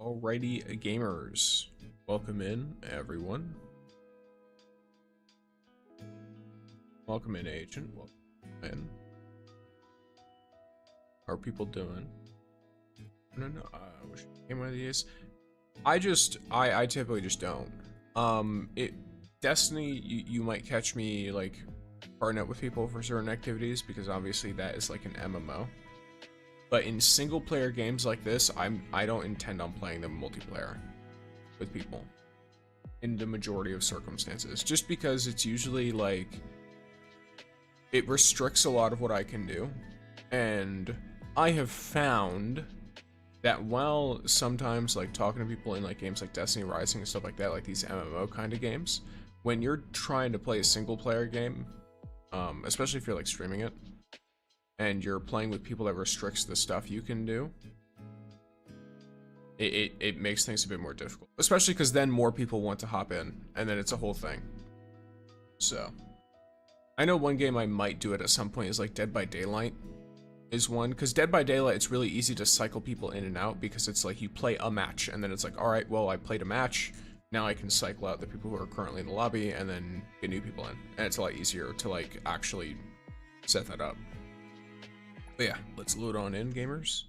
Alrighty, gamers. Welcome in, everyone. Welcome in, agent. Welcome in. How are people doing? No, I wish I came one of these. I typically just don't. Destiny, you might catch me, like, partnering up with people for certain activities, because obviously that is like an MMO. But in single player games like this, I don't intend on playing them multiplayer with people in the majority of circumstances, just because it's usually like it restricts a lot of what I can do. And I have found that while sometimes like talking to people in like games like Destiny Rising and stuff like that, like these MMO kind of games, when you're trying to play a single player game, especially if you're like streaming it, and you're playing with people that restricts the stuff you can do, it makes things a bit more difficult. Especially because then more people want to hop in, and then it's a whole thing. So, I know one game I might do it at some point is like Dead by Daylight is one. Because Dead by Daylight, it's really easy to cycle people in and out, because it's like you play a match, and then it's like, alright, well, I played a match, now I can cycle out the people who are currently in the lobby, and then get new people in. And it's a lot easier to like actually set that up. But yeah, let's load on in, gamers.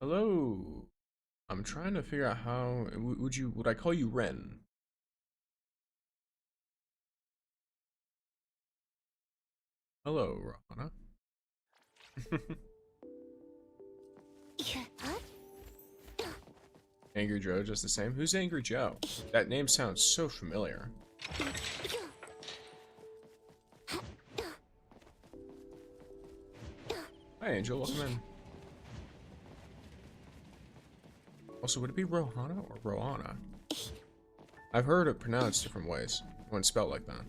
Hello. I'm trying to figure out how would I call you Ren? Hello, Rahana. Angry Joe, just the same. Who's Angry Joe? That name sounds so familiar. Hi, Angel. Welcome in. Also, would it be Rohana or Roana? I've heard it pronounced different ways when spelled like that.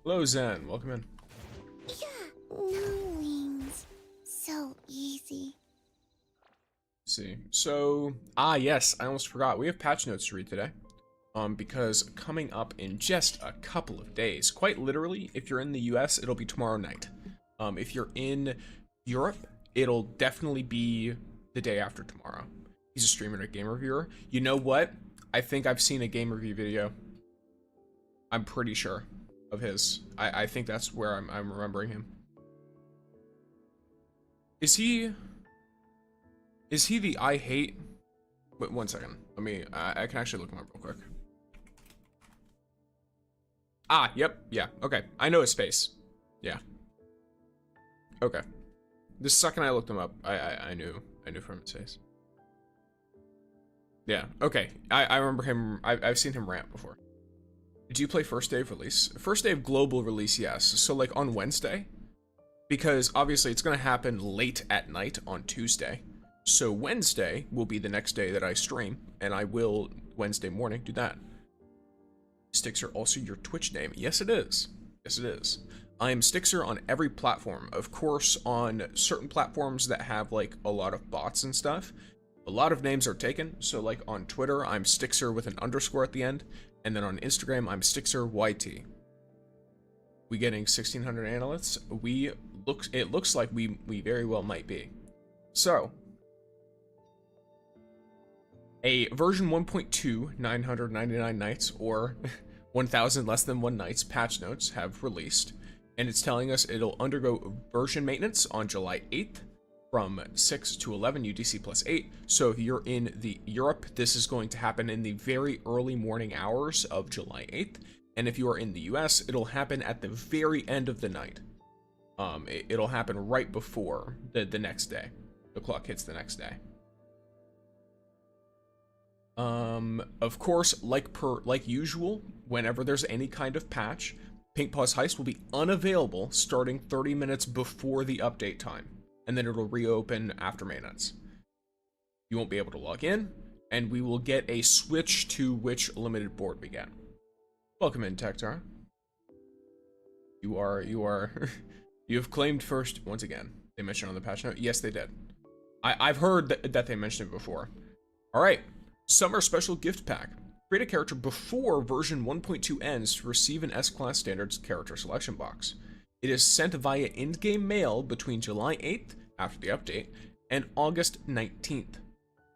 Hello, Zen. Welcome in. No wings. So easy. See. So, yes, I almost forgot. We have patch notes to read today. Because coming up in just a couple of days, quite literally, if you're in the US, it'll be tomorrow night. If you're in Europe, it'll definitely be the day after tomorrow. He's a streamer and a game reviewer. You know what? I think I've seen a game review video. I'm pretty sure of his. I think that's where I'm remembering him. Is he the I hate? Wait, one second. Let me. I can actually look him up real quick. Yep, yeah, okay. I know his face. Yeah. Okay. The second I looked him up, I knew from his face. Yeah, okay. I remember him. I've seen him rant before. Did you play first day of release? First day of global release, yes. So like on Wednesday, because obviously it's gonna happen late at night on Tuesday. So Wednesday will be the next day that I stream, and I will Wednesday morning do that. Stixer also your Twitch name? Yes, it is. Yes, it is. I am Stixer on every platform. Of course, on certain platforms that have like a lot of bots and stuff, a lot of names are taken. So like on Twitter, I'm Stixer with an underscore at the end, and then on Instagram, I'm Stixer YT. We getting 1,600 analysts? It looks like we very well might be. So, a version 1.2 999 nights, or 1,000 less than 1 nights patch notes have released, and it's telling us it'll undergo version maintenance on July 8th from 6 to 11 UTC plus 8. So if you're in the Europe, this is going to happen in the very early morning hours of July 8th, and if you are in the US, it'll happen at the very end of the night. It'll happen right before the next day. The clock hits the next day. Of course, like usual, whenever there's any kind of patch, Pink Paws Heist will be unavailable starting 30 minutes before the update time, and then it'll reopen after maintenance. You won't be able to log in, and we will get a switch to which limited board we get. Welcome in, Tektar. You have claimed first once again. They mentioned on the patch note. Yes, they did. I've heard that they mentioned it before. All right. Summer Special Gift Pack. Create a character before version 1.2 ends to receive an S-Class Standards character selection box. It is sent via in-game mail between July 8th, after the update, and August 19th.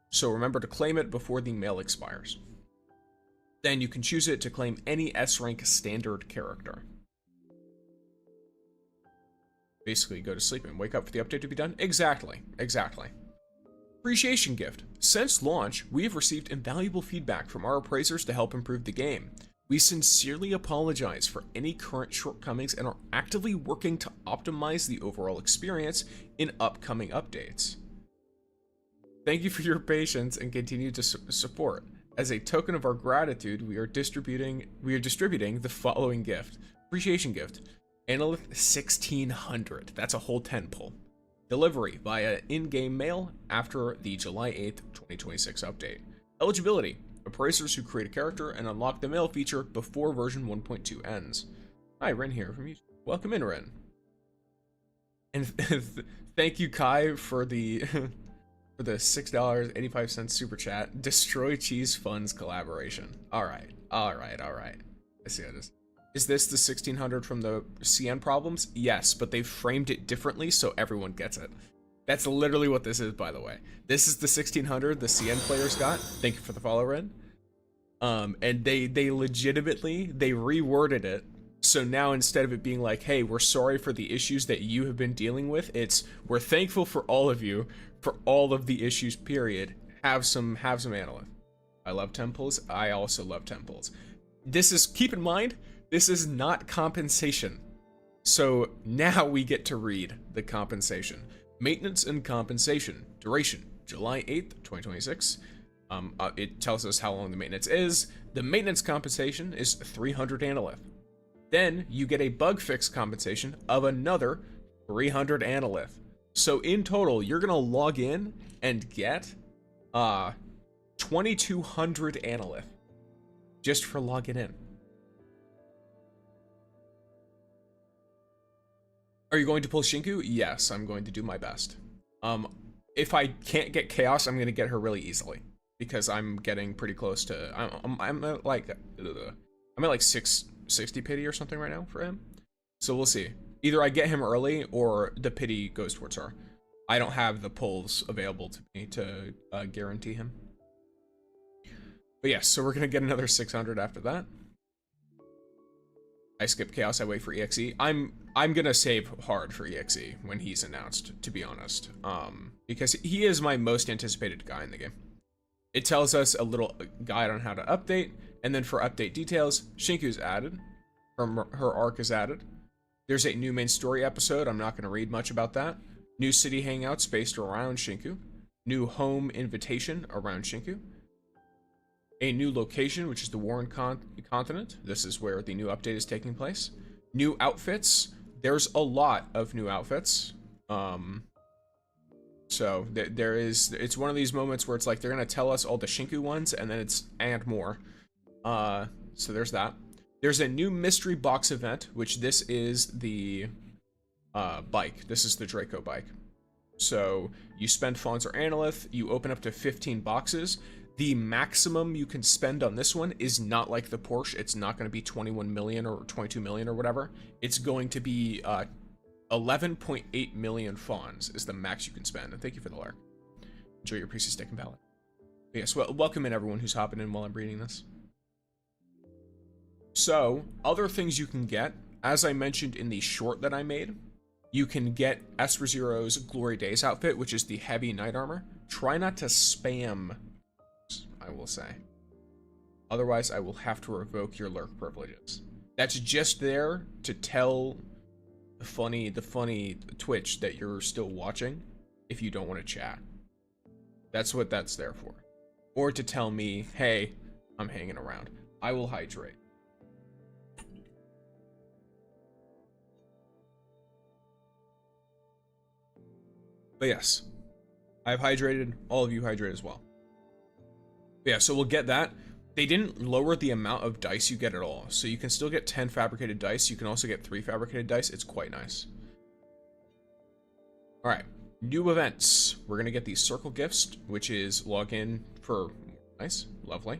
So remember to claim it before the mail expires. Then you can choose it to claim any S-rank standard character. Basically, go to sleep and wake up for the update to be done? Exactly. Appreciation gift. Since launch, we have received invaluable feedback from our appraisers to help improve the game. We sincerely apologize for any current shortcomings and are actively working to optimize the overall experience in upcoming updates. Thank you for your patience and continued support. As a token of our gratitude, we are distributing the following gift. Appreciation gift. Analyth 1600. That's a whole 10 pull. Delivery via in-game mail after the July 8th, 2026 update. Eligibility. Appraisers who create a character and unlock the mail feature before version 1.2 ends. Hi, Ren here from YouTube. Welcome in, Ren. And thank you, Kai, for the for the $6.85 super chat. Destroy Cheese Funds collaboration. All right. I see how it is. Is this the 1600 from the CN problems? Yes, but they framed it differently so everyone gets it. That's literally what this is, by the way. This is the 1600 the CN players got. Thank you for the follow, Ren. And they legitimately, they reworded it. So now instead of it being like, hey, we're sorry for the issues that you have been dealing with, it's, we're thankful for all of you, for all of the issues, period. Have some analyth. I love temples. I also love temples. This is, keep in mind, this is not compensation. So now we get to read the compensation. Maintenance and compensation. Duration, July 8th, 2026. It tells us how long the maintenance is. The maintenance compensation is 300 analyth. Then you get a bug fix compensation of another 300 analyth. So in total, you're gonna log in and get 2200 analyth just for logging in. Are you going to pull Shinku? Yes, I'm going to do my best. If I can't get Chaos, I'm gonna get her really easily because I'm getting pretty close to. I'm at like 660 pity or something right now for him. So we'll see. Either I get him early or the pity goes towards her. I don't have the pulls available to me to guarantee him. But yes, so we're gonna get another 600 after that. I skip Chaos, I wait for EXE. I'm gonna save hard for EXE when he's announced, to be honest. Because he is my most anticipated guy in the game. It tells us a little guide on how to update, and then for update details, Shinku's added. Her arc is added. There's a new main story episode, I'm not gonna read much about that. New city hangouts based around Shinku. New home invitation around Shinku. A new location, which is the Warren continent. This is where the new update is taking place. New outfits. There's a lot of new outfits. So there is. It's one of these moments where it's like they're gonna tell us all the Shinku ones, and then it's and more. So there's that. There's a new mystery box event, which this is the bike. This is the Draco bike. So you spend fons or analyth. You open up to 15 boxes. The maximum you can spend on this one is not like the Porsche. It's not going to be 21 million or 22 million or whatever. It's going to be 11.8 million fons is the max you can spend. And thank you for the lark. Enjoy your piece of steak and palate. But yes, well, welcome in everyone who's hopping in while I'm reading this. So, other things you can get, as I mentioned in the short that I made, you can get Esper Zero's Glory Days outfit, which is the heavy knight armor. Try not to spam, I will say. Otherwise, I will have to revoke your lurk privileges. That's just there to tell the funny Twitch that you're still watching if you don't want to chat. That's what that's there for. Or to tell me, hey, I'm hanging around. I will hydrate. But yes, I've hydrated. All of you hydrate as well. But yeah, so we'll get that. They didn't lower the amount of dice you get at all. So you can still get 10 fabricated dice. You can also get 3 fabricated dice. It's quite nice. All right, new events. We're going to get the circle gifts, which is log in for Nice. Lovely.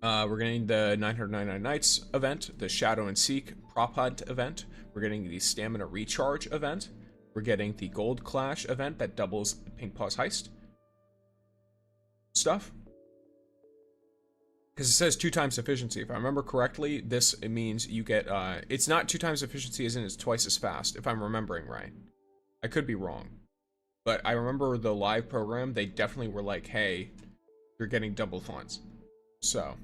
We're getting the 999 Nights event, the Shadow and Seek prop hunt event. We're getting the Stamina Recharge event. We're getting the Gold Clash event that doubles Pink Paw's Heist stuff. Because it says 2 times efficiency. If I remember correctly, it means you get, it's not 2 times efficiency as in it's twice as fast, if I'm remembering right. I could be wrong. But I remember the live program, they definitely were like, hey, you're getting double funds. So,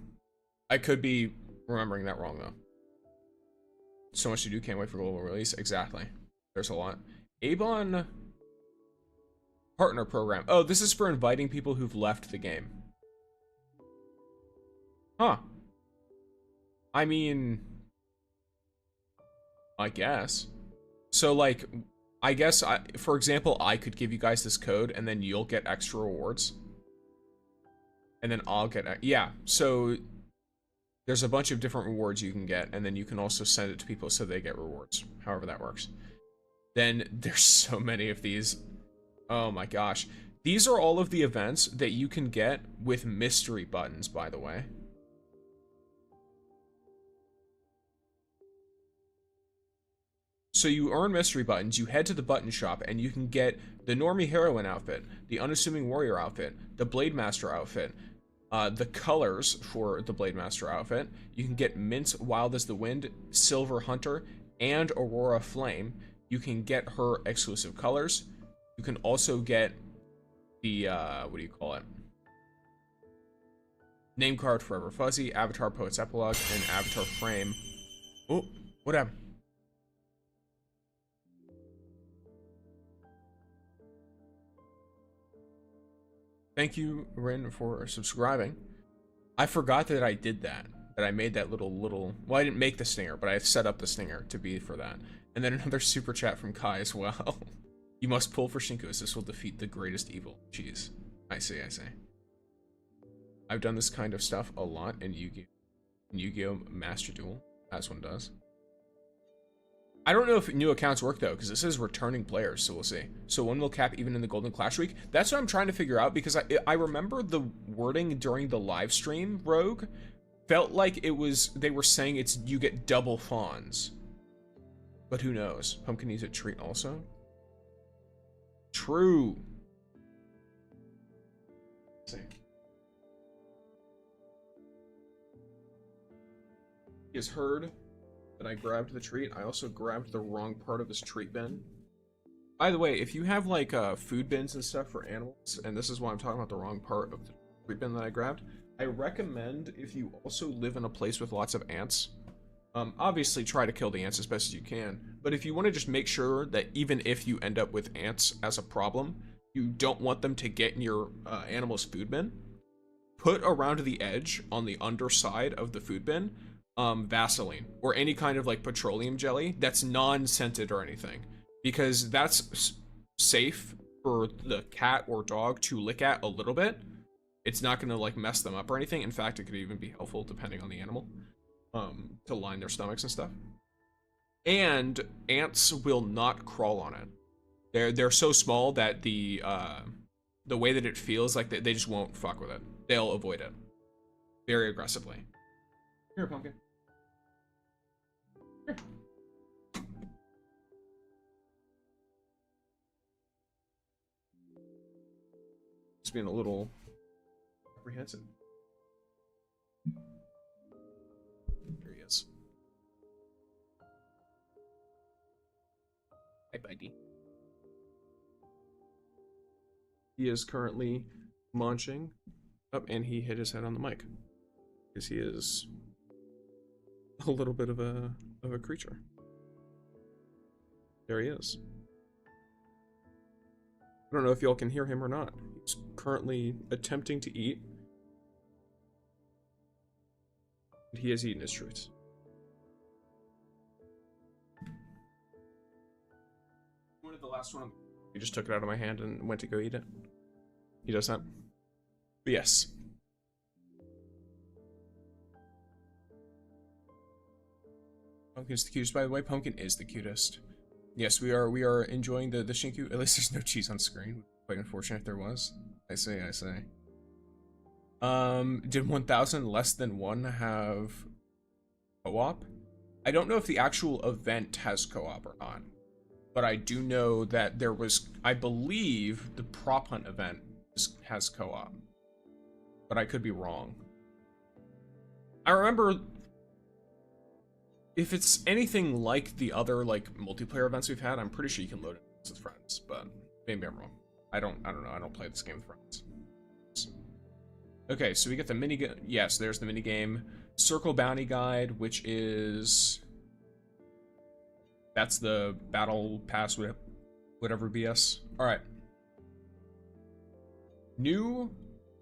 I could be remembering that wrong, though. So much to do, can't wait for global release. Exactly. There's a lot. Avon Partner Program. Oh, this is for inviting people who've left the game. Huh. I mean, I guess. So, like, I guess, for example, I could give you guys this code, and then you'll get extra rewards. And then I'll get, yeah, so there's a bunch of different rewards you can get, and then you can also send it to people so they get rewards, however that works. Then there's so many of these. Oh my gosh. These are all of the events that you can get with mystery buttons, by the way. So you earn mystery buttons, you head to the button shop, and you can get the Normie Heroine outfit, the Unassuming Warrior outfit, the Blade Master outfit, the colors for the Blade Master outfit. You can get Mint Wild as the Wind, Silver Hunter, and Aurora Flame. You can get her exclusive colors. You can also get the, what do you call it? Name card Forever Fuzzy, Avatar Poet's Epilogue, and Avatar Frame. Oh, what happened? Thank you, Rin, for subscribing. I forgot that I did that. That I made that little... Well, I didn't make the stinger, but I set up the stinger to be for that. And then another super chat from Kai as well. You must pull for Shinku, as this will defeat the greatest evil. Jeez. I see, I see. I've done this kind of stuff a lot in Yu-Gi-Oh! Master Duel, as one does. I don't know if new accounts work, though, because this is returning players, so we'll see. So one will cap even in the Golden Clash Week. That's what I'm trying to figure out, because I remember the wording during the live stream, Rogue, felt like it was, they were saying it's, you get double fawns. But who knows? Pumpkin needs a treat also? True. Let's see. He has heard that I grabbed the treat. I also grabbed the wrong part of this treat bin. By the way, if you have like food bins and stuff for animals, and this is why I'm talking about the wrong part of the treat bin that I grabbed, I recommend if you also live in a place with lots of ants, obviously try to kill the ants as best as you can, but if you want to just make sure that even if you end up with ants as a problem, you don't want them to get in your animal's food bin, put around the edge on the underside of the food bin Vaseline or any kind of like petroleum jelly that's non-scented or anything, because that's safe for the cat or dog to lick at a little bit. It's not gonna like mess them up or anything. In fact, it could even be helpful depending on the animal, to line their stomachs and stuff. And ants will not crawl on it. They're so small that the way that it feels, like they just won't fuck with it. They'll avoid it very aggressively. Here, Pumpkin. Here. Just being a little apprehensive. Here he is. Hi, buddy. He is currently munching up, and he hit his head on the mic because he is a little bit of a creature. There he is. I don't know if y'all can hear him or not. He's currently attempting to eat. He has eaten his treats. He wanted the last one. He just took it out of my hand and went to go eat it. He does that. But yes. Pumpkin's the cutest, by the way. Pumpkin is the cutest. Yes, we are enjoying the Shinku. At least there's no cheese on screen. Quite unfortunate if there was. I see, I see. Did 1000 less than 1 have co-op? I don't know if the actual event has co-op or not, but I do know that there was, I believe, the prop hunt event has co-op, but I could be wrong. I remember, if it's anything like the other like multiplayer events we've had, I'm pretty sure you can load it with friends, but maybe I'm wrong. I don't know. I don't play this game with friends. Okay, so we get the mini game. Yes, there's the mini game. Circle Bounty Guide, which is, that's the battle pass, whatever BS. All right. New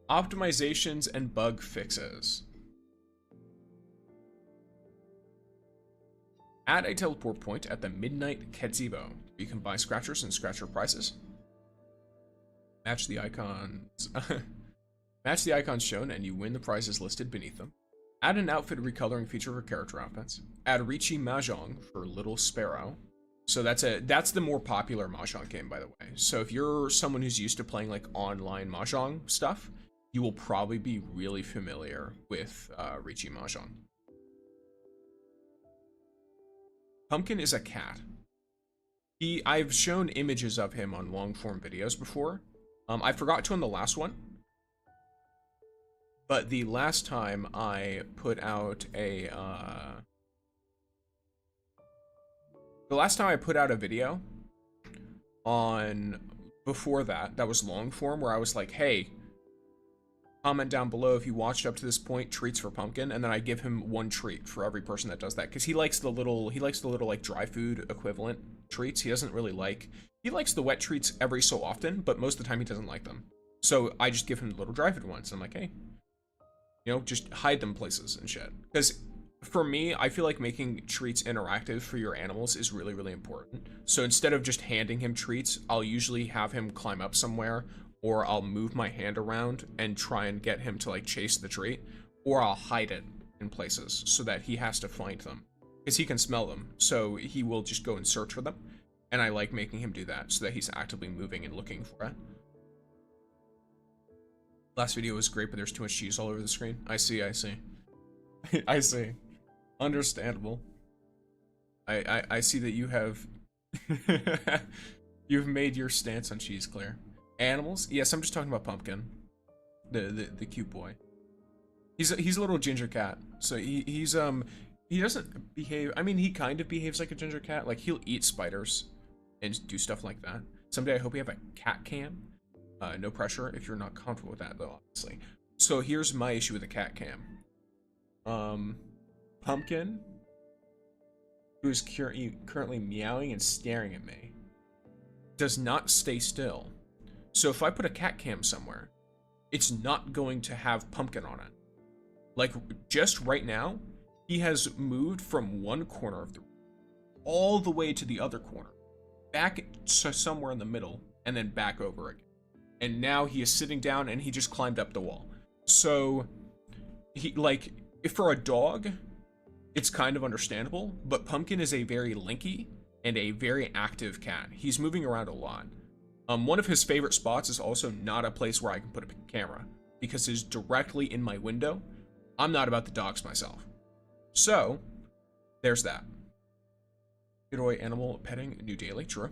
optimizations and bug fixes. Add a teleport point at the Midnight Gazebo. You can buy scratchers and scratcher prices. Match the icons. Match the icons shown and you win the prizes listed beneath them. Add an outfit recoloring feature for character outfits. Add Richi Mahjong for Little Sparrow. So that's the more popular Mahjong game, by the way. So if you're someone who's used to playing like online Mahjong stuff, you will probably be really familiar with Richi Mahjong. Pumpkin is a cat. I've shown images of him on long form videos before. I forgot to on the last one. But the last time I put out a, video on, before that was long form, where I was like, hey, comment down below if you watched up to this point, treats for Pumpkin, and then I give him one treat for every person that does that, because he likes the little like dry food equivalent treats. He doesn't really like, he likes the wet treats every so often, but most of the time he doesn't like them. So I just give him the little dry food ones. I'm like, hey, you know, just hide them places and shit. Because for me, I feel like making treats interactive for your animals is really, really important. So instead of just handing him treats, I'll usually have him climb up somewhere, or I'll move my hand around and try and get him to like chase the treat, or I'll hide it in places so that he has to find them, because he can smell them, so he will just go and search for them. And I like making him do that so that he's actively moving and looking for it. Last video was great, but there's too much cheese all over the screen. I see. I see. Understandable. I see that you have you've made your stance on cheese clear. Animals? Yes, I'm just talking about Pumpkin. The cute boy. He's a little ginger cat. So he doesn't behave, I mean, he kind of behaves like a ginger cat. Like, he'll eat spiders and do stuff like that. Someday I hope we have a cat cam. No pressure if you're not comfortable with that, though, obviously. So here's my issue with the cat cam. Pumpkin, who is currently meowing and staring at me, does not stay still. So if I put a cat cam somewhere, it's not going to have Pumpkin on it. Like, just right now, he has moved from one corner of the room all the way to the other corner, back to somewhere in the middle, and then back over again. And now he is sitting down and he just climbed up the wall. So, he, like, if for a dog, it's kind of understandable, but Pumpkin is a very linky and a very active cat. He's moving around a lot. One of his favorite spots is also not a place where I can put a camera, because it's directly in my window. I'm not about the dogs myself. So, there's that. Getaway animal petting, new daily, true.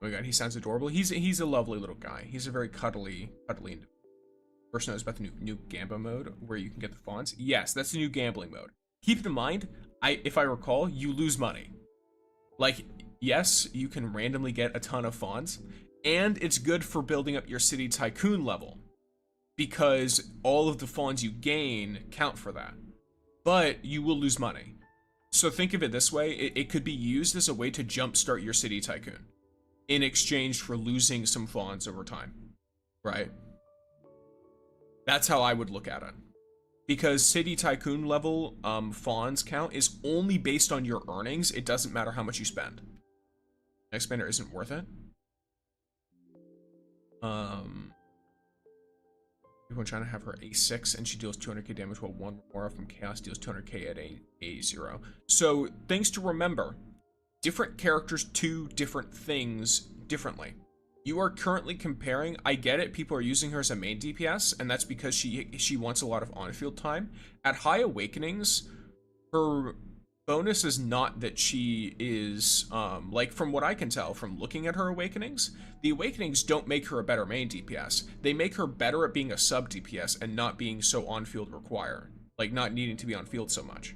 Oh my god, he sounds adorable. He's a lovely little guy. He's a very cuddly individual. First knows about the new Gamba mode, where you can get the fons. Yes, that's the new gambling mode. Keep in mind, if I recall, you lose money. Like, yes, you can randomly get a ton of fons, and it's good for building up your city tycoon level, because all of the fons you gain count for that. But you will lose money. So think of it this way, it could be used as a way to jumpstart your city tycoon, in exchange for losing some fons over time, right? That's how I would look at it. Because City Tycoon level fons count is only based on your earnings. It doesn't matter how much you spend. Next spender isn't worth it. People trying to have her A6 and she deals 200k damage while one Aura from Chaos deals 200k at A0. So things to remember. Different characters do different things differently. You are currently comparing. I get it. People are using her as a main DPS, and that's because she wants a lot of on-field time. At High Awakenings, her bonus is not that she is like, from what I can tell from looking at her Awakenings, the Awakenings don't make her a better main DPS. They make her better at being a sub DPS and not being so on-field required, like not needing to be on field so much.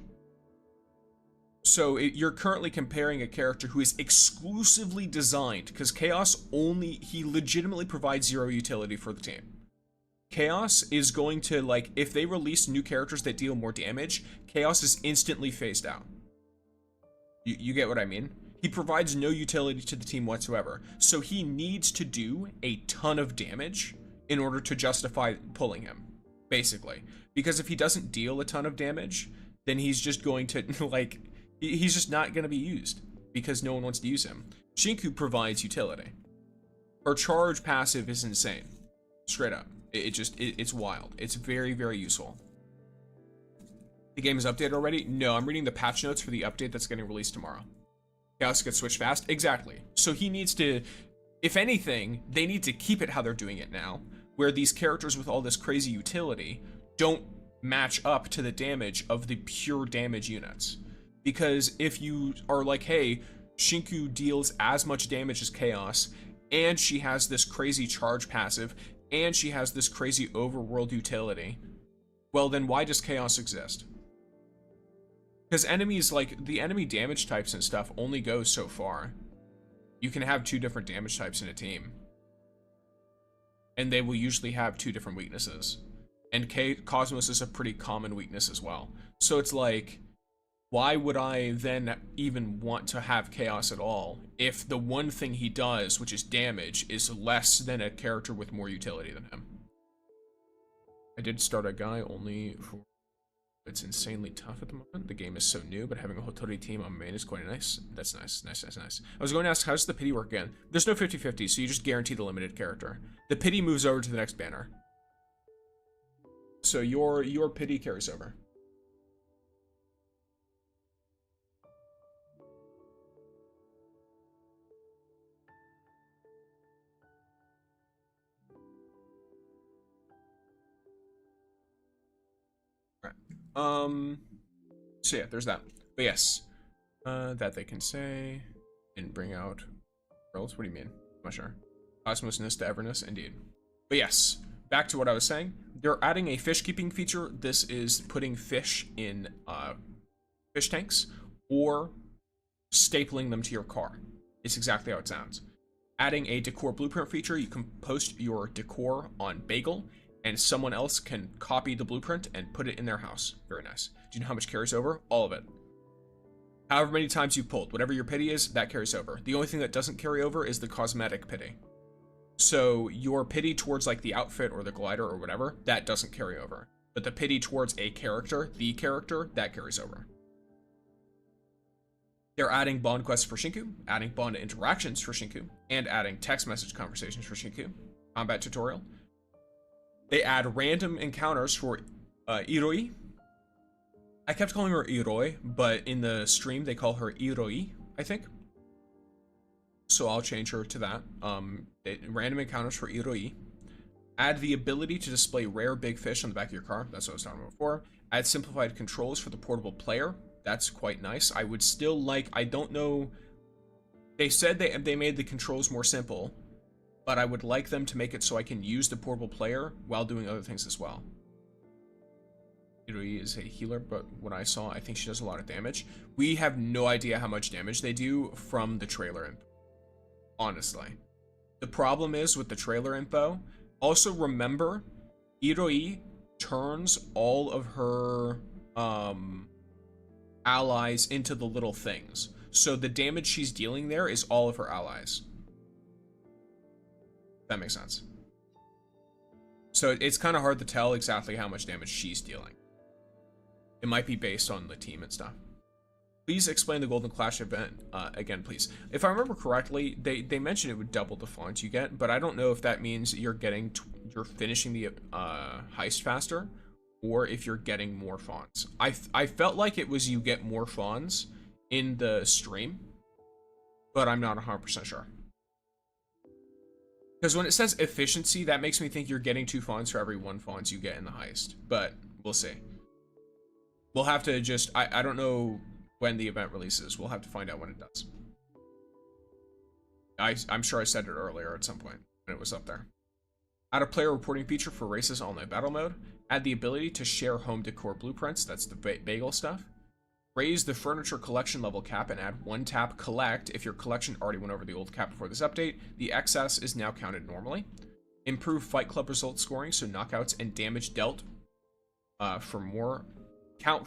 So you're currently comparing a character who is exclusively designed, because Chaos he legitimately provides zero utility for the team. Chaos is going to, like, if they release new characters that deal more damage, Chaos is instantly phased out. You get what I mean? He provides no utility to the team whatsoever. So he needs to do a ton of damage in order to justify pulling him, basically. Because if he doesn't deal a ton of damage, then he's just going to, like, he's just not going to be used because no one wants to use him. Shinku provides utility. Her charge passive is insane. Straight up. It's wild. It's very, very useful. The game is updated already? No, I'm reading the patch notes for the update that's getting released tomorrow. Chaos gets switched fast? Exactly. So he needs to, if anything, they need to keep it how they're doing it now, where these characters with all this crazy utility don't match up to the damage of the pure damage units. Because if you are like, hey, Shinku deals as much damage as Chaos, and she has this crazy charge passive, and she has this crazy overworld utility, well then why does Chaos exist? Because enemies, like, the enemy damage types and stuff only go so far. You can have 2 different damage types in a team. And they will usually have 2 different weaknesses. And Cosmos is a pretty common weakness as well. So it's like, why would I then even want to have Chaos at all if the one thing he does, which is damage, is less than a character with more utility than him? I did start a guy only for... It's insanely tough at the moment. The game is so new, but having a Hotori team on main is quite nice. That's nice. Nice. I was going to ask, how does the pity work again? There's no 50-50, so you just guarantee the limited character. The pity moves over to the next banner. So your pity carries over. So yeah, there's that. But yes, that they can say, didn't bring out girls. What do you mean? I'm not sure. Osmoseness to everness, indeed. But yes, back to what I was saying. They're adding a fish keeping feature. This is putting fish in fish tanks or stapling them to your car. It's exactly how it sounds. Adding a decor blueprint feature, you can post your decor on Bagel, and someone else can copy the blueprint and put it in their house. Very nice. Do you know how much carries over? All of it. However many times you pulled, whatever your pity is, that carries over. The only thing that doesn't carry over is the cosmetic pity. So your pity towards like the outfit or the glider or whatever, that doesn't carry over. But the pity towards a character, the character, that carries over. They're adding bond quests for Shinku, adding bond interactions for Shinku, and adding text message conversations for Shinku. Combat tutorial. They add random encounters for Iroi. I kept calling her Iroi, but in the stream they call her Iroi, I think. So I'll change her to that. Random encounters for Iroi. Add the ability to display rare big fish on the back of your car. That's what I was talking about before. Add simplified controls for the portable player. That's quite nice. I would still like, I don't know. They said they made the controls more simple, but I would like them to make it so I can use the portable player while doing other things as well. Iroi is a healer, but what I saw, I think she does a lot of damage. We have no idea how much damage they do from the trailer info, honestly. The problem is with the trailer info, also remember, Iroi turns all of her allies into the little things. So the damage she's dealing there is all of her allies. That makes sense. So it's kind of hard to tell exactly how much damage she's dealing. It might be based on the team and stuff. Please explain the Golden Clash event again, please. If I remember correctly, they mentioned it would double the fonts you get, but I don't know if that means you're finishing the heist faster, or if you're getting more fonts. I felt like it was you get more fonts in the stream, but I'm not 100% sure. Because when it says efficiency, that makes me think you're getting 2 fons for every 1 fons you get in the heist. But we'll see. We'll have to just... I don't know when the event releases. We'll have to find out when it does. I'm sure I said it earlier at some point when it was up there. Add a player reporting feature for races all-night battle mode. Add the ability to share home decor blueprints. That's the bagel stuff. Raise the furniture collection level cap and add 1 tap collect. If your collection already went over the old cap before this update, the excess is now counted normally. Improve Fight Club result scoring, so knockouts and damage dealt count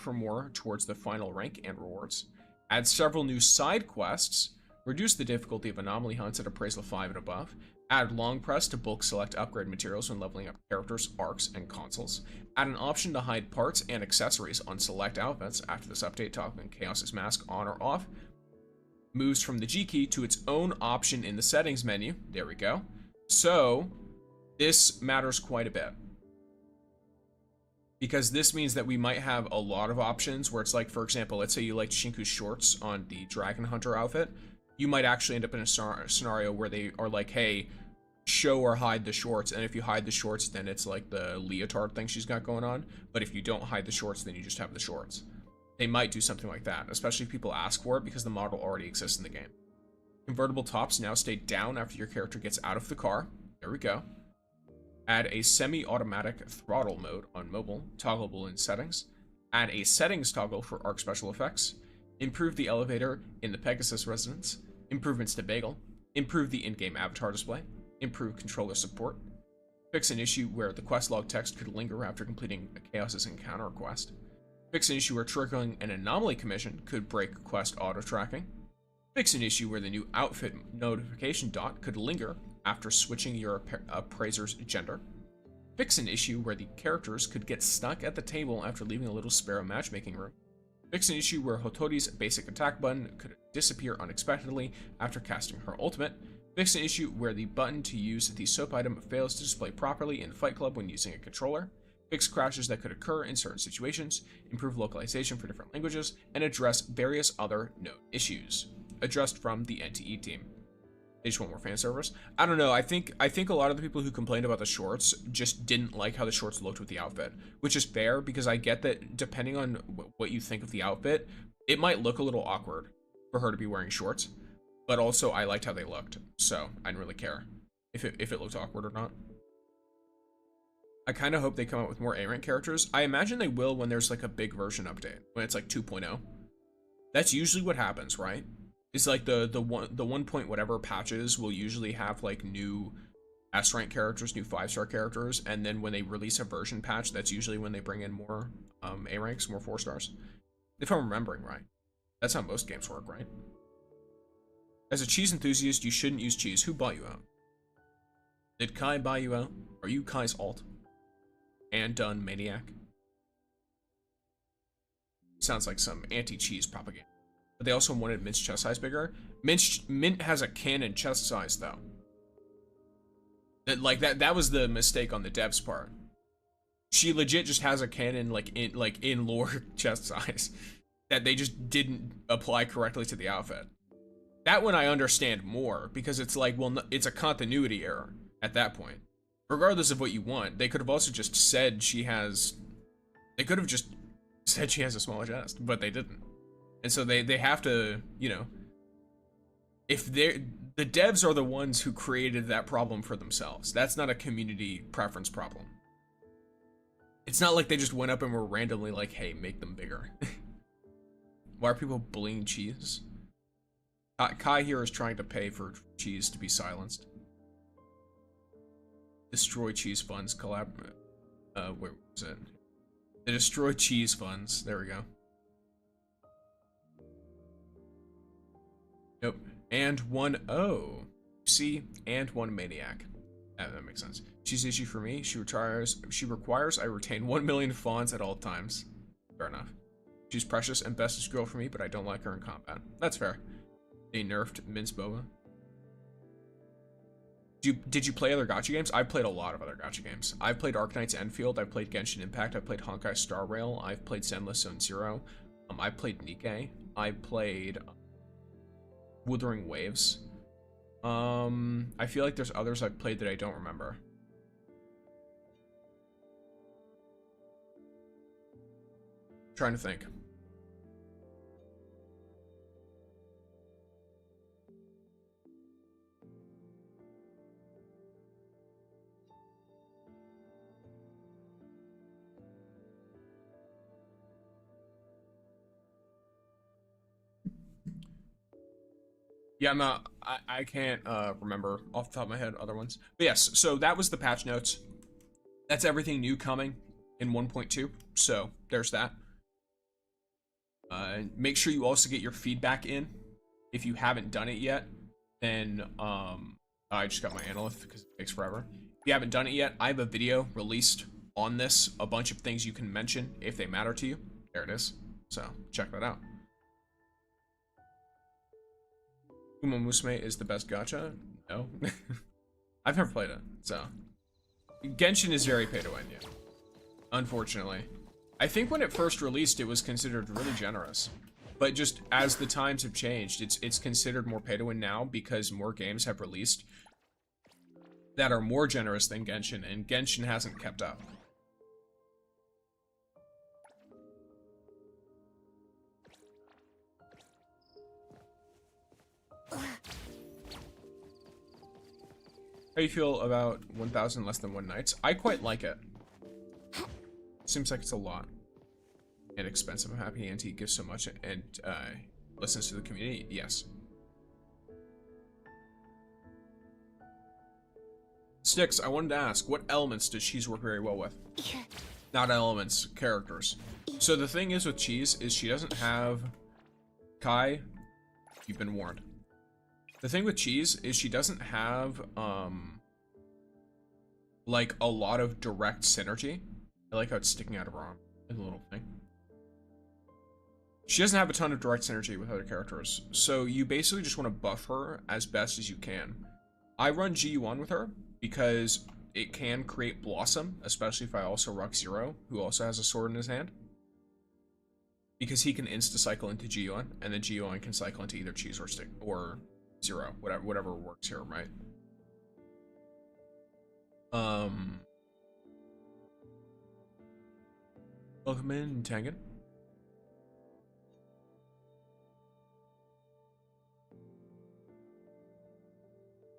for more towards the final rank and rewards. Add several new side quests. Reduce the difficulty of anomaly hunts at appraisal 5 and above. Add long press to bulk select upgrade materials when leveling up characters, arcs, and consoles. Add an option to hide parts and accessories on select outfits after this update, toggling Chaos's mask on or off. Moves from the G key to its own option in the settings menu. There we go. So, this matters quite a bit. Because this means that we might have a lot of options where it's like, for example, let's say you liked Shinku's shorts on the Dragon Hunter outfit. You might actually end up in a scenario where they are like, hey, show or hide the shorts. And if you hide the shorts, then it's like the leotard thing she's got going on. But if you don't hide the shorts, then you just have the shorts. They might do something like that, especially if people ask for it because the model already exists in the game. Convertible tops now stay down after your character gets out of the car. There we go. Add a semi-automatic throttle mode on mobile, toggleable in settings. Add a settings toggle for arc special effects. Improve the elevator in the Pegasus residence. Improvements to Bagel. Improve the in-game avatar display. Improve controller support. Fix an issue where the quest log text could linger after completing a Chaos's encounter quest. Fix an issue where triggering an anomaly commission could break quest auto-tracking. Fix an issue where the new outfit notification dot could linger after switching your appraiser's gender. Fix an issue where the characters could get stuck at the table after leaving a little Sparrow matchmaking room. Fix an issue where Hotori's basic attack button could disappear unexpectedly after casting her ultimate. Fix an issue where the button to use the soap item fails to display properly in Fight Club when using a controller. Fix crashes that could occur in certain situations. Improve localization for different languages. And address various other known issues. Addressed from the NTE team. They just want more fan service. I don't know. I think a lot of the people who complained about the shorts just didn't like how the shorts looked with the outfit, which is fair because I get that depending on what you think of the outfit, it might look a little awkward for her to be wearing shorts, but also I liked how they looked, so I didn't really care if it looked awkward or not. I kind of hope they come out with more A-rank characters. I imagine they will when there's like a big version update, when it's like 2.0. That's usually what happens, right? It's like the 1 point whatever patches will usually have like new S rank characters, new 5-star characters, and then when they release a version patch, that's usually when they bring in more A ranks, more 4 stars. If I'm remembering right. That's how most games work, right? As a cheese enthusiast, you shouldn't use cheese. Who bought you out? Did Kai buy you out? Are you Kai's alt? And done maniac? Sounds like some anti-cheese propaganda. But they also wanted Mint's chest size bigger. Mint has a cannon chest size though. That was the mistake on the devs part. She legit just has a cannon in lore chest size that they just didn't apply correctly to the outfit. That one I understand more because it's like, well, it's a continuity error at that point. Regardless of what you want, they could have also just said she has. They could have just said she has a small chest, but they didn't. And so they have to, you know, if the devs are the ones who created that problem for themselves. That's not a community preference problem. It's not like they just went up and were randomly like, hey, make them bigger. Why are people bullying cheese? Kai here is trying to pay for cheese to be silenced. Destroy cheese funds collab. Where was it? The destroy cheese funds. There we go. Nope. And 1-0. See, and 1 maniac. That makes sense. She's issue for me. She requires I retain 1 million fawns at all times. Fair enough. She's precious and bestest girl for me, but I don't like her in combat. That's fair. They nerfed Mince Boba. Did you play other gacha games? I've played a lot of other gacha games. I've played Arknight's Endfield. I've played Genshin Impact. I've played Honkai Star Rail. I've played Zenless Zone Zero. I played Nikke. I played Wuthering Waves. I feel like there's others I've played that I don't remember. Trying to think. Yeah, I'm not. I can't remember off the top of my head other ones. But yes, so that was the patch notes. That's everything new coming in 1.2. So there's that. Make sure you also get your feedback in. If you haven't done it yet, then I just got my analyst because it takes forever. If you haven't done it yet, I have a video released on this. A bunch of things you can mention if they matter to you. There it is. So check that out. Uma Musume is the best gacha? No. I've never played it, so. Genshin is very pay to win, yeah. Unfortunately. I think when it first released, it was considered really generous. But just as the times have changed, it's considered more pay to win now because more games have released that are more generous than Genshin, and Genshin hasn't kept up. How do you feel about 1,000 less than 1 nights? I quite like it. Seems like it's a lot. And expensive. I'm happy NTE gives so much and listens to the community. Yes. Sticks, I wanted to ask, what elements does Cheese work very well with? Not elements, characters. So the thing is with Cheese is she doesn't have Kai. You've been warned. The thing with Cheese is she doesn't have, like, a lot of direct synergy. I like how it's sticking out of her arm. Like a little thing. She doesn't have a ton of direct synergy with other characters. So you basically just want to buff her as best as you can. I run GU1 with her because it can create Blossom, especially if I also rock Zero, who also has a sword in his hand. Because he can insta-cycle into GU1, and then GU1 can cycle into either Cheese or Stick, or Zero, whatever works here, right? Welcome in, Tangen.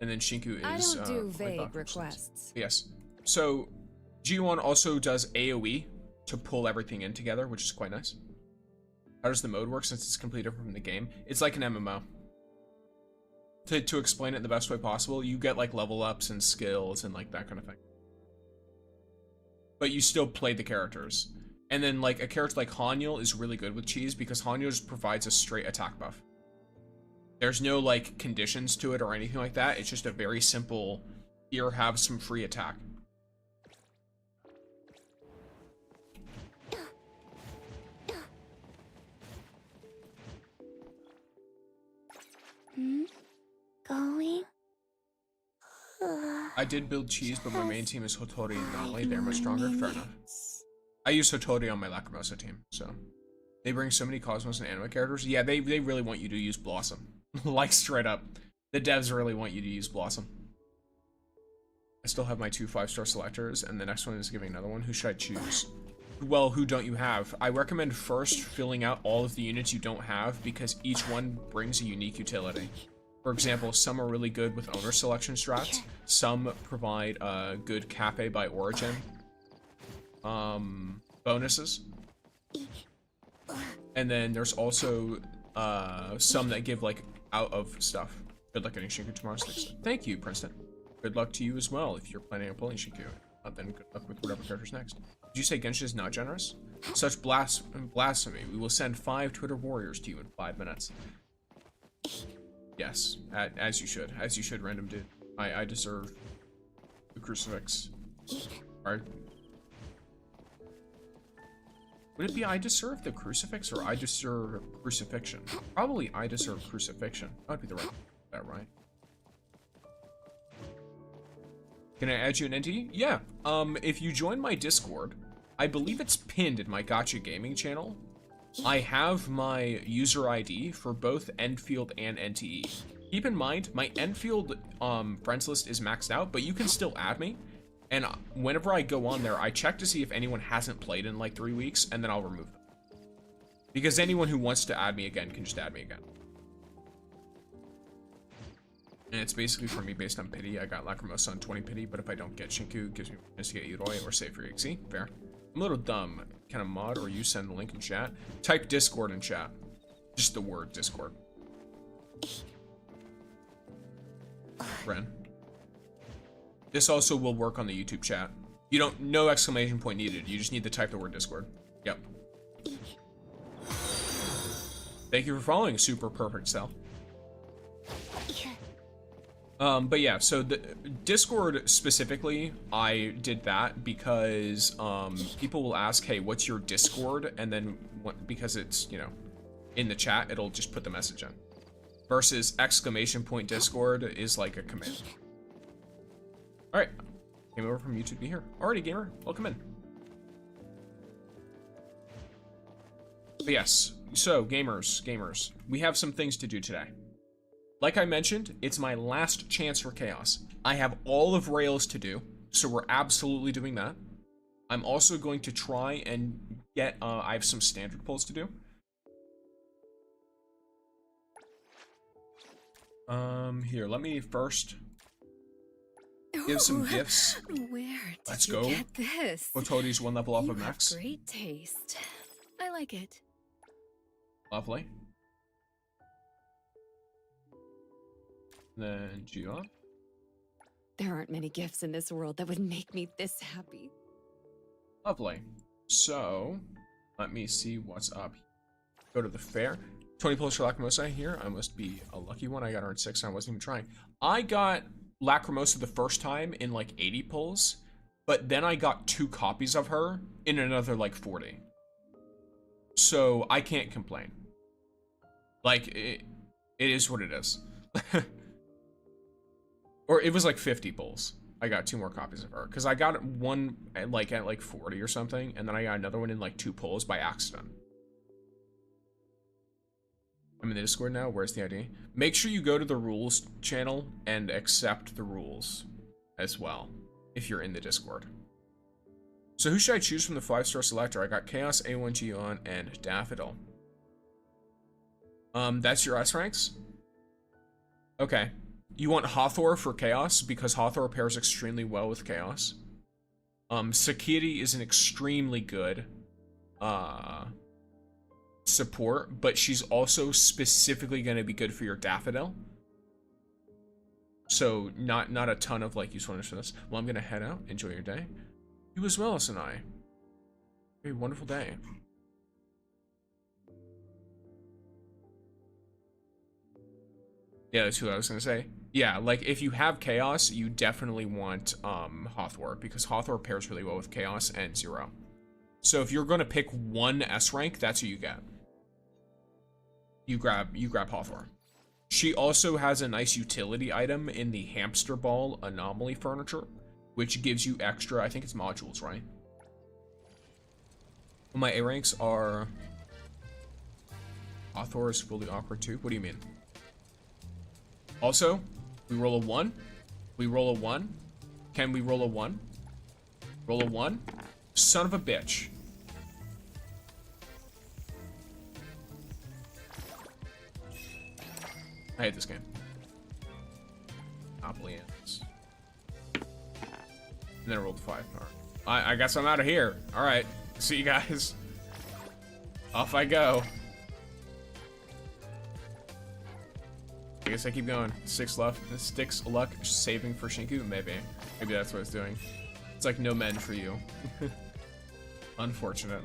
And then Shinku is I don't do vague requests. Yes. So G1 also does AoE to pull everything in together, which is quite nice. How does the mode work since it's completely different from the game? It's like an MMO. To explain it in the best way possible, you get like level ups and skills and like that kind of thing. But you still play the characters. And then like a character like Hanyul is really good with Cheese because Hanyul just provides a straight attack buff. There's no like conditions to it or anything like that. It's just a very simple, here, have some free attack. Going? I did build Cheese, but my main team is Hotori and Nali. They're much stronger. Fair enough. I use Hotori on my Lacrimosa team, so. They bring so many Cosmos and anime characters. Yeah, they really want you to use Blossom. Like, straight up. The devs really want you to use Blossom. I still have my 2 5-star selectors, and the next one is giving another one. Who should I choose? Well, who don't you have? I recommend first filling out all of the units you don't have, because each one brings a unique utility. For example, some are really good with owner selection strats. Some provide good Cafe by Origin bonuses. And then there's also some that give like out of stuff. Good luck getting Shinku tomorrow. Thank you, Princeton. Good luck to you as well if you're planning on pulling Shinku. Then good luck with whatever character's next. Did you say Genshin is not generous? Such blasphemy. We will send 5 Twitter warriors to you in 5 minutes. Yes, as you should. As you should, random dude. I deserve the crucifix. Alright. Would it be I deserve the crucifix or I deserve crucifixion? Probably I deserve crucifixion. That would be the right. That right. Can I add you an NTE? Yeah. If you join my Discord, I believe it's pinned in my Gacha Gaming channel. I have my user ID for both endfield and NTE. Keep in mind, my endfield friends list is maxed out, but you can still add me. And whenever I go on there, I check to see if anyone hasn't played in like 3 weeks, and then I'll remove them. Because anyone who wants to add me again can just add me again. And it's basically for me based on pity. I got Lacrimosa on 20 pity, but if I don't get Shinku, it gives me a chance to get Yoroi or save for EXE. Fair. I'm a little dumb. Can a mod or you send the link in chat? Type Discord in chat. Just the word Discord. Ren. This also will work on the YouTube chat. You don't, no exclamation point needed. You just need to type the word Discord. Yep. Thank you for following, Super Perfect Cell. But yeah, so the Discord specifically, I did that because people will ask, hey, what's your Discord? And then because it's, you know, in the chat, it'll just put the message in. Versus exclamation point Discord is like a command. All right, came over from YouTube to be here. Alrighty, gamer, welcome in. But yes, so gamers, we have some things to do today. Like I mentioned, it's my last chance for Chaos. I have all of Rails to do, so we're absolutely doing that. I'm also going to try and get, I have some standard pulls to do. Here, let me first give some gifts. Where did Let's you go. get this? Otodi's 1 level off You of max. have great taste. I like it. Lovely. Then Gio. There aren't many gifts in this world that would make me this happy. Lovely. So, let me see what's up. Go to the fair. 20 pulls for Lacrimosa here. I must be a lucky one. I got her in 6 and I wasn't even trying. I got Lacrimosa the first time in like 80 pulls, but then I got 2 copies of her in another like 40. So I can't complain. Like, it is what it is. Or it was like 50 pulls. I got 2 more copies of her. Because I got one at like 40 or something, and then I got another one in like 2 pulls by accident. I'm in the Discord now. Where's the ID? Make sure you go to the rules channel and accept the rules as well if you're in the Discord. So who should I choose from the 5-star selector? I got Chaos, A1, Gion, and Daffodil. That's your S ranks? Okay. You want Hathor for Chaos because Hathor pairs extremely well with Chaos. Sakiri is an extremely good support, but she's also specifically going to be good for your Daffodil. So not a ton of like usefulness for this. Well, I'm going to head out. Enjoy your day. You as well, Sanai. A wonderful day. Yeah, that's who I was going to say. Yeah, like if you have Chaos, you definitely want Hathor because Hathor pairs really well with Chaos and Zero. So if you're going to pick one S rank, that's who you get. You grab Hathor. She also has a nice utility item in the hamster ball anomaly furniture, which gives you extra, I think it's modules, right? Well, my A ranks are... Hathor is fully awkward too? What do you mean? Also, we roll a 1. We roll a 1. Can we roll a 1? Roll a 1. Son of a bitch. I hate this game. Monopoly ends. And then I rolled a 5. Alright. I guess I'm out of here. Alright. See you guys. Off I go. I guess I keep going. 6 left. 6 luck saving for Shinku? Maybe. Maybe that's what it's doing. It's like no men for you. Unfortunate.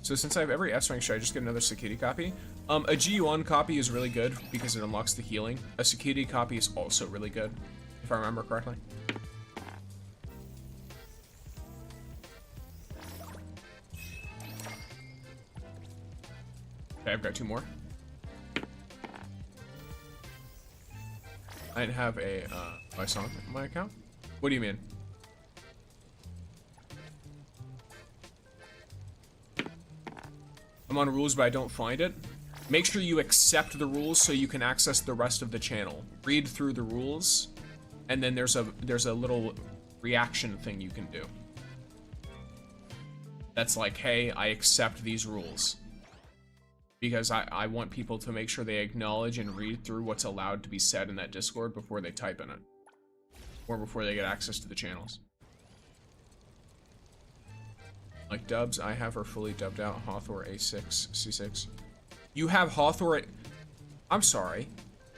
So since I have every S rank, should I just get another Sakiri copy? A G1 copy is really good because it unlocks the healing. A Sakiri copy is also really good, if I remember correctly. Okay, I've got 2 more. I didn't have a my song in my account. What do you mean? I'm on rules, but I don't find it. Make sure you accept the rules so you can access the rest of the channel. Read through the rules, and then there's a little reaction thing you can do. That's like, hey, I accept these rules. Because I want people to make sure they acknowledge and read through what's allowed to be said in that Discord before they type in it. Or before they get access to the channels. Like dubs, I have her fully dubbed out. Hawthor A6, C6. You have Hawthor. I'm sorry.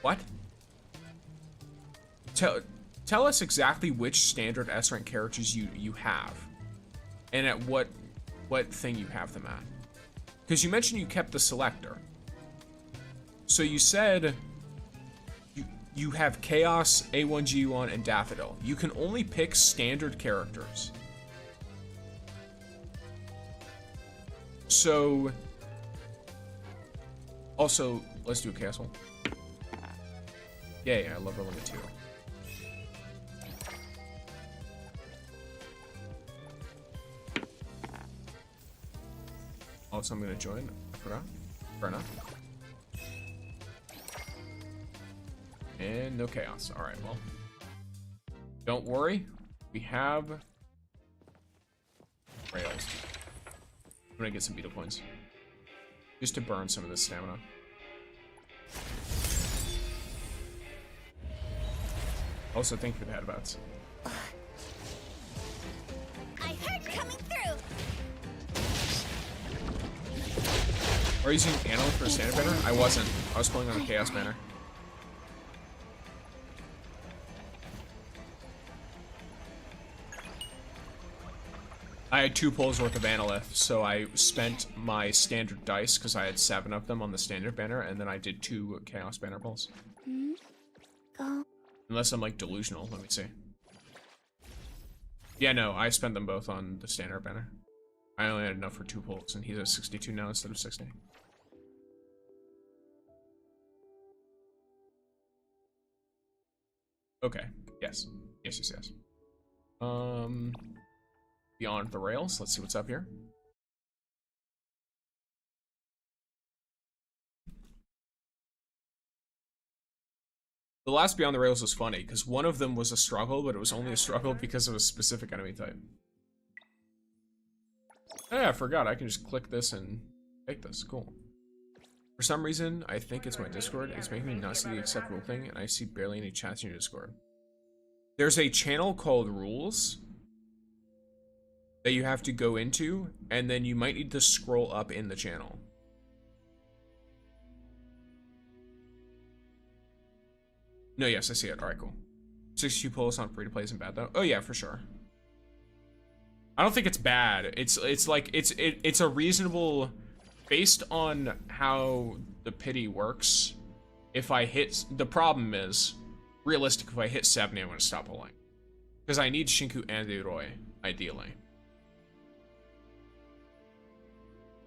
What? Tell us exactly which standard S rank characters you have, and at what thing you have them at. Because you mentioned you kept the selector. So you said you have Chaos, A1G1, and Daffodil. You can only pick standard characters. So also, let's do a Chaos one. Yeah, I love her limit too. Also, I'm gonna join. I forgot. Fair enough. And no chaos. Alright, well. Don't worry. We have rails. I'm gonna get some beetle points. Just to burn some of this stamina. Also, thank you for the headbats. I heard coming through. Are you using Analyst for a standard banner? I wasn't. I was pulling on a Chaos banner. I had 2 pulls worth of Analyth, so I spent my standard dice because I had 7 of them on the standard banner, and then I did 2 Chaos banner pulls. Go. Unless I'm like delusional, let me see. Yeah, no, I spent them both on the standard banner. I only had enough for 2 pulls, and he's at 62 now instead of 60. Okay, yes. Yes. Beyond the rails, let's see what's up here. The last Beyond the Rails was funny, because one of them was a struggle, but it was only a struggle because of a specific enemy type. Oh yeah, I forgot, I can just click this and take this, cool. For some reason, I think it's my Discord, it's making me not see the acceptable thing, and I see barely any chats in your Discord. There's a channel called Rules that you have to go into, and then you might need to scroll up in the channel. No, yes, I see it. Alright, cool. 62 pulls on free to play isn't bad though. Oh yeah, for sure. I don't think it's bad. It's like it's a reasonable, based on how the pity works. If I hit, the problem is realistic. If I hit 70, I'm gonna stop pulling because I need Shinku and Leroy ideally.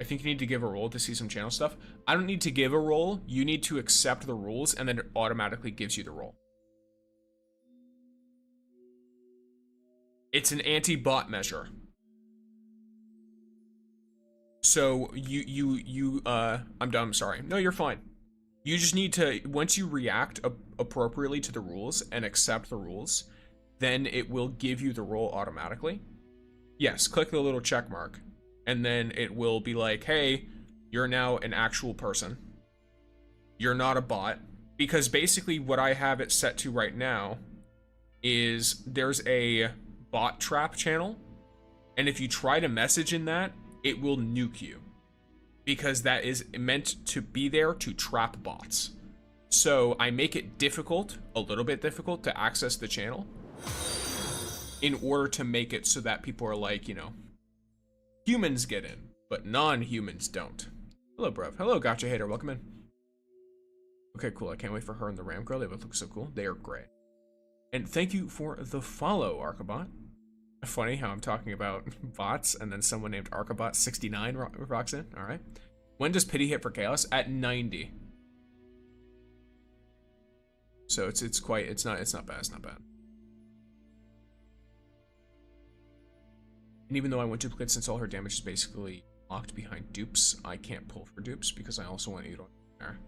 I think you need to give a roll to see some channel stuff. I don't need to give a roll. You need to accept the rules, and then it automatically gives you the roll. It's an anti-bot measure. So I'm done, I'm sorry. No, you're fine. You just need to, once you react appropriately to the rules and accept the rules, then it will give you the roll automatically. Yes, click the little check mark. And then it will be like, hey, you're now an actual person. You're not a bot. Because basically what I have it set to right now is there's a bot trap channel. And if you try to message in that, it will nuke you. Because that is meant to be there to trap bots. So I make it difficult, a little bit difficult, to access the channel. In order to make it so that people are like, you know, humans get in, but non-humans don't. Hello, bruv. Hello, Gacha Hater. Welcome in. Okay, cool. I can't wait for her and the Ram Girl. They both look so cool. They are great. And thank you for the follow, Arkabot. Funny how I'm talking about bots, and then someone named Arkabot69 rocks in. All right. When does pity hit for chaos? At 90. So it's not bad. It's not bad. And even though I want duplicates, since all her damage is basically locked behind dupes, I can't pull for dupes because I also want Edo. There.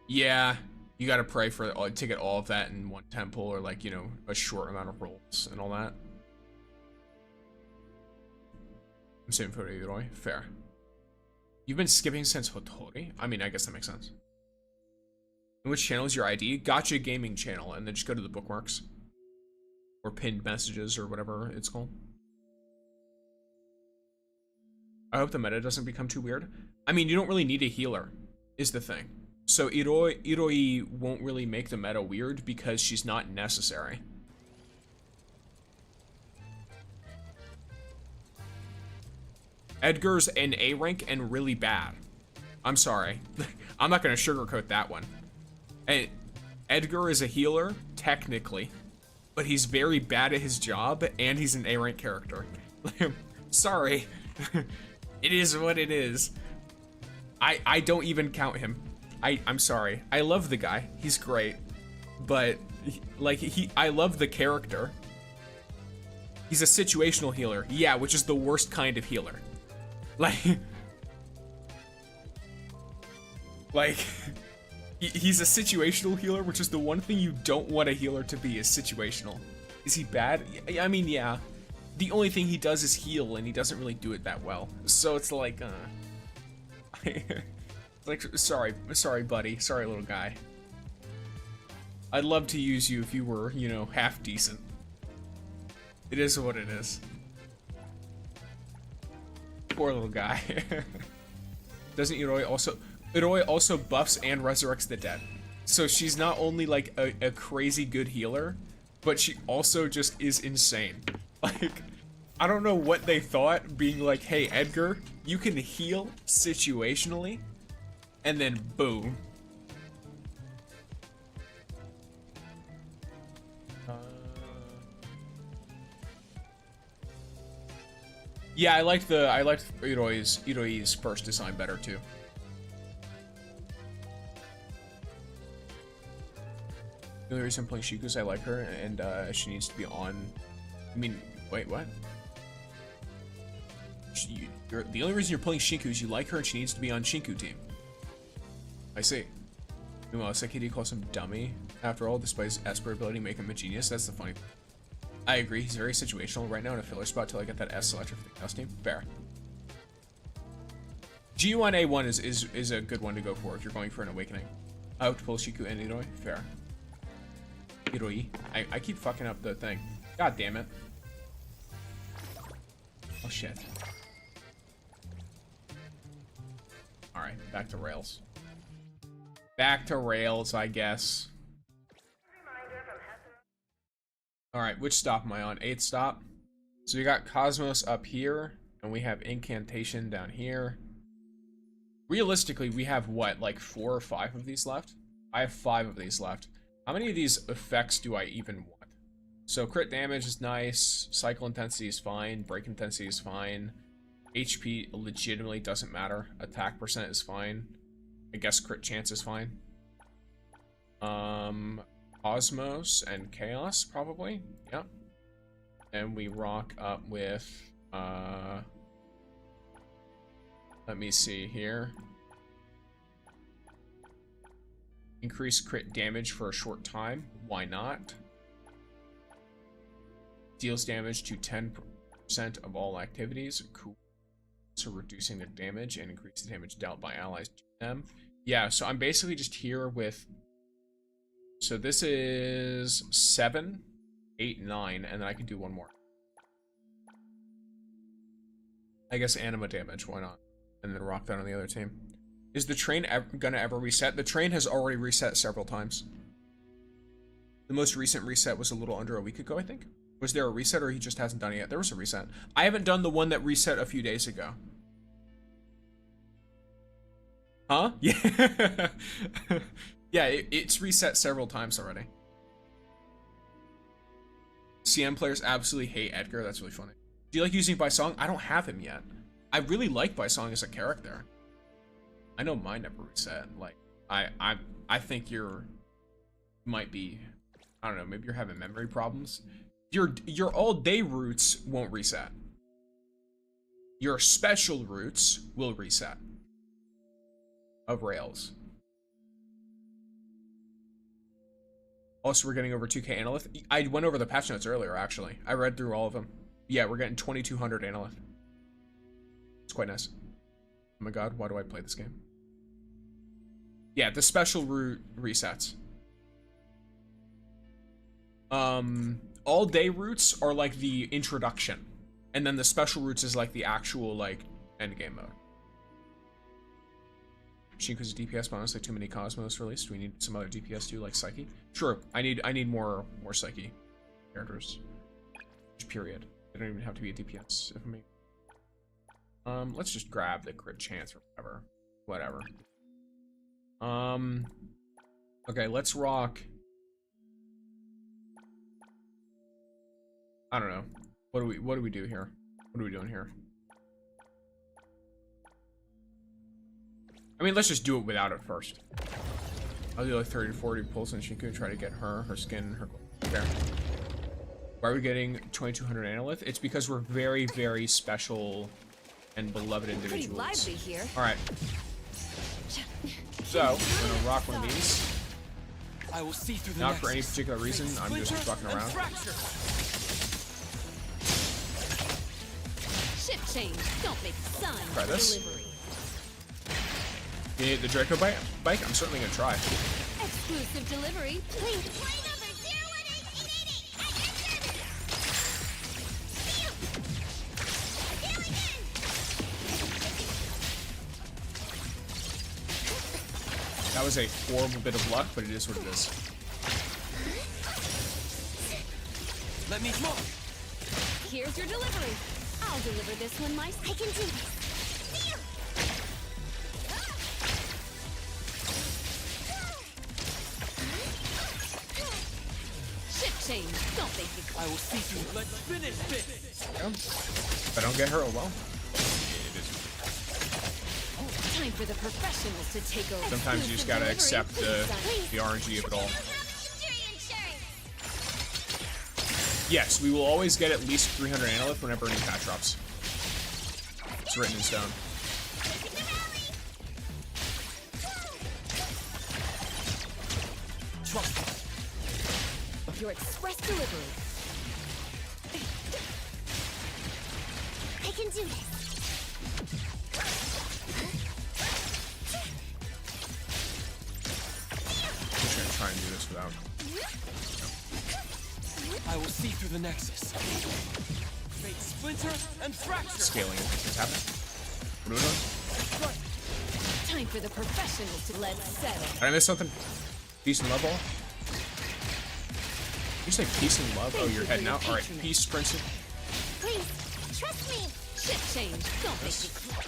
Yeah, you gotta pray for to get all of that in one temple, or like, you know, a short amount of rolls and all that. I'm saving for Yoroi. Fair. You've been skipping since Hotori? I mean, I guess that makes sense. And which channel is your ID? Gacha gaming channel, and then just go to the bookmarks. Or pinned messages, or whatever it's called. I hope the meta doesn't become too weird. I mean, you don't really need a healer, is the thing. So Iroi won't really make the meta weird because she's not necessary. Edgar's an A rank and really bad. I'm sorry. I'm not gonna sugarcoat that one. And Edgar is a healer, technically, but he's very bad at his job, and he's an A rank character. Sorry. It is what it is. I don't even count him. I'm sorry. I love the guy. He's great. But I love the character. He's a situational healer. Yeah, which is the worst kind of healer. He's a situational healer, which is the one thing you don't want a healer to be, is situational. Is he bad? I mean, yeah. The only thing he does is heal, and he doesn't really do it that well. So it's like, like, sorry, buddy. Sorry, little guy. I'd love to use you if you were, you know, half decent. It is what it is. Poor little guy. Doesn't Iroi also buffs and resurrects the dead. So she's not only like a crazy good healer, but she also just is insane. Like, I don't know what they thought, being like, hey, Edgar, you can heal situationally, and then boom. Yeah, I liked Iroi's first design better too. The only reason I'm playing Shiku is I like her, and she needs to be on. I mean, wait, what? The only reason you're playing Shinku is you like her, and she needs to be on Shinku team. I see. Meanwhile, Sekiri calls him dummy. After all, despite his Esper ability, make him a genius. That's the funny thing. I agree. He's very situational right now in a filler spot till I get that S selector for the chaos team. Fair. G1A1 is a good one to go for if you're going for an awakening. I hope to pull Shiku and Iroi. Fair. Iroi. I keep fucking up the thing. God damn it. Oh shit. Alright, back to rails. Back to rails, I guess. Alright, which stop am I on? 8th stop. So we got Cosmos up here, and we have Incantation down here. Realistically, we have what, like 4 or 5 of these left? I have 5 of these left. How many of these effects do I even want? So crit damage is nice, cycle intensity is fine, break intensity is fine, HP legitimately doesn't matter, attack percent is fine, I guess crit chance is fine. Cosmos and Chaos, probably, yep. And we rock up with, let me see here. Increase crit damage for a short time, why not? Deals damage to 10% of all activities, cool. So reducing their damage and increase the damage dealt by allies to them. Yeah, so I'm basically just here with, so this is 7, 8, 9, and then I can do one more. I guess anima damage, why not? And then rock that on the other team. Is the train gonna ever reset? The train has already reset several times. The most recent reset was a little under a week ago, I think. Was there a reset, or he just hasn't done it yet? There was a reset. I haven't done the one that reset a few days ago. Huh? Yeah. Yeah, it's reset several times already. CM players absolutely hate Edgar. That's really funny. Do you like using Baisong? I don't have him yet. I really like Baisong as a character. I know mine never reset. Like, I think might be, I don't know, maybe you're having memory problems. Your all day roots won't reset. your special routes will reset of rails. Also, we're getting over 2K analyth. I went over the patch notes earlier, actually. I read through all of them. Yeah, we're getting 2200 analyth. It's quite nice. Oh my god, why do I play this game? Yeah, the special route resets. All day routes are like the introduction. And then the special routes is like the actual, like, end game mode. Shinku's DPS, but honestly, too many Cosmos released. We need some other DPS too, like Psyche. Sure, I need more Psyche characters. Period. They don't even have to be a DPS. If I'm let's just grab the crit chance or whatever. Okay, let's rock. I don't know. What do we do here? What are we doing here? I mean, let's just do it without it first. I'll do like 30 to 40 pulls on Shinku and try to get her skin, her there. Why are we getting 2200 analyth? It's because we're very, very special and beloved individuals. Pretty lively here. All right. So, we're gonna rock one of these. I will see through the Not for any particular reason. I'm just fucking around. Shift change. Don't make sign Try for this. delivery. You need the Draco bike? I'm certainly gonna try. Exclusive delivery. Please, plane number 01888. That was a horrible bit of luck, but it is what it is. Let me smoke. Here's your delivery. I'll deliver this one myself. I can do this. Shift change. Don't make me I will see through. Let's finish this. Yeah. If I don't get her, oh well. It is. time for the professionals to take over. Sometimes you just gotta accept the RNG of it all. Yes, we will always get at least 300 analyth whenever any patch drops. It's written in stone. Your express delivery. I can do this. I'm just gonna try and do this without. I will see through the nexus. Fate splinter and fracture. Scaling it. What's happening? What are we doing? Time for the professionals to let's settle. Did I miss something? Peace and love all? You say peace and love? Oh, you're heading out? Alright, peace, Princeton. Please, trust me. Shift change. Don't make me cry.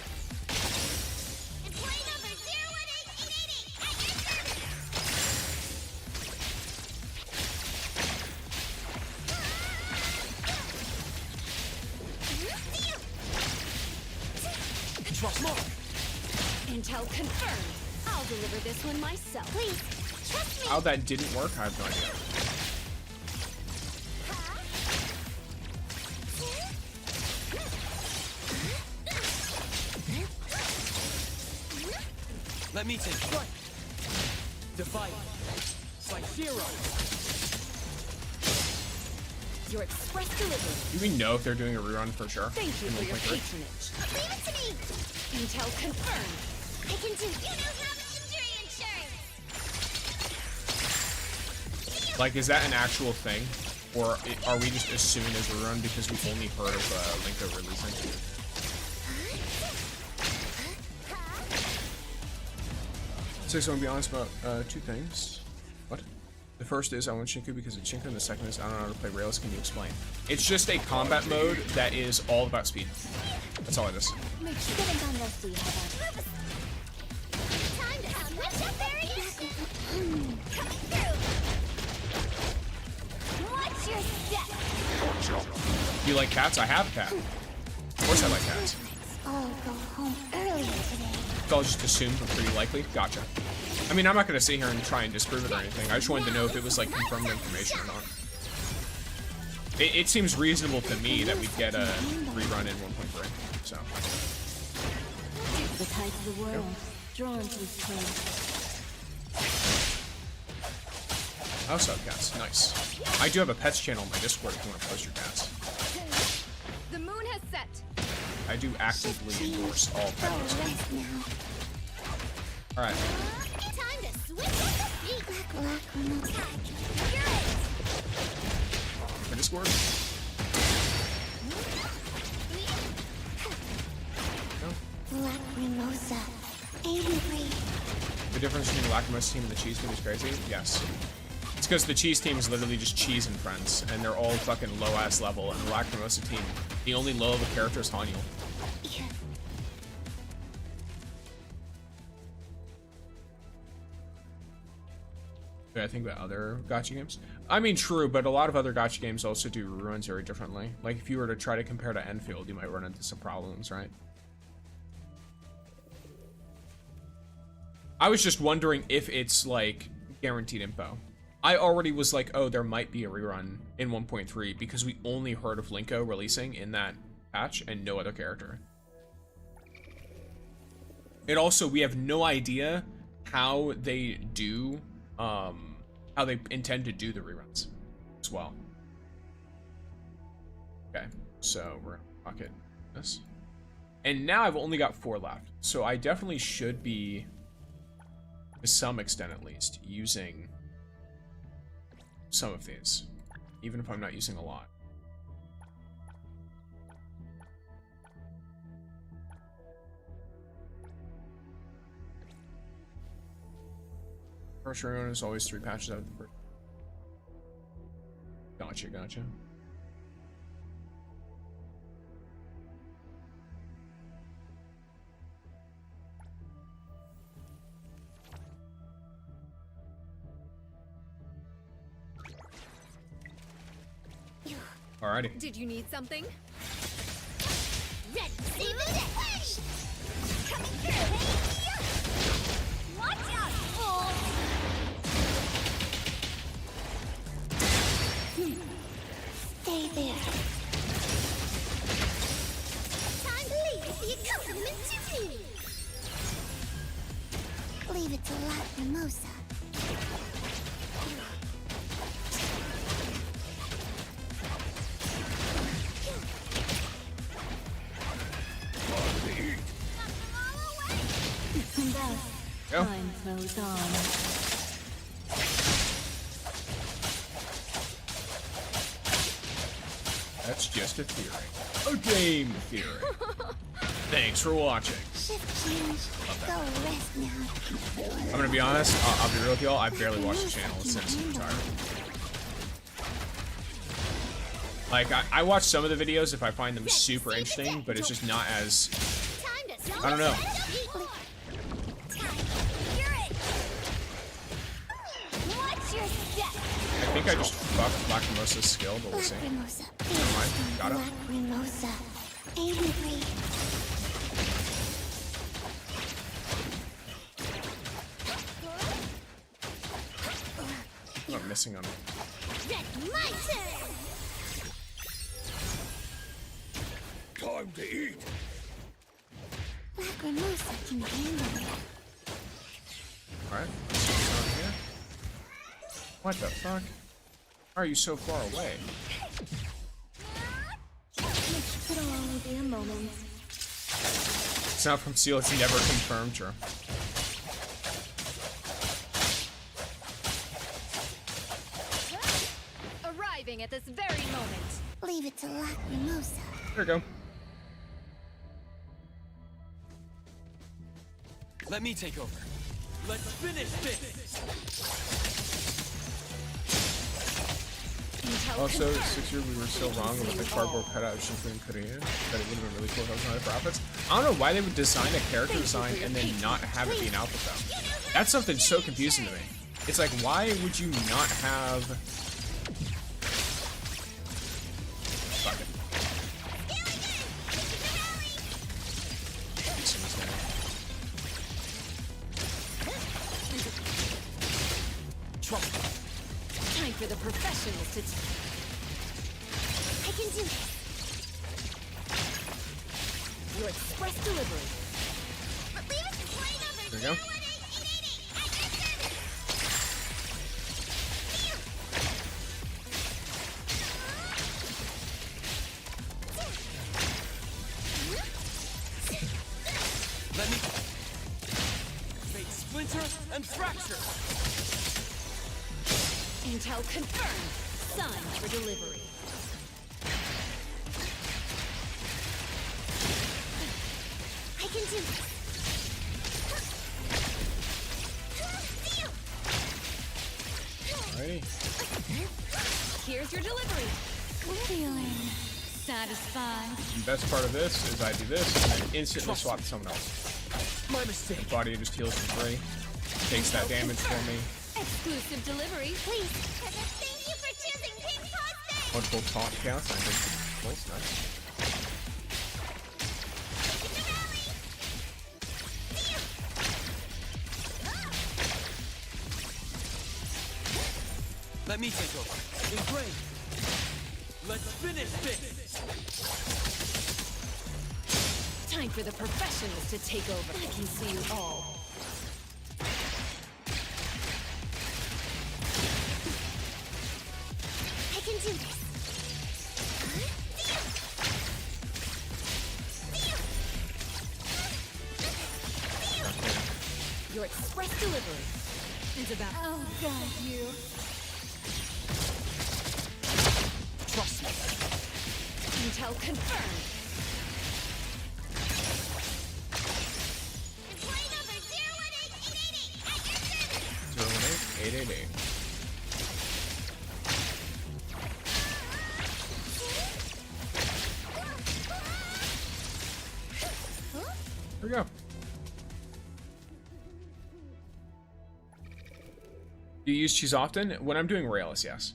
Employee number 01888. At your service. Trust more. Intel confirmed. I'll deliver this one myself. Please, trust me. How that didn't work, I have no idea. Let me take flight. Divide. By zero. Your express delivery. Do we know if they're doing a rerun for sure? Thank you for your 1.3? patronage. Leave it to me. Intel confirmed. I can do. You know how much injury insurance. Like, is that an actual thing? Or are we just assuming there's a rerun because we've only heard of Linko releasing? So I'm gonna be honest about two things. What? The first is I want Shinku because it's Shinku, and the second is I don't know how to play Rails. Can you explain? It's just a combat mode that is all about speed. That's all it is. Make sure that I'm on those feet. Time to switch up areas. Coming through. Watch your step. Do you like cats? I have a cat. Of course I like cats. I'll go home earlier today. It's all just assumed but pretty likely. Gotcha. I mean, I'm not gonna sit here and try and disprove it or anything. I just wanted to know if it was like confirmed information or not. It seems reasonable to me that we'd get a rerun in 1.3. So. The tide of the world, drawn to its place. House up, cats. Nice. I do have a pets channel on my Discord if you want to post your cats. The moon has set. I do actively endorse all pet posting. Alright. Time to switch up the beat. For Discord? Lacrimosa. Angry. The difference between the Lacrimosa team and the cheese team is crazy? Yes. It's because the cheese team is literally just cheese and friends, and they're all fucking low-ass level, and the Lacrimosa team, the only low-level character is Haniel. I think about other gacha games. I mean, true, but a lot of other gacha games also do ruins very differently. Like, if you were to try to compare to Enfield, you might run into some problems, right? I was just wondering if it's, like, guaranteed info. I already was like, oh, there might be a rerun in 1.3 because we only heard of Linko releasing in that patch and no other character. And also, we have no idea how they do, how they intend to do the reruns as well. Okay, so we're gonna pocket this. And now I've only got 4 left, so I definitely should be, to some extent at least, using some of these, even if I'm not using a lot. First rerun is always 3 patches out of the first. Gotcha, gotcha. Alrighty. Did you need something? Red, save the day! Coming through! Watch out, fool! Stay there. Time to leave the accompaniment to me! Leave it to Lacrimosa. Go. Time flows on. That's just a theory. A game theory. Thanks for watching. Shift change. Go rest now. I'm gonna be honest, I'll be real with y'all, I barely watched the channel since he retired. Like, I watch some of the videos if I find them super interesting, but it's just not as... I don't know. I think I just fucked Lacrimosa's skill, but we'll see. Never mind. Got it. Lacrimosa. Angry. I'm missing on it. My turn. Time to eat. Lacrimosa can handle it. Alright, let's see what's on here. What the fuck? Why are you so far away? It could only be a moment. It's not from Seal, it's never confirmed, sure. Arriving at this very moment. Leave it to Lacrimosa. There we go. Let me take over. Let's finish this. Also, 6 years we were so wrong about the cardboard cutout of Shinfu and Korean, that it would have been really cool if that was not for outfits. I don't know why they would design a character design and then not have it be an outfit though. That's something so confusing to me. It's like, why would you not have... Fuck it. Time for the professionals to... can do this. Your express delivery. Leave us play number There we go. 01888. Let me... Fate splinter and fracture! Intel confirmed. Signed for delivery. I can do this. Alrighty. Here's your delivery. Feeling satisfied. The best part of this is I do this and then instantly swap to someone else. My mistake. Body just heals for free. Takes that damage for me. Exclusive delivery. Please. Thank you for choosing Pink Poste. Multiple taunt counts. I think that's nice. Let me take over. Engrave. Let's finish this! Time for the professionals to take over. I can see you all. I can do this. Your express delivery is about. Oh, God, you. Trust me. Intel confirmed. Play number 01888 at your service. 01888. Here we go. Do you use cheese often? When I'm doing Rails, yes.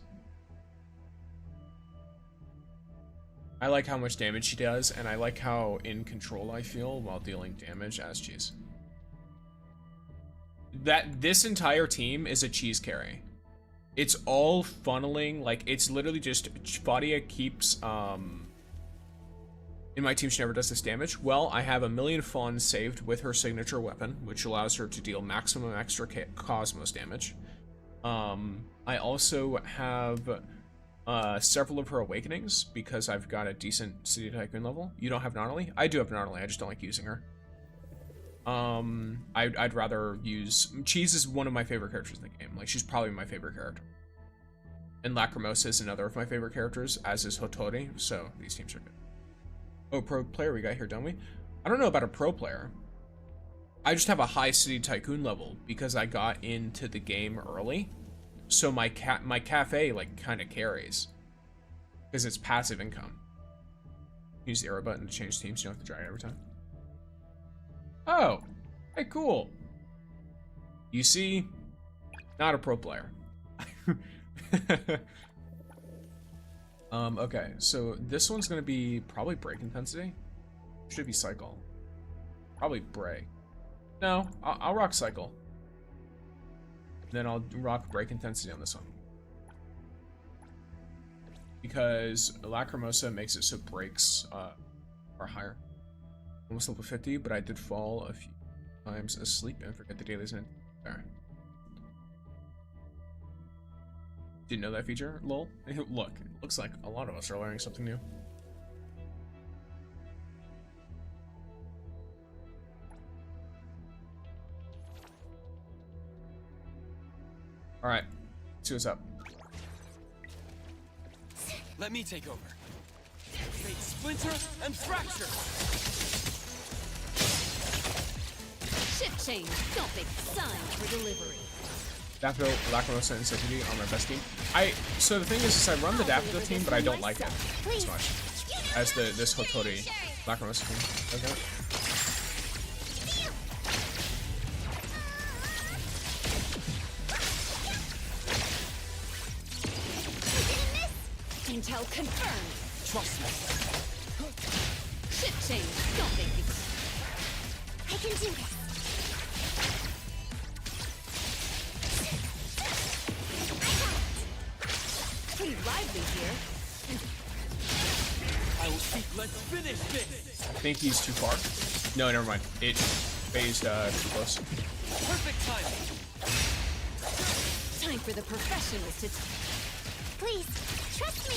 I like how much damage she does, and I like how in control I feel while dealing damage as cheese. This entire team is a cheese carry. It's all funneling, like, it's literally just Fadia keeps, in my team she never does this damage. Well, I have 1,000,000 fons saved with her signature weapon, which allows her to deal maximum extra cosmos damage. I also have several of her awakenings because I've got a decent City Tycoon level. You don't have Gnarly? I do have Gnarly, I just don't like using her. I'd rather use... Cheese is one of my favorite characters in the game. Like, she's probably my favorite character. And Lacrimosa is another of my favorite characters, as is Hotori, so these teams are good. Oh, pro player we got here, don't we? I don't know about a pro player. I just have a high City Tycoon level because I got into the game early. So my cafe, like, kind of carries. Because it's passive income. Use the arrow button to change teams, you don't have to drag it every time. Oh, hey, cool. You see, not a pro player. Okay, so this one's gonna be probably break intensity. Should be cycle. Probably break. No, I'll rock cycle. Then I'll rock break intensity on this one. Because Lacrimosa makes it so breaks are higher. Almost level 50, but I did fall a few times asleep and forget the dailies in there. Didn't know that feature? Lol. Look, it looks like a lot of us are learning something new. Alright, let's see what's up. Let me take over. Fate splinter and fracture! Ship change. Don't make signs for delivery. Daffodil, Lacrimosa, and City on my best team. So the thing is I run the Daffodil team, but I don't like it as much as this Hotori Lacrimosa team. Okay. Intel confirmed. Trust me. Ship change. Don't make me. I can do this. Pretty lively here. Let's finish this. I think he's too far. No, never mind. It phased too close. Perfect timing. Time for the professionals to. Please, trust me.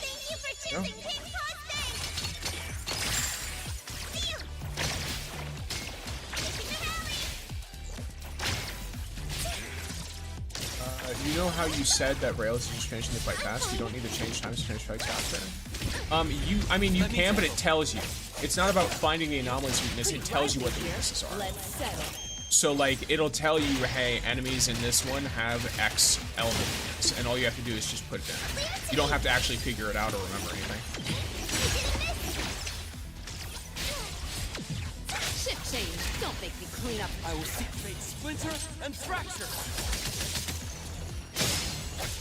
Thank you for choosing Pink Posting. See you. Taking the rally. You know how you said that Rails is just finishing the fight fast? You don't need to change times to finish fights faster. I mean, you can, but it tells you. It's not about finding the anomalous weakness. It tells you what the weaknesses are. Let's settle. So, like, it'll tell you, hey, enemies in this one have X element weakness, and all you have to do is just put it in. You don't have to actually figure it out or remember anything. Shift change. Don't make me clean up. I will seek fate splinter and fracture.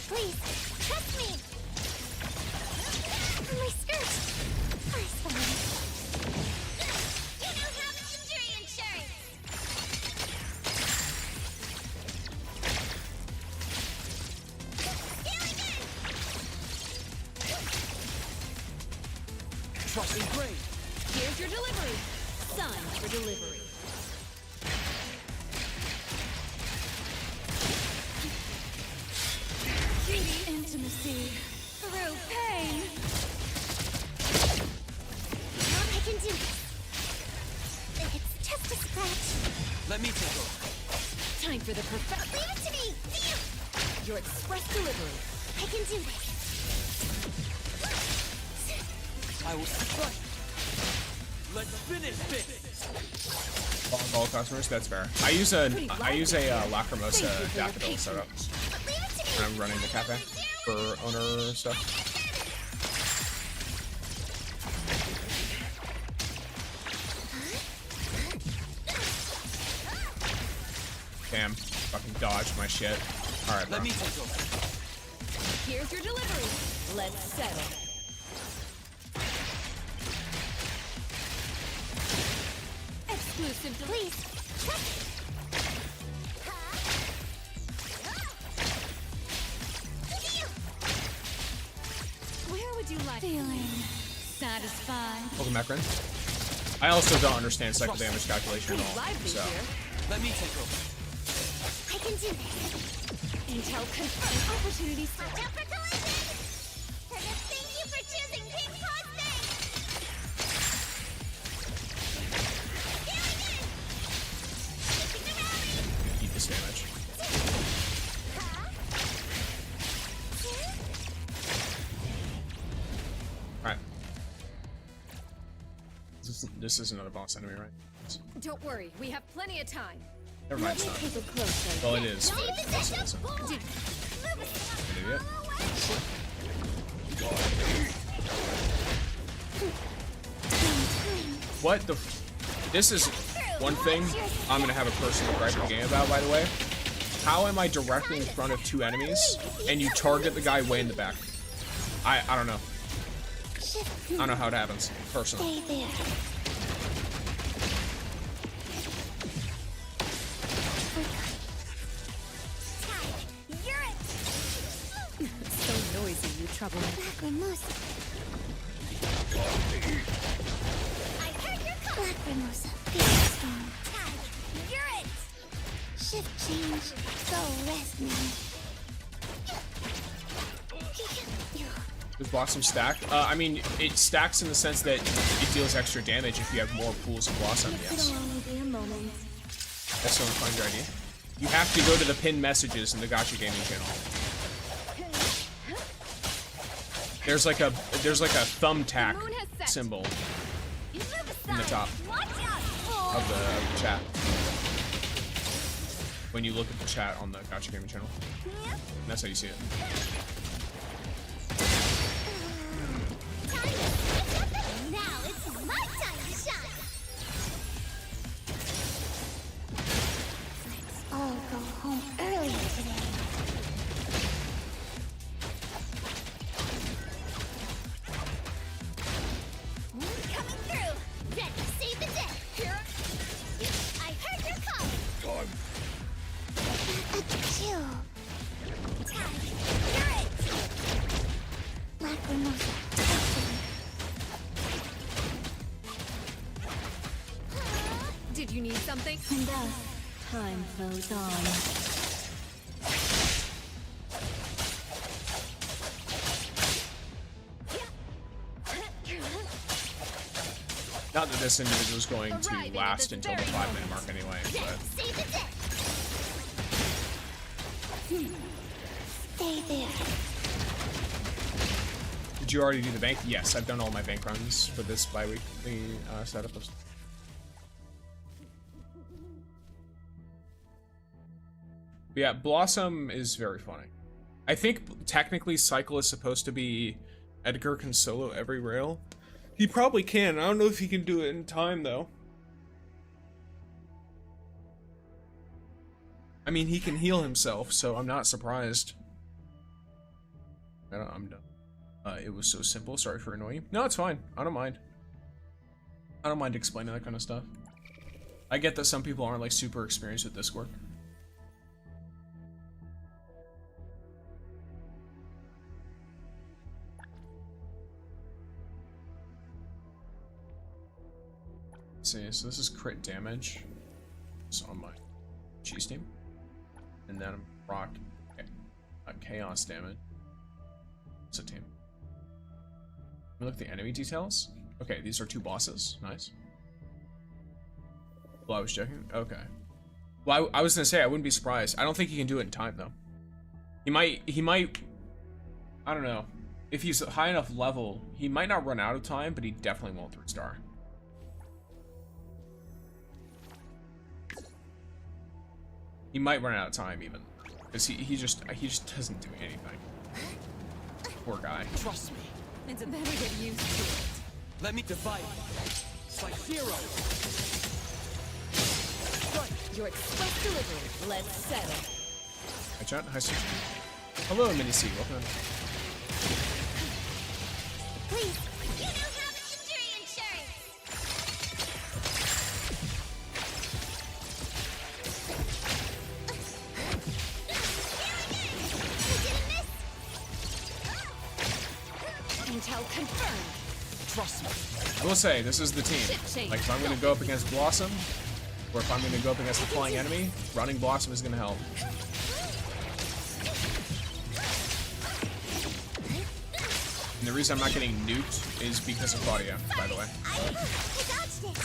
Please, trust me. My skirt. First one. You don't have injury insurance. Trust and grade. Here's your delivery. Sign for delivery. Intimacy through pain. I can do this. It's just a scratch. Let me take over. Time for the perfect. Leave it to me. See you. Your express delivery. I can do this. I will strike. Let's finish this. All customers, that's fair. I use a Lacrimosa daffodil setup Leave it to me. when I'm running the cafe for owner stuff. Damn, fucking dodged my shit. All right, bro. Let me take over. Here's your delivery. Let's settle. Exclusive delivery. Please, trust me. Where would you like? Feeling satisfied. Welcome back, Ren. I also don't understand cycle damage calculation at all, Lively so here. Let me take over. I can do this. Intel confirmed. Opportunities. Watch out for collision. Thank you for choosing Pink Posting. Feeling good. Taking the rally. eat this damage. Alright. This is another boss enemy, right? Don't worry, we have plenty of time. Never mind, it's not. Take a closer. Well, it is. Don't But even it's take also up isn't. forward. An idiot. What the this is one thing I'm gonna have a personal gripe in the game about, by the way. How am I directly in front of two enemies and you target the guy way in the back? I don't know. I don't know how it happens, personally. Stay there. You're it. So noisy, you troublemaker. Lacrimosa. I heard your call. Lacrimosa. Feel strong. Tag. You're it. Shift change. Go rest now. Does Blossom stack? I mean, it stacks in the sense that it deals extra damage if you have more pools of Blossom, yes. It'll only be a moment. That's so fun, your idea. You have to go to the pinned messages in the Gacha Gaming channel. There's like a thumbtack symbol in the top of the chat. When you look at the chat on the Gacha Gaming channel. And that's how you see it. Now it's my time to shine. Let's all go home early today. Coming through. Ready to save the day. Here. I heard your call. A chill. Tag. You're it. something? And thus, time flows on. Not that this individual is going to last until the 5-minute mark anyway, but Save the day. Stay there. did you already do the bank? Yes, I've done all my bank runs for this bi-weekly setup. But yeah, Blossom is very funny. I think technically Cycle is supposed to be Edgar can solo every rail. He probably can. I don't know if he can do it in time though. I mean, he can heal himself, so I'm not surprised. I'm done. It was so simple. Sorry for annoying you. No, it's fine. I don't mind. I don't mind explaining that kind of stuff. I get that some people aren't like super experienced with Discord. See, so this is crit damage. It's on my cheese team. And then I'm rock chaos damage. It's a team. Let me look at the enemy details. Okay, these are 2 bosses. Nice. Well, I was joking. Okay. Well, I was gonna say I wouldn't be surprised. I don't think he can do it in time though. He might. I don't know. If he's a high enough level, he might not run out of time, but he definitely won't 3-star. He might run out of time even, because he just doesn't do anything. Poor guy. Trust me. It's better get used to it. Let me divide. It's like heroes. Your express delivery. Let's settle. Hi, chat. Hi, Susan. Hello, Mini C. Welcome. Please, you know how the injury insurance. Intel confirmed. Trust me. I will say, this is the team. Like, if I'm going to go up against Blossom, or if I'm going to go up against a flying enemy, running Blossom is going to help. And the reason I'm not getting nuked is because of Claudia, by the way. I dodged it.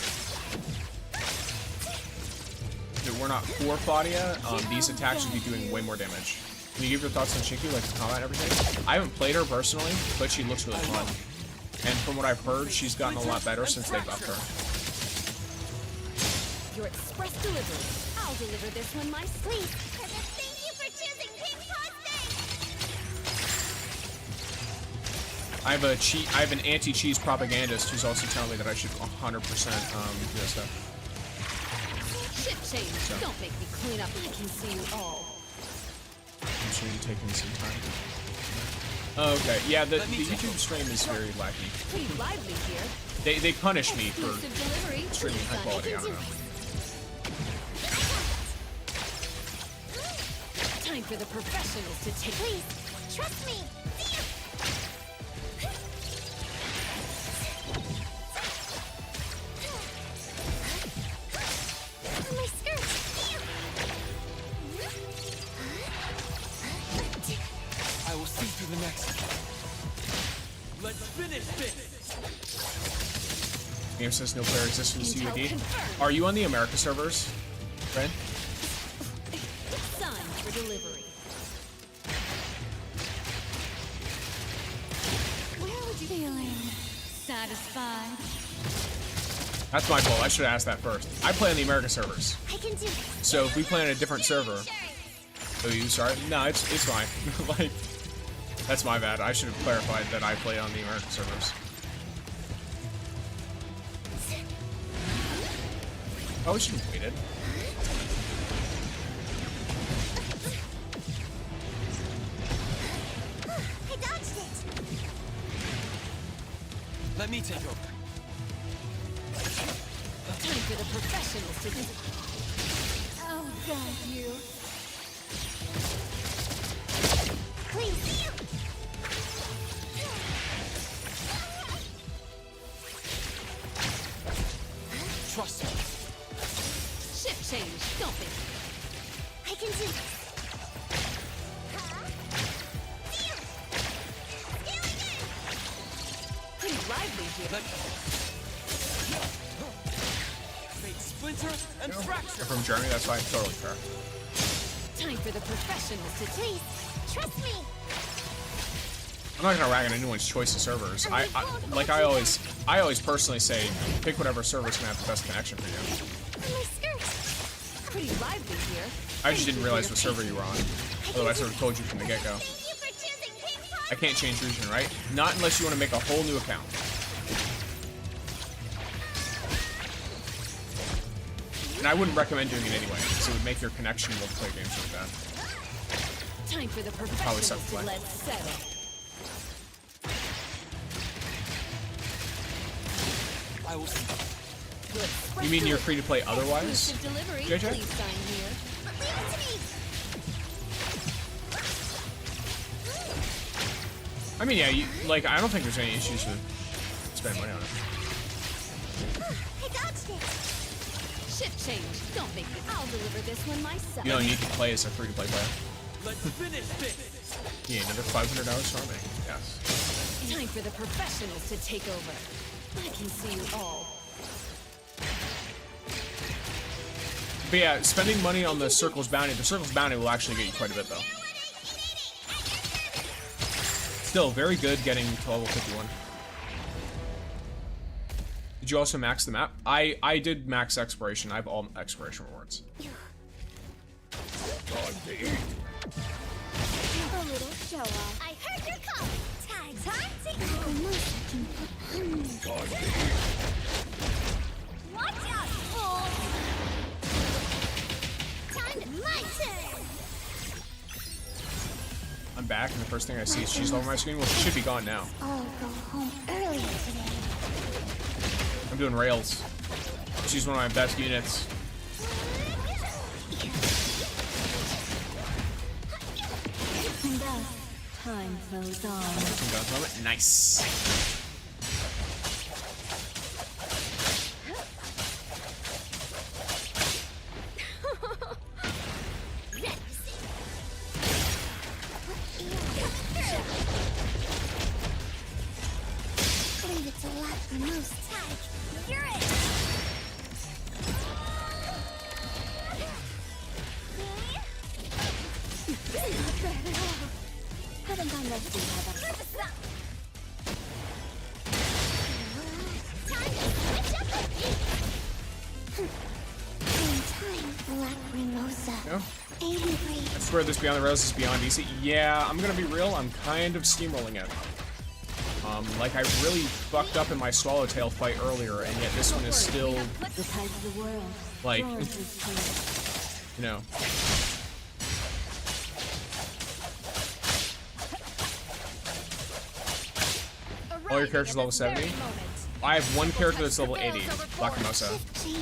If it were not for Claudia, these attacks would be doing way more damage. Can you give your thoughts on Shinku, like the combat and everything? I haven't played her personally, but she looks really fun. And from what I've heard, she's gotten a lot better since they buffed her. Your express delivery. I'll deliver this one myself. Please, thank you for choosing Pink Posting. I have an anti-cheese propagandist who's also telling me that I should 100% do this stuff. Ship change. So. Don't make me clean up. I can see you all. I'm sure you're taking some time. Okay, yeah, the YouTube stream is very wacky. Pretty lively here. They punish me for Exclusive delivery. streaming high quality, I don't know. Time for the professionals to take. Please, trust me. My skirt. I will see through the next. Let's finish this. Game says no player existence UAD. Are you on the America servers, friend? Sign for delivery. Where would you feeling? Satisfied? That's my fault. I should have asked that first. I play on the America servers. I can do it. So if we play on a different server, oh, you sorry? No, it's fine. Like, that's my bad. I should have clarified that I play on the American servers. Oh, we should have waited. I dodged it. Let me take over. Time for the professionals to do. Oh, God, you. Please. Trust me. Ship can do this. Huh? Deal. Scaling in. Pretty lively here. Fate splinter and You're fracture. from Germany, that's fine. Totally fair. Time for the professionals to Please, trust me. I'm not gonna rag on anyone's choice of servers. I always personally say pick whatever server's gonna have the best connection for you. On my skirt. pretty lively here. I just didn't realize what server you were on. Otherwise I would have told you from the get-go. Thank you for choosing ping pong. I can't change region, right? Not unless you want to make a whole new account. And I wouldn't recommend doing it anyway, because it would make your connection multiplayer games really bad. Time for the Probably professionals suck to to play. let's settle. I will see. Good. You mean you're free to play otherwise? Exclusive delivery. JJ? Please sign here. Leave it to me. I mean, yeah, I don't think there's any issues with spending money on it. I dodged it. Shift change. Don't make me. I'll deliver this one myself. You don't need to play as a free-to-play player. Let's finish this. Yeah, another $500 farming. Yes. Time for the professionals to take over. I can see you all. But yeah, spending money on the Circle's Bounty will actually get you quite a bit, though. Still, very good getting to level 51. Did you also max the map? I did max exploration. I have all exploration rewards. A little show off. I heard your call. Time to watch out, fool. Time to my turn. I'm back, and the first thing I see is she's over my screen. Well, she should be gone now. I'll go home earlier today. I'm doing rails. She's one of my best units. And thus, time flows on. Nice. Leave it to Lacrimosa. You're it. Not bad at all. Haven't gone rusty, have I? Time to switch up the beat. In time, Lacrimosa. Yeah. Angry. I swear this Beyond the Rails is beyond easy. Yeah, I'm gonna be real. I'm kind of steamrolling it. Like I really fucked up in my Swallowtail fight earlier, and yet this one is still, The tide of the world. like, Flows with you know. All your characters level 70? I have one character that's level 80, Lacrimosa. It's you.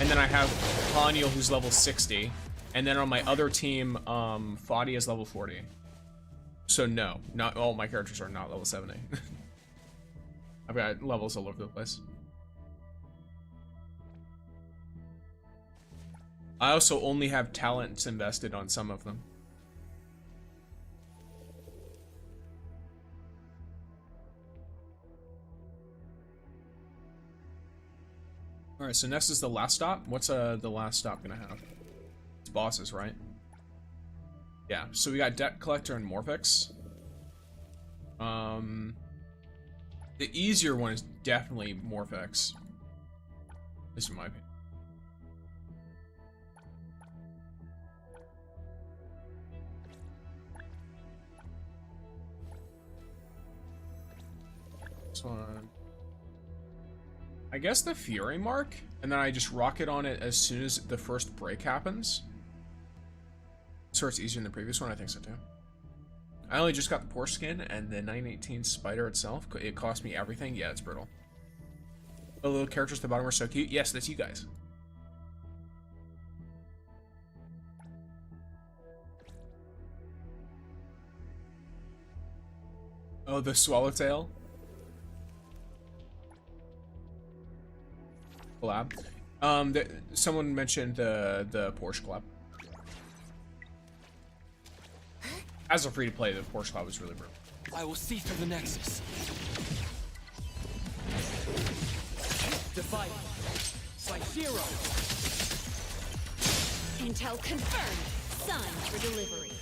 And then I have Haniel who's level 60. And then on my other team, Fadi is level 40. So no, not all my characters are not level 70. I've got levels all over the place. I also only have talents invested on some of them. Alright, so next is the last stop. What's the last stop gonna have? It's bosses, right? Yeah, so we got Debt Collector and Morphix. The easier one is definitely Morphix. At least in my opinion. This one. I guess the Fury Mark, and then I just rocket on it as soon as the first break happens. So it's easier than the previous one? I think so too. I only just got the Porsche skin, and the 918 Spider itself, it cost me everything. Yeah, it's brutal. The little characters at the bottom are so cute. Yes, that's you guys. Oh, the Swallowtail collab. Someone mentioned the Porsche Club. As a free-to-play, the Porsche Club was really brutal. I will see through the Nexus. Divide. Slice 0. Intel confirmed. Signed for delivery.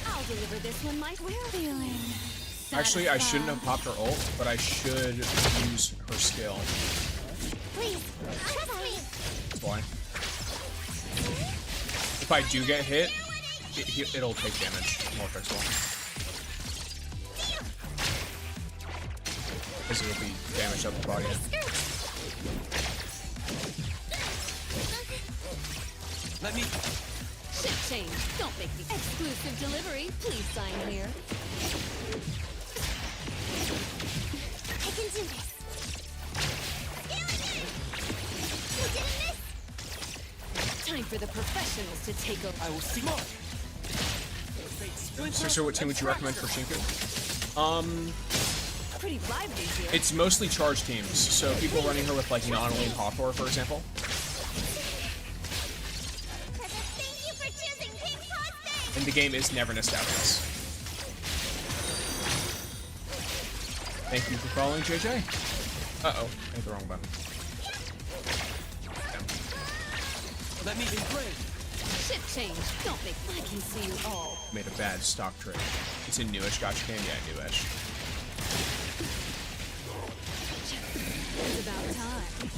I'll deliver this one myself. Feeling. Actually, I shouldn't have popped her ult, but I should use her skill. Please, trust me. That's why. If I do get hit, it'll take damage. More fixable. Because it'll be damaged up the body. Let me. Ship change. Don't make me exclusive delivery. Please sign here. I can do this. You didn't miss. Time for the professionals to take over. I will see more. So what team would you recommend for Shinku? Pretty lively here. It's mostly charge teams, so people running her with like Nonali and Hawthorne, for example. Thank you for choosing Pink Hosting. And the game is neverness doubtness. Thank you for following, JJ. Uh-oh, I hit the wrong button. Damn. Let me engrave. Ship change. Don't make. I can see you all. Made a bad stock trade. It's a newish gacha game? Yeah, newish. It's about time.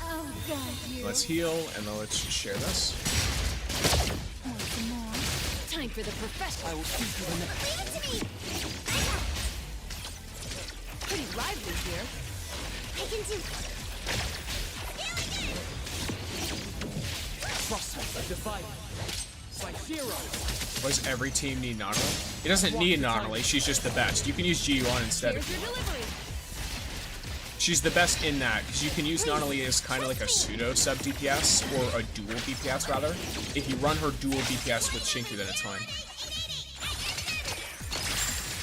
Oh God, you. Let's heal, and then let's just share this. Want some more? Time for the professional. I will see through the Nexus. Leave it to me. I got it. Pretty lively here. I can do this. Trust me. Divide. Slice 0. Why does every team need Nonali? It doesn't need Nonali, she's just the best. You can use GU1 instead. Here's your delivery. She's the best in that, because you can use Nonali as kind of like a pseudo sub DPS, or a dual DPS rather. If you run her dual DPS with Shinku, then it's fine.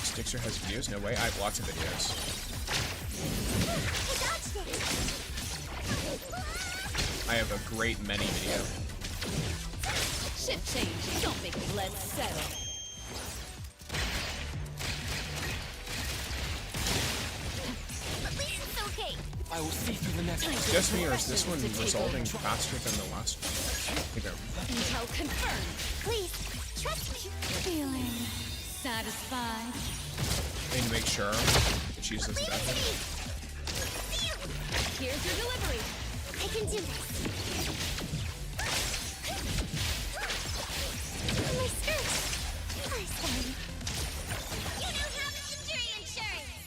Stixer has videos? No way, I have lots of videos. I have a great many video. Ship change. Don't make me. Let's settle. At least it's okay. I will see through the Nexus. Just me, or is this one resolving faster than the last one? I think Intel confirmed. Please, trust me. Feeling. Satisfied. I need to make sure that she uses that. Here's your delivery. I can do this. My skirt. I'm sorry. You don't have injury insurance.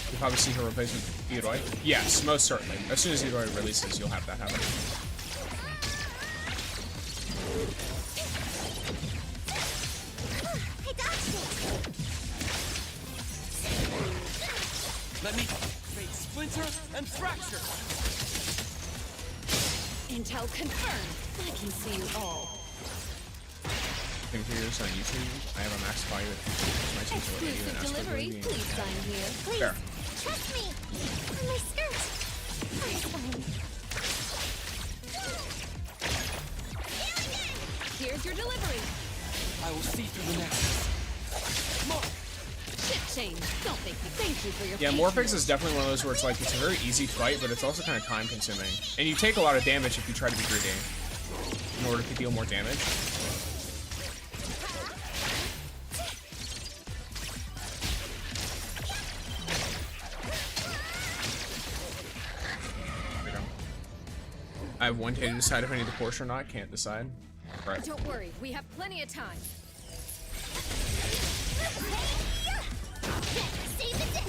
You'll probably see her replacement Eroy. Yes, most certainly. As soon as Eroy releases, you'll have that happen. I dodged it. Let me fade splinter and fracture. Intel confirmed. I can see you all. Think videos on YouTube. I have a max value with my teacher video and Exclusive ask for delivery. the Please sign here. Please, Fair. trust me. On my skirt. I'm fine. Here's your delivery. I will see through the Nexus. More. Ship change. Don't make me. Thank you for your Yeah, patience. Morphix is definitely one of those where it's like, it's a very easy fight, but it's also kind of time consuming. And you take a lot of damage if you try to be greedy in order to deal more damage. There we go. I have one day to decide if I need the Porsche or not. Can't decide. Right. Don't worry. We have plenty of time. Save the day.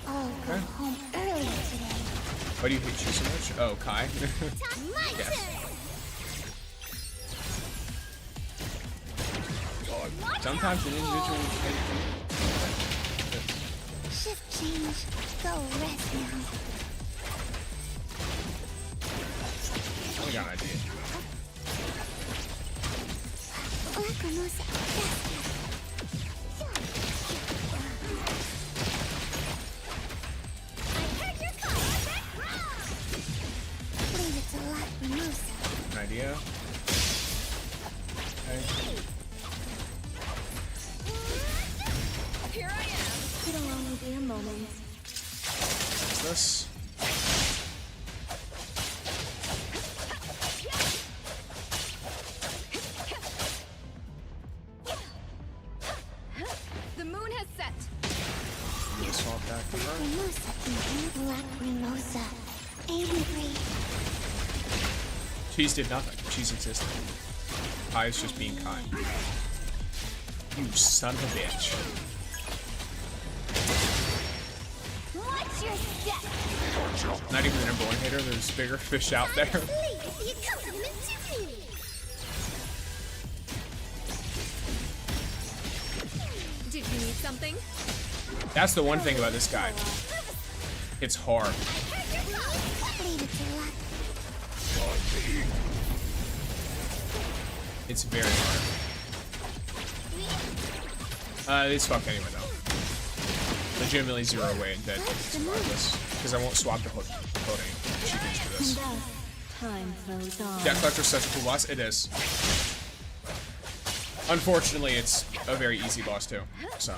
Oh, go home early today. Why do you hate you so much? Oh, Kai. My Yes. turn. Sometimes an individual Shift change. Go rest now. I got an idea. Lacrimosa, faster. I heard your call. Leave it to Lacrimosa. An idea. Okay. Here I am. It'll only be a moment. What's this? The moon has set. Need to swap back to her. Lacrimosa, angry. Cheese did nothing. Cheese existed. Kai is just being kind. You son of a bitch. Watch your step. Not even the number one hater. There's bigger fish out there. Please, the accompaniment to me. Did you need something? That's the one thing about this guy. It's hard. Leave it to luck. It's very hard. It's fucked anyway though. Legitimately zero way and dead this because I won't swap to voting. She can do this. Time flows on. Debt Collector's such a cool boss. It is. Unfortunately, it's a very easy boss too. So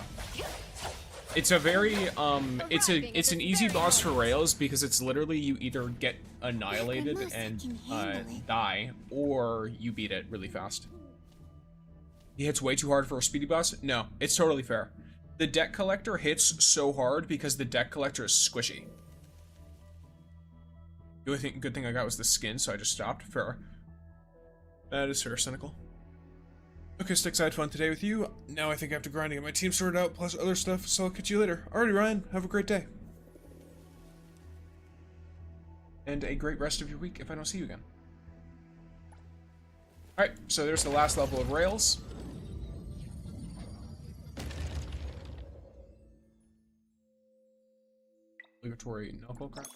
it's a very it's an easy boss for Rails because it's literally you either get annihilated and die or you beat it really fast. He hits way too hard for a speedy boss? No, it's totally fair. The Debt Collector hits so hard because the Debt Collector is squishy. The only good thing I got was the skin, so I just stopped. Fair. That is fair, cynical. Okay, Sticks, I had fun today with you. Now I think I have to grind to get my team sorted out, plus other stuff, so I'll catch you later. Alrighty, Ryan, have a great day. And a great rest of your week if I don't see you again. Alright, so there's the last level of Rails. Obligatory knuckle crack.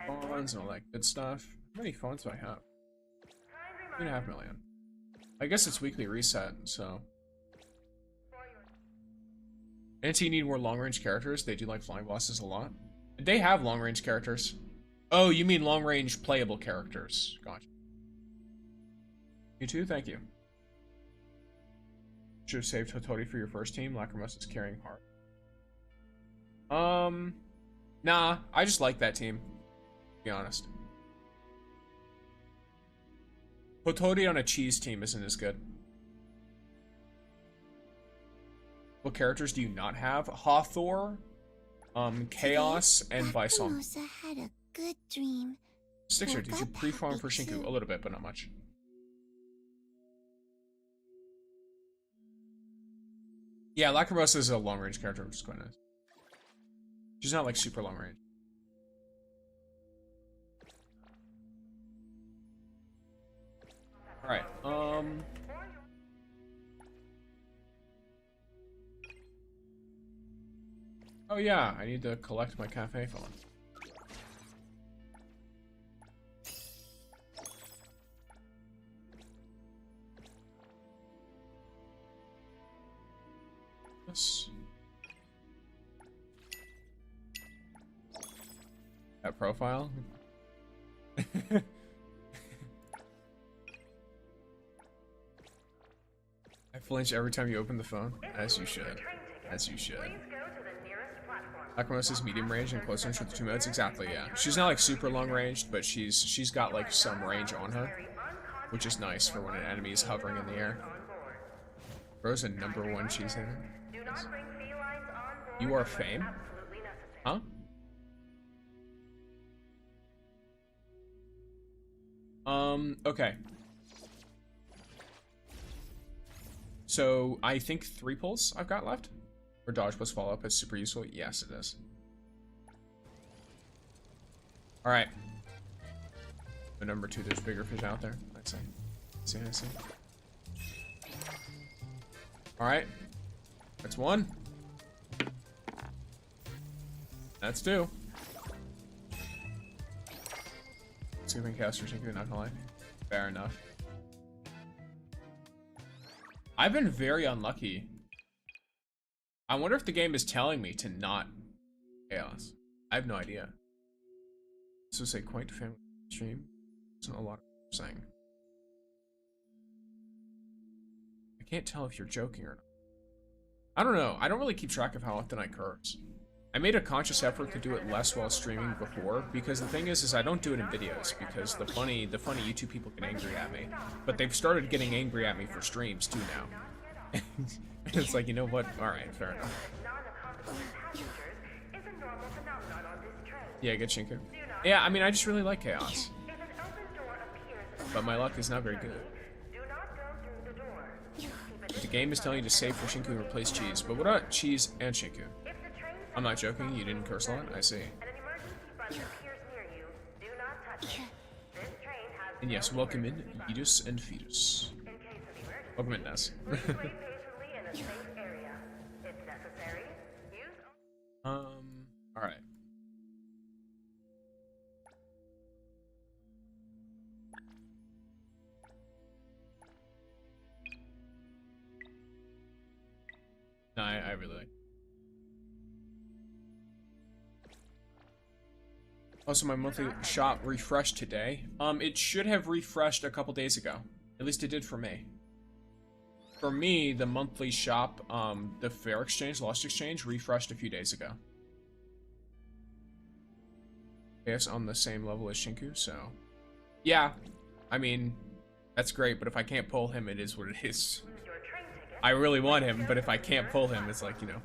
Fons and all that good stuff. How many fons do I have? 2.5 million. I guess it's weekly reset, so. NTE need more long-range characters. They do like flying bosses a lot. They have long-range characters. Oh, you mean long-range playable characters. Gotcha. You too? Thank you. Should have saved Hotori for your first team. Lacrimosa is carrying hard. Nah, I just like that team. To be honest. Hotori on a cheese team isn't as good. What characters do you not have? Hathor, Chaos, and Bison. Lacrimosa had a good dream. Stixer, did you pre-farm for Shinku? A little bit, but not much. Yeah, Lacrimosa is a long-range character, which is quite nice. She's not like super long-range. Alright, oh yeah, I need to collect my cafe phone. Yes. That profile? I flinch every time you open the phone, as you should. As you should. Lacrimosa is medium range and close range with the 2 modes. Exactly, yeah. She's not like super long ranged, but she's got like some range on her, which is nice for when an enemy is hovering in the air. Bro's a #1 cheese hater. Yes. You are fame? Huh? Okay. So, I think 3 pulls I've got left. Or dodge plus follow-up is super useful. Yes, it is. Alright. The #2, there's bigger fish out there. I see. I see. Alright. That's 1. That's 2. Skipping cast or something, not gonna lie. Fair enough. I've been very unlucky. I wonder if the game is telling me to not chaos. I have no idea. This was a quaint family stream. Isn't a lot of saying. I can't tell if you're joking or not. I don't know. I don't really keep track of how often I curse. I made a conscious effort to do it less while streaming before, because the thing is I don't do it in videos, because the funny YouTube people get angry at me. But they've started getting angry at me for streams too now. It's like, you know what? Alright, fair enough. Yeah, get Shinku. Yeah, I mean, I just really like chaos. But my luck is not very good. The game is telling you to save for Shinku and replace cheese. But what about cheese and Shinku? I'm not joking, you didn't curse a lot? I see. And yes, welcome in, Edus and Fetus. Welcome in, Ness. Alright. No, I really like. Also, my monthly shop refreshed today. It should have refreshed a couple days ago. At least it did for me. For me, the monthly shop, the Fair Exchange, Lost Exchange, refreshed a few days ago. Yes, on the same level as Shinku, so... Yeah, I mean, that's great, but if I can't pull him, it is what it is. I really want him, but if I can't pull him, it's like, you know.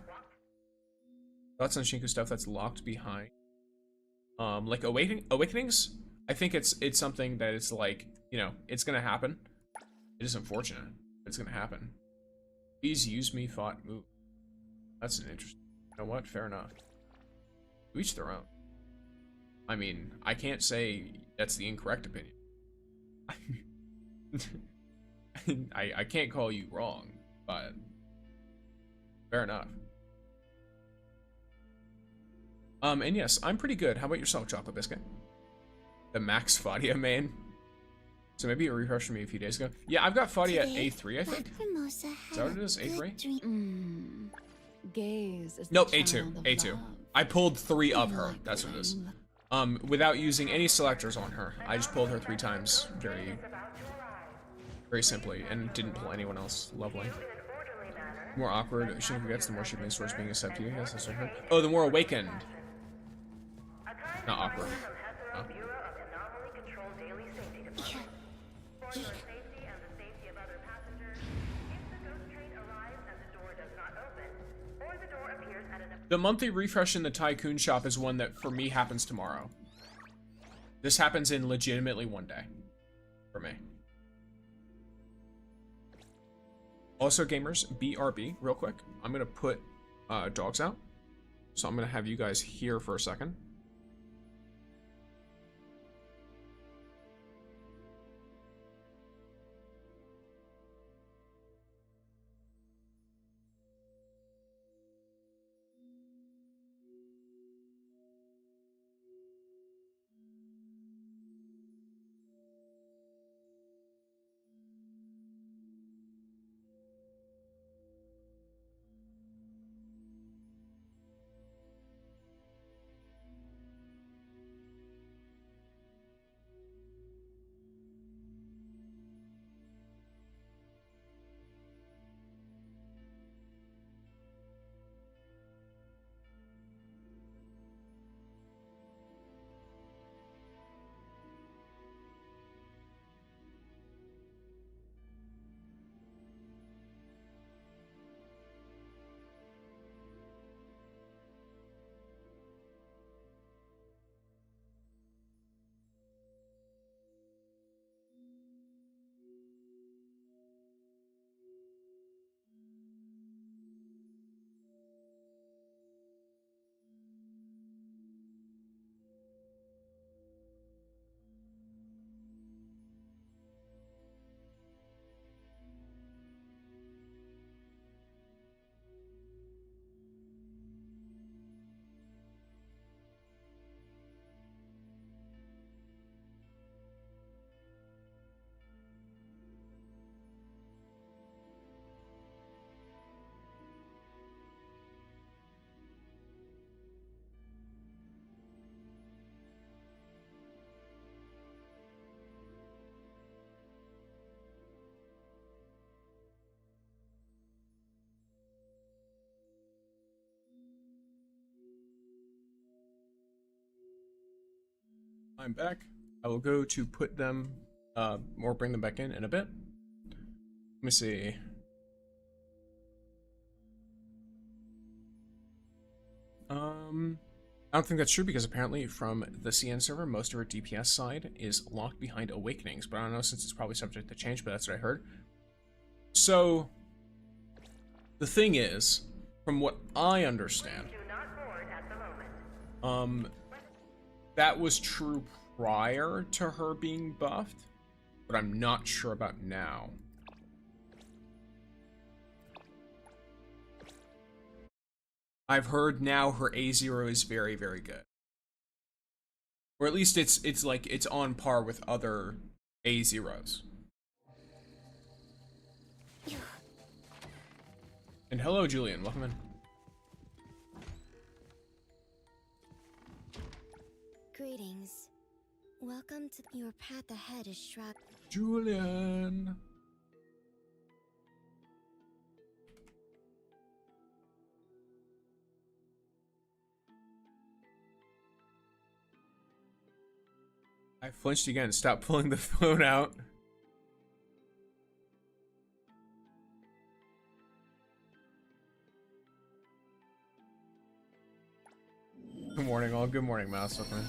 Thoughts on Shinku stuff that's locked behind. Like Awakenings? I think it's something that it's like, you know, it's gonna happen. It is unfortunate, but it's gonna happen. Please use me, fought, move. That's an interesting. You know what? Fair enough. To each their own. I mean, I can't say that's the incorrect opinion. I can't call you wrong, but fair enough. And yes, I'm pretty good. How about yourself, Chocolate Biscuit? The Max Fadia main. So maybe it refreshed me a few days ago. Yeah, I've got Fadia at A3, I think. Is that what it is? A3? Gaze is Nope, the A2. child of A2. love. I pulled 3 of her. That's what it is. Without using any selectors on her. I just pulled her 3 times very simply, and didn't pull anyone else. Lovely. The more awkward Shinku gets, the more she thinks towards being accepted. Yes, that's what I heard. Oh, the more awakened. Not awkward. Oh. The monthly refresh in the Tycoon shop is one that, for me, happens tomorrow. This happens in legitimately one day. For me. Also, gamers, BRB, real quick. I'm going to put dogs out. So I'm going to have you guys here for a second. I'm back. I will go to put them, or bring them back in a bit. Let me see. I don't think that's true because apparently from the CN server, most of our DPS side is locked behind Awakenings, but I don't know since it's probably subject to change, but that's what I heard. So, the thing is, from what I understand, that was true prior to her being buffed, but I'm not sure about now. I've heard now her A0 is very, very good. Or at least it's like it's on par with other A0s. And hello, Julian. Welcome in. Greetings. Welcome to your path ahead is shrouded. Julian. I flinched again. Stop pulling the phone out. Good morning, all. Good morning, Mouse. Welcome in.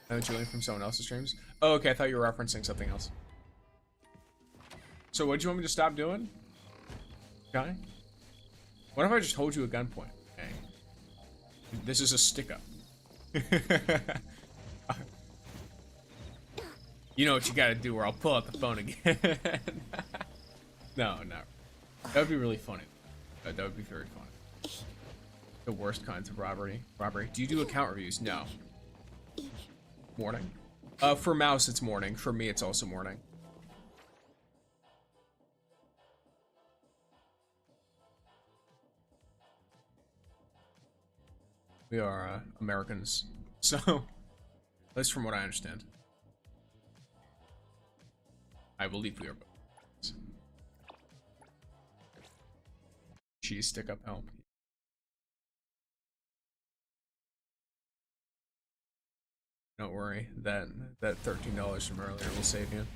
I'm Julian from someone else's streams. Oh, okay. I thought you were referencing something else. So, what do you want me to stop doing? Okay. What if I just hold you at gunpoint? Okay. This is a stick-up. You know what you gotta do, or I'll pull out the phone again. No. That would be really funny. That would be very funny. The worst kinds of robbery. Do you do account reviews? No. Morning. For Mouse, it's morning. For me, it's also morning. We are Americans, so at least from what I understand. I believe we are both. Cheese stick up help. Don't worry, that $13 from earlier will save you.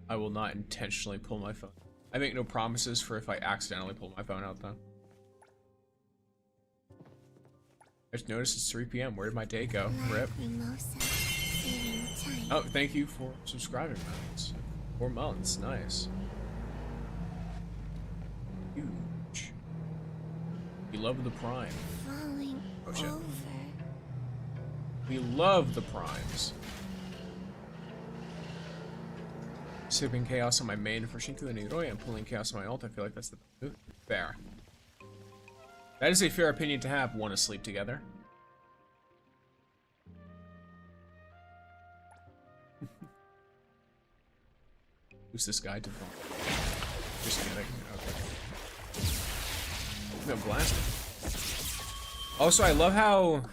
I will not intentionally pull my phone. I make no promises for if I accidentally pull my phone out though. I just noticed it's 3 p.m. Where did my day go? Rip. Oh, thank you for subscribing, Mounts. 4 months, nice. Huge. We love the Prime. Falling Oh shit. over. We love the Primes. Sipping chaos on my main for Shinku and Niroi and pulling chaos on my ult. I feel like that's the move. Fair. That is a fair opinion to have. Want to sleep together. Who's this guy to phone? Just kidding. Okay. I'm gonna blast him. Also, I love how.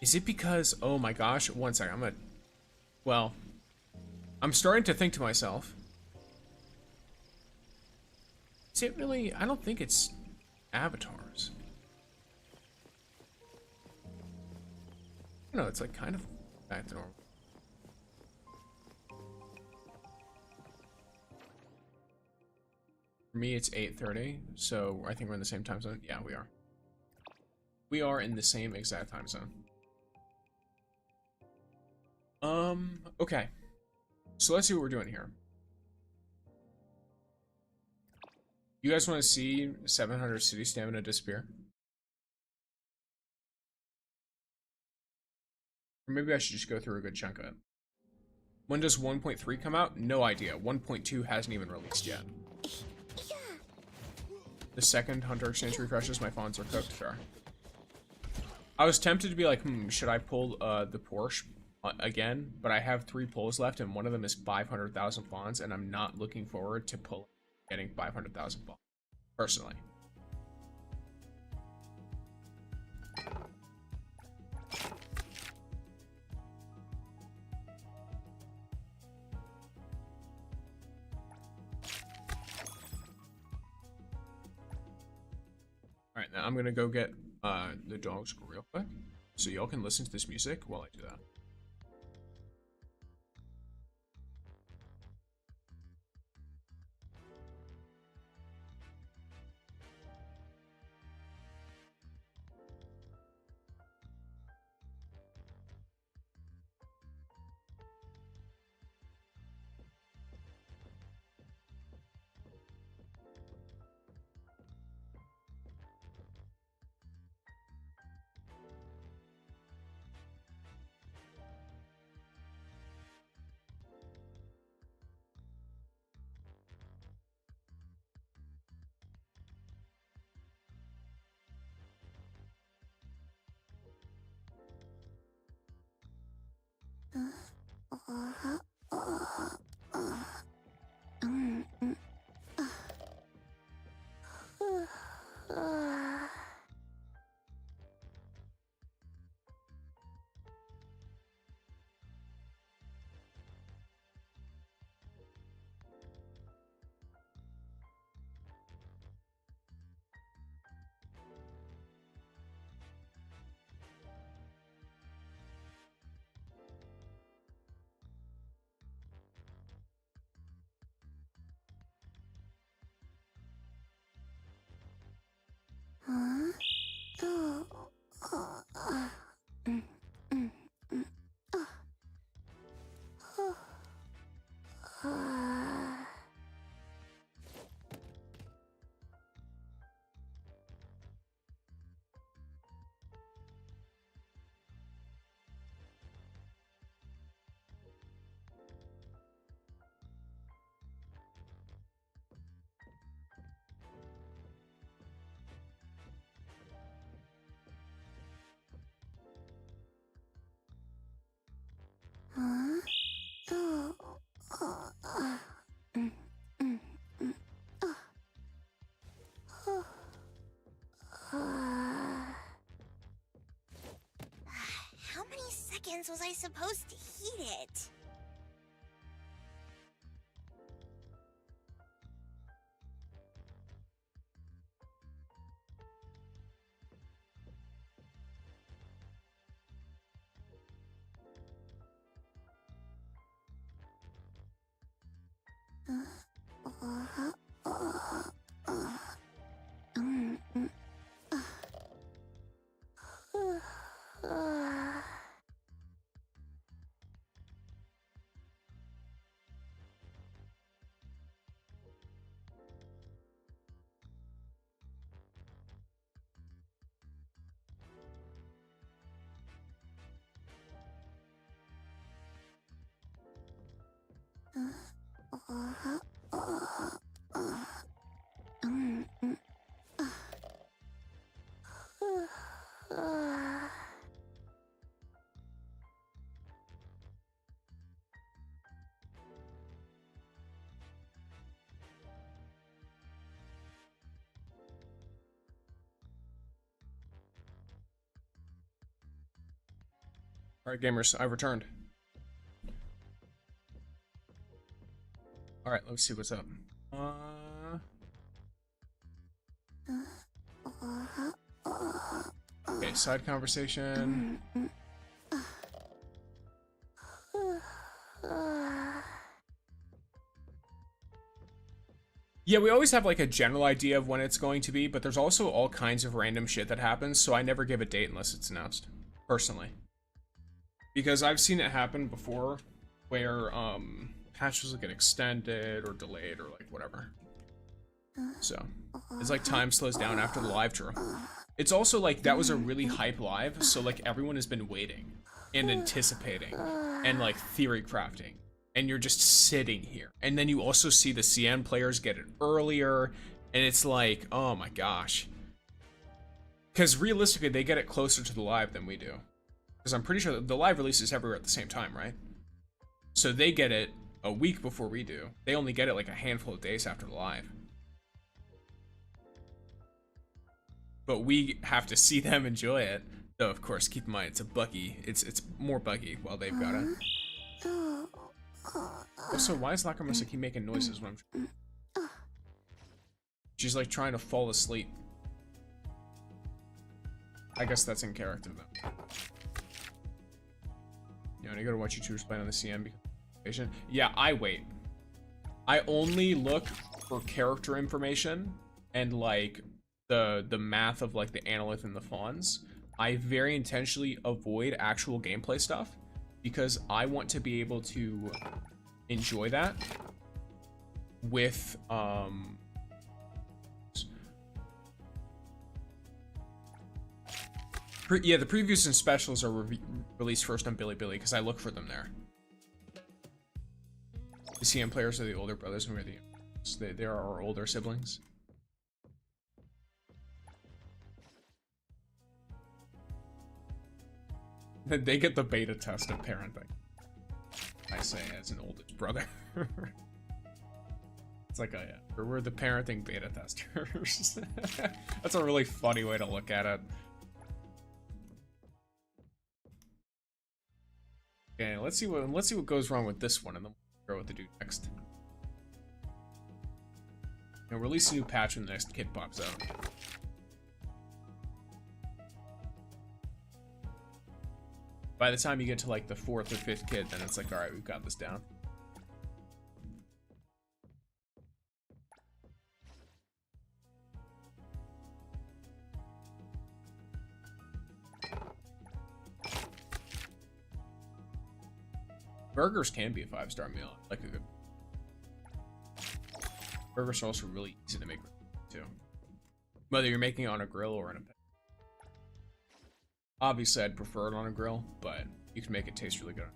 Is it because? Oh my gosh! One second. I'm gonna. Well, I'm starting to think to myself. Is it really? I don't think it's avatars. No, it's like kind of back to normal. For me, it's 8:30, so I think we're in the same time zone. Yeah, we are. We are in the same exact time zone. Okay. So let's see what we're doing here. You guys want to see 700 city stamina disappear? Or maybe I should just go through a good chunk of it. When does 1.3 come out? No idea. 1.2 hasn't even released yet. The second Hunter Exchange refreshes, my fons are cooked. Fair. I was tempted to be like, should I pull the Porsche again? But I have 3 pulls left, and one of them is 500,000 fons, and I'm not looking forward to getting 500,000 fons, personally. Alright, now I'm gonna go get the dogs real quick. so y'all can listen to this music while I do that. How many seconds was I supposed to heat it? Alright, gamers, I've returned. Alright, let's see what's up. Okay, side conversation. Yeah, we always have like a general idea of when it's going to be, but there's also all kinds of random shit that happens, so I never give a date unless it's announced, personally. Because I've seen it happen before, where patches will get extended or delayed or like whatever. So, it's like time slows down after the live draw. It's also like that was a really hype live, so like everyone has been waiting and anticipating and like theory crafting. And you're just sitting here. And then you also see the CN players get it earlier, and it's like, oh my gosh. Because realistically, they get it closer to the live than we do. Because I'm pretty sure the live releases everywhere at the same time, right? So they get it a week before we do. They only get it like a handful of days after the live. But we have to see them enjoy it. Though, of course, keep in mind, it's a buggy. It's more buggy while they've got it. Also, why is Lacrimosa keep making noises when I'm... She's like trying to fall asleep. I guess that's in character though. You know, you gotta watch YouTubers playing on the CM because yeah, I wait. I only look for character information and like the math of like the analyth and the fons. I very intentionally avoid actual gameplay stuff because I want to be able to enjoy that with yeah, the previews and specials are released first on Bilibili because I look for them there. The CM players are the older brothers and we're they are our older siblings. They get the beta test of parenting. I say as an oldest brother. It's like, yeah, we're the parenting beta testers. That's a really funny way to look at it. Okay, let's see what goes wrong with this one, and then we'll figure out what to do next. And release a new patch when the next kid pops out. By the time you get to like the 4th or 5th kid, then it's like, all right, we've got this down. Burgers can be a 5-star meal. Like a good. Burgers are also really easy to make too. Whether you're making it on a grill or in a pan. Obviously, I'd prefer it on a grill, but you can make it taste really good.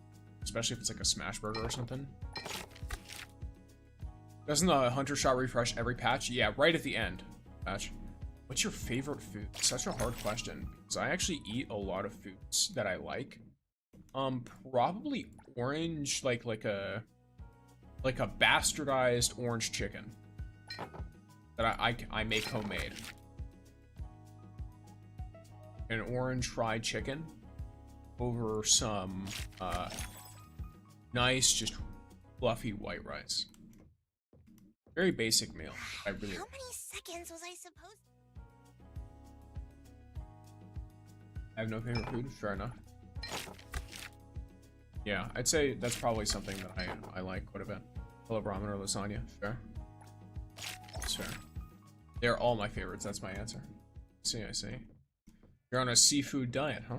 Especially if it's like a smash burger or something. Doesn't the Hunter Shot refresh every patch? Yeah, right at the end. Patch. What's your favorite food? Such a hard question. Because I actually eat a lot of foods that I like. Probably orange, like a bastardized orange chicken that I make homemade. An orange fried chicken over some nice, just fluffy white rice. Very basic meal. I really. How many seconds was I supposed? I have no favorite food. Fair enough. Yeah, I'd say that's probably something that I like quite a bit. I love ramen or lasagna. Fair. That's fair. They're all my favorites. That's my answer. I see. You're on a seafood diet, huh?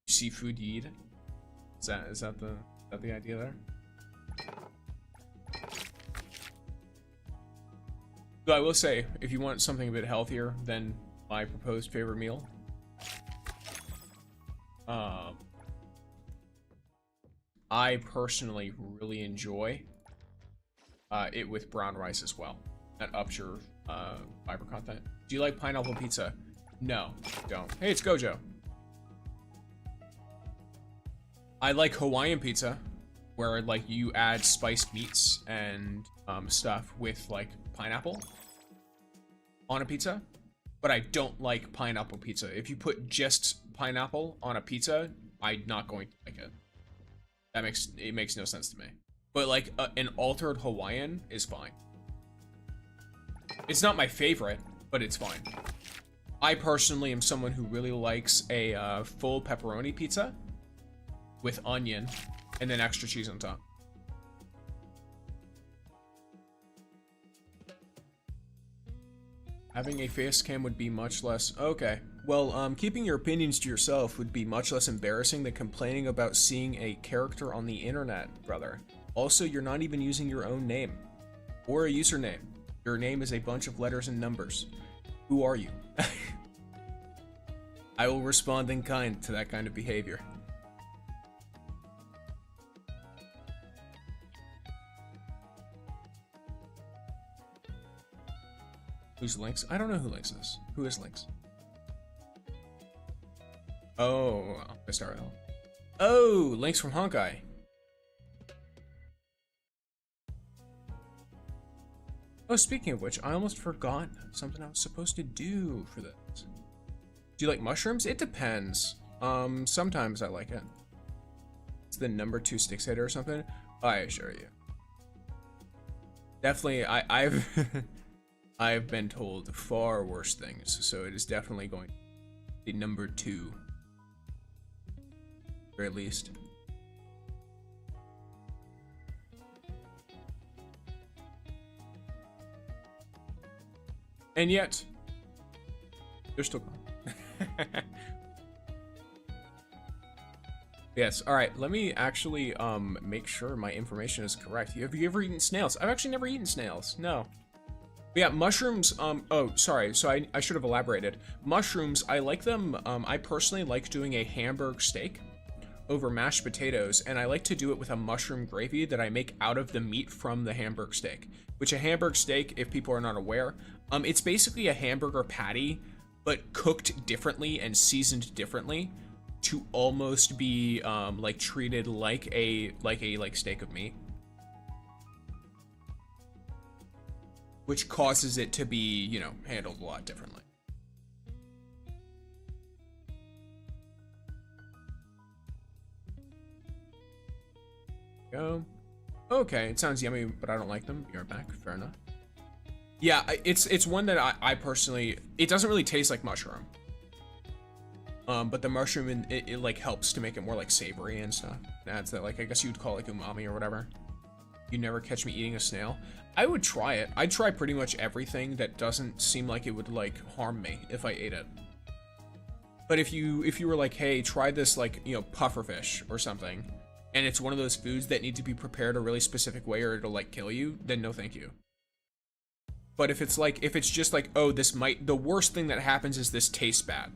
Seafood you eat it? Is that the idea there? Though I will say, if you want something a bit healthier than my proposed favorite meal, I personally really enjoy it with brown rice as well. That ups your fiber content. Do you like pineapple pizza? No, don't. Hey, it's Gojo. I like Hawaiian pizza, where like you add spiced meats and stuff with like pineapple on a pizza, but I don't like pineapple pizza. If you put just pineapple on a pizza, I'm not going to like it. It makes no sense to me. But like an altered Hawaiian is fine. It's not my favorite, but it's fine. I personally am someone who really likes a full pepperoni pizza with onion and then extra cheese on top. Having a face cam would be much less... Okay. Well, keeping your opinions to yourself would be much less embarrassing than complaining about seeing a character on the internet, brother. Also, you're not even using your own name. Or a username. Your name is a bunch of letters and numbers. Who are you? I will respond in kind to that kind of behavior. Who's Lynx? I don't know who Lynx is. Who is Lynx? Oh, Mr. L. Oh, Lynx from Honkai. Oh, speaking of which, I almost forgot something I was supposed to do for this. Do you like mushrooms? It depends. Sometimes I like it. It's the number 2 sticks hitter or something. I assure you. Definitely, I've I've been told far worse things, so it is definitely going. the number 2. Or at least. And yet, they're still gone. Yes, alright, let me actually make sure my information is correct. Have you ever eaten snails? I've actually never eaten snails, no. But yeah, mushrooms, oh, sorry, so I should have elaborated. Mushrooms, I like them, I personally like doing a Hamburg steak over mashed potatoes, and I like to do it with a mushroom gravy that I make out of the meat from the Hamburg steak. Which a Hamburg steak, if people are not aware, it's basically a hamburger patty, but cooked differently and seasoned differently to almost be like treated like a steak of meat, which causes it to be, you know, handled a lot differently. Go. Okay, it sounds yummy, but I don't like them. You're back. Fair enough. Yeah, it's one that I personally, it doesn't really taste like mushroom. But the mushroom, it like helps to make it more like savory and stuff. It adds that, like, I guess you'd call it like umami or whatever. You never catch me eating a snail. I would try it. I'd try pretty much everything that doesn't seem like it would like harm me if I ate it. But if you were like, hey, try this, like, you know, pufferfish or something, and it's one of those foods that need to be prepared a really specific way or it'll like kill you, then no thank you. But if it's like, if it's just like, oh, this might, the worst thing that happens is this tastes bad,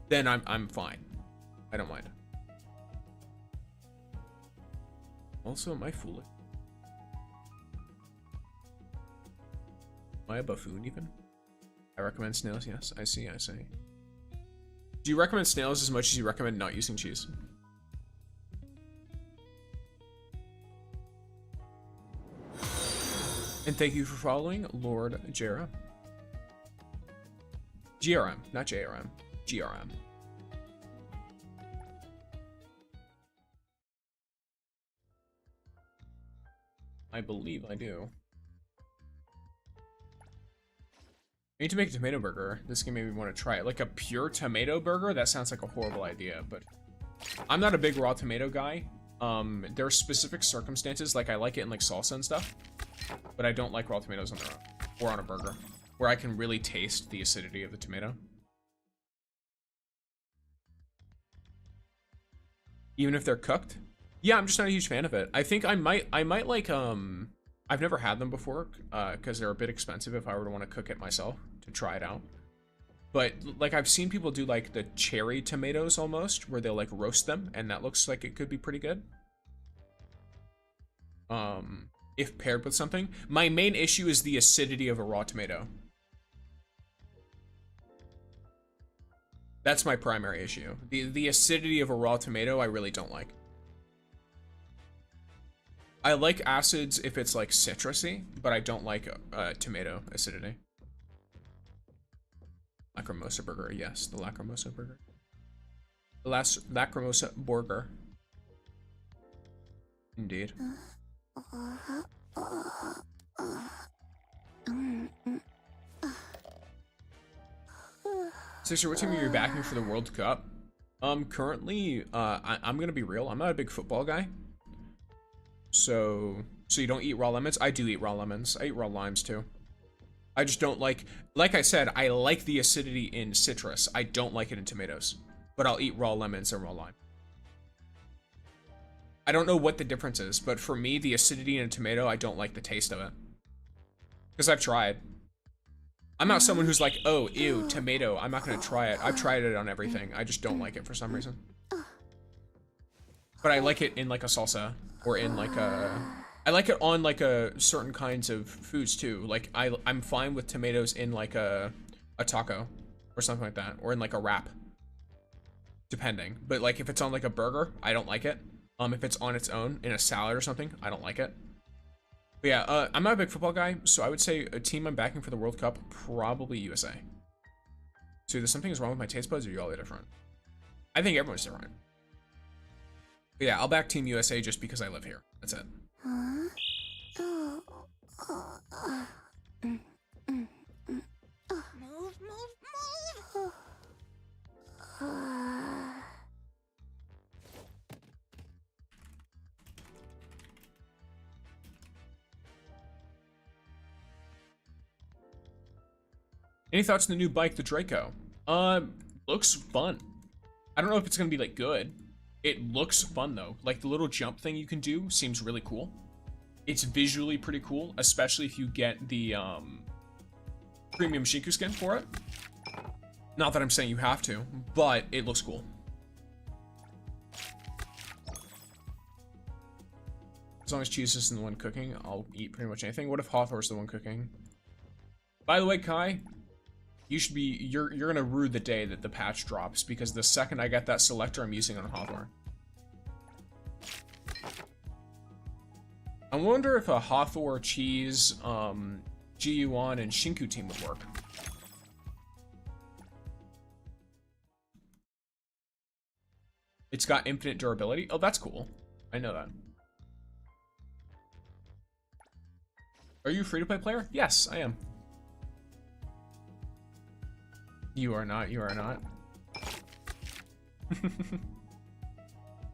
then I'm fine. I don't mind. Also, am I foolish? Am I a buffoon even? I recommend snails, yes. I see. Do you recommend snails as much as you recommend not using cheese? And thank you for following Lord Jera. GRM, not JRM. GRM. I believe I do. I need to make a tomato burger. This can make me want to try it. Like a pure tomato burger? That sounds like a horrible idea, but I'm not a big raw tomato guy. There are specific circumstances, like I like it in like salsa and stuff, but I don't like raw tomatoes on their own or on a burger, where I can really taste the acidity of the tomato. Even if they're cooked? Yeah, I'm just not a huge fan of it. I think I might like, I've never had them before, because they're a bit expensive if I were to want to cook it myself, to try it out. But, like, I've seen people do, like, the cherry tomatoes almost, where they'll, like, roast them, and that looks like it could be pretty good. If paired with something. My main issue is the acidity of a raw tomato. That's my primary issue. The acidity of a raw tomato I really don't like. I like acids if it's like citrusy, but I don't like tomato acidity. Lacrimosa burger, yes, the Lacrimosa burger. The last Lacrimosa burger. Indeed. Sister, what team are you backing for the World Cup? Currently, I'm gonna be real. I'm not a big football guy. So you don't eat raw lemons? I do eat raw lemons. I eat raw limes too. I just don't like I said, I like the acidity in citrus. I don't like it in tomatoes, but I'll eat raw lemons and raw lime. I don't know what the difference is, but for me, the acidity in a tomato, I don't like the taste of it. Because I've tried. I'm not someone who's like, oh, ew, tomato, I'm not gonna try it. I've tried it on everything. I just don't like it for some reason. But I like it in like a salsa, or in like a... I like it on like a certain kinds of foods too. Like I'm fine with tomatoes in like a taco or something like that, or in like a wrap, depending. But like if it's on like a burger, I don't like it. If it's on its own in a salad or something, I don't like it. But yeah, I'm not a big football guy, so I would say a team I'm backing for the World Cup, probably USA. So either something's wrong with my taste buds or you all are different. I think everyone's different. But yeah, I'll back Team USA just because I live here. That's it. Move. Any thoughts on the new bike, the Draco? Looks fun. I don't know if it's gonna be like good. It looks fun though. Like the little jump thing you can do seems really cool. It's visually pretty cool, especially if you get the premium Shinku skin for it. Not that I'm saying you have to, but it looks cool. As long as cheese isn't the one cooking, I'll eat pretty much anything. What if Hawthorne's the one cooking? By the way, Kai, you're gonna rue the day that the patch drops, because the second I get that selector, I'm using it on Hawthorne. I wonder if a Hawthorne, cheese, Ji-Yuan, and Shinku team would work. It's got infinite durability. Oh, that's cool. I know that. Are you a free-to-play player? Yes, I am. You are not. You are not.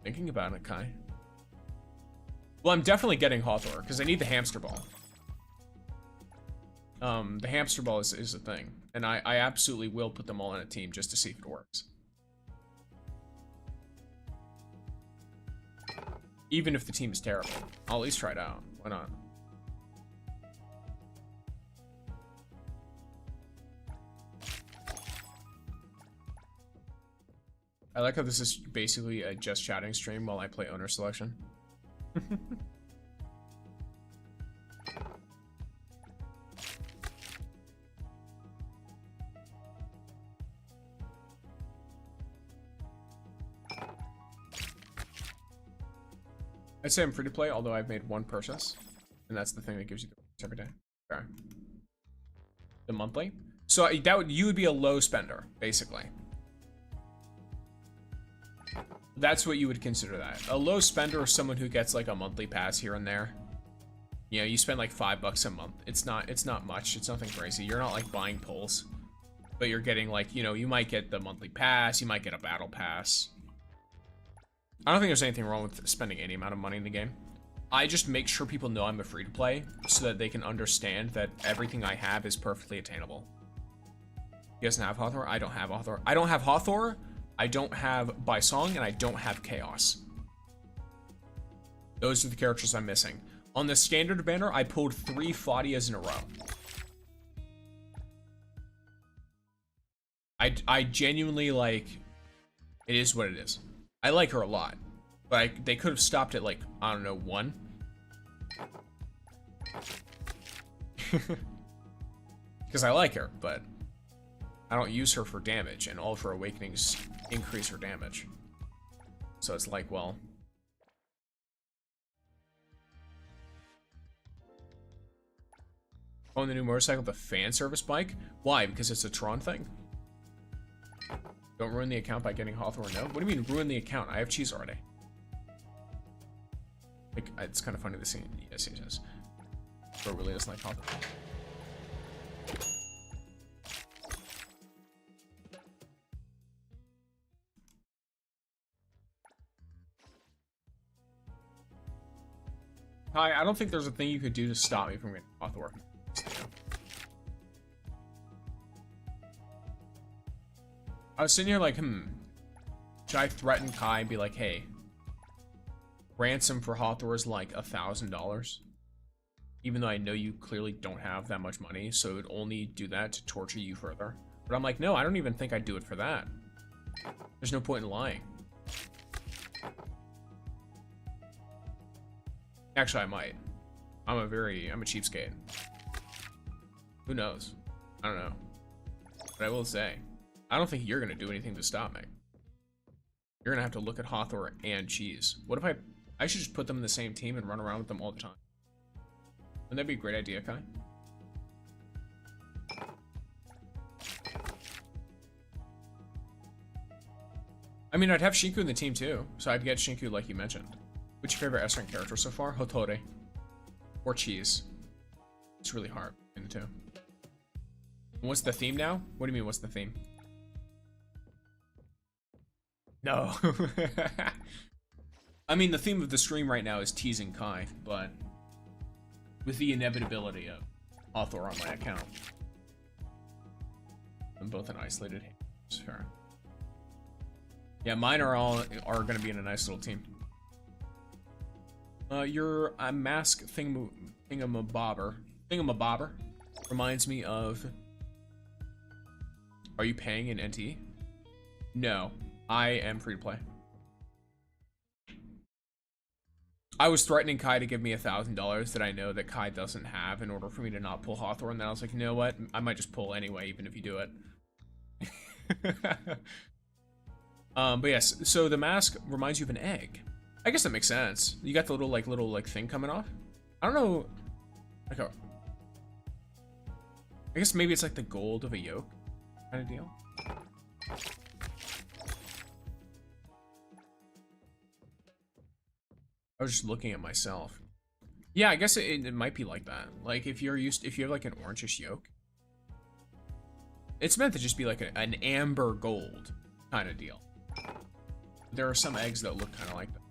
Thinking about it, Kai. Well, I'm definitely getting Hawthorne, because I need the hamster ball. The hamster ball is a thing. And I absolutely will put them all in a team just to see if it works. Even if the team is terrible. I'll at least try it out. Why not? I like how this is basically a just chatting stream while I play owner selection. I'd say I'm free to play, although I've made one purchase, and that's the thing that gives you the points every day. Okay. The monthly. So you would be a low spender, basically. That's what you would consider that. A low spender is someone who gets like a monthly pass here and there. You know, you spend like $5 a month. It's not much. It's nothing crazy. You're not like buying pulls, but you're getting like, you know, you might get the monthly pass. You might get a battle pass. I don't think there's anything wrong with spending any amount of money in the game. I just make sure people know I'm a free to play so that they can understand that everything I have is perfectly attainable. You guys have Hawthorne? I don't have Hawthorne. I don't have Hawthorne. I don't have By Song, and I don't have Chaos. Those are the characters I'm missing. On the standard banner, I pulled 3 Fadias in a row. I genuinely, like, it is what it is. I like her a lot, but they could have stopped at, like, I don't know, 1. Because I like her, but I don't use her for damage, and all of her awakenings increase her damage. So it's like, well, on the new motorcycle, the fan service bike? Why? Because it's a Tron thing? Don't ruin the account by getting Hawthorne, no? What do you mean, ruin the account? I have cheese already. Like, it's kind of funny to see. Yes, he says. But really doesn't like Hawthorne. Hi, I don't think there's a thing you could do to stop me from getting Hawthorne. I was sitting here like, should I threaten Kai and be like, hey, ransom for Hawthorne is like $1,000? Even though I know you clearly don't have that much money, so it would only do that to torture you further. But I'm like, no, I don't even think I'd do it for that. There's no point in lying. Actually, I might. I'm a cheapskate. Who knows? I don't know. But I will say, I don't think you're gonna do anything to stop me. You're gonna have to look at Hawthorne and cheese. What if I should just put them in the same team and run around with them all the time? Wouldn't that be a great idea, Kai? I mean, I'd have Shinku in the team too, so I'd get Shinku like you mentioned. What's your favorite S rank character so far? Hotori. Or cheese. It's really hard in the two. What's the theme now? What do you mean, what's the theme? No. I mean, the theme of the stream right now is teasing Kai, but with the inevitability of Hawthorne on my account. them both in isolated hands. Fair. Yeah, mine are gonna be in a nice little team. Your mask thingamabobber reminds me of. Are you paying in NTE? No, I am free to play. I was threatening Kai to give me $1,000 that I know that Kai doesn't have in order for me to not pull Hawthorne. Then I was like, you know what? I might just pull anyway, even if you do it. But yes, so the mask reminds you of an egg. I guess that makes sense. You got the little thing coming off. I don't know. Like I guess maybe it's like the gold of a yolk kind of deal. I was just looking at myself. Yeah, I guess it might be like that. Like if you have like an orangish yolk, it's meant to just be like an amber gold kind of deal. There are some eggs that look kind of like that.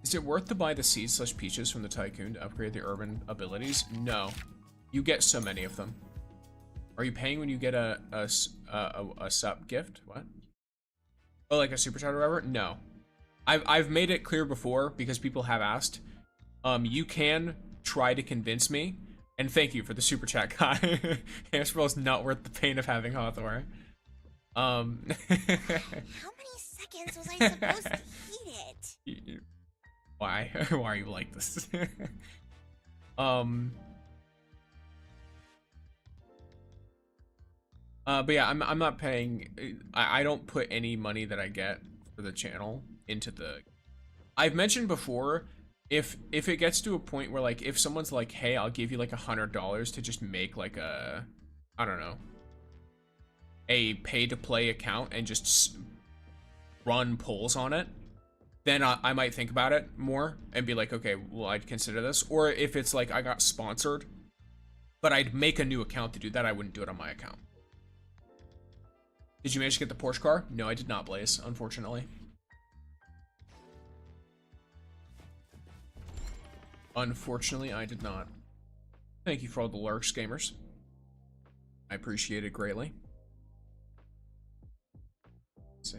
Is it worth to buy the seeds / peaches from the tycoon to upgrade the urban abilities? No, you get so many of them. Are you paying when you get a sup gift? What? Oh, like a super chat or whatever? No. I've made it clear before because people have asked. You can try to convince me, and thank you for the super chat, guy. Hamster is not worth the pain of having Hawthorne. How many seconds was I supposed to heat it? Why? Why are you like this? But yeah, I'm not paying. I don't put any money that I get for the channel into the. I've mentioned before, if it gets to a point where like if someone's like, hey, I'll give you like $100 to just make like a, I don't know, a pay to play account and just run polls on it, then I might think about it more and be like, okay, well, I'd consider this. Or if it's like I got sponsored, but I'd make a new account to do that, I wouldn't do it on my account. Did you manage to get the Porsche car? No, I did not, Blaze, unfortunately. Unfortunately, I did not. Thank you for all the lurks, gamers. I appreciate it greatly. Let's see.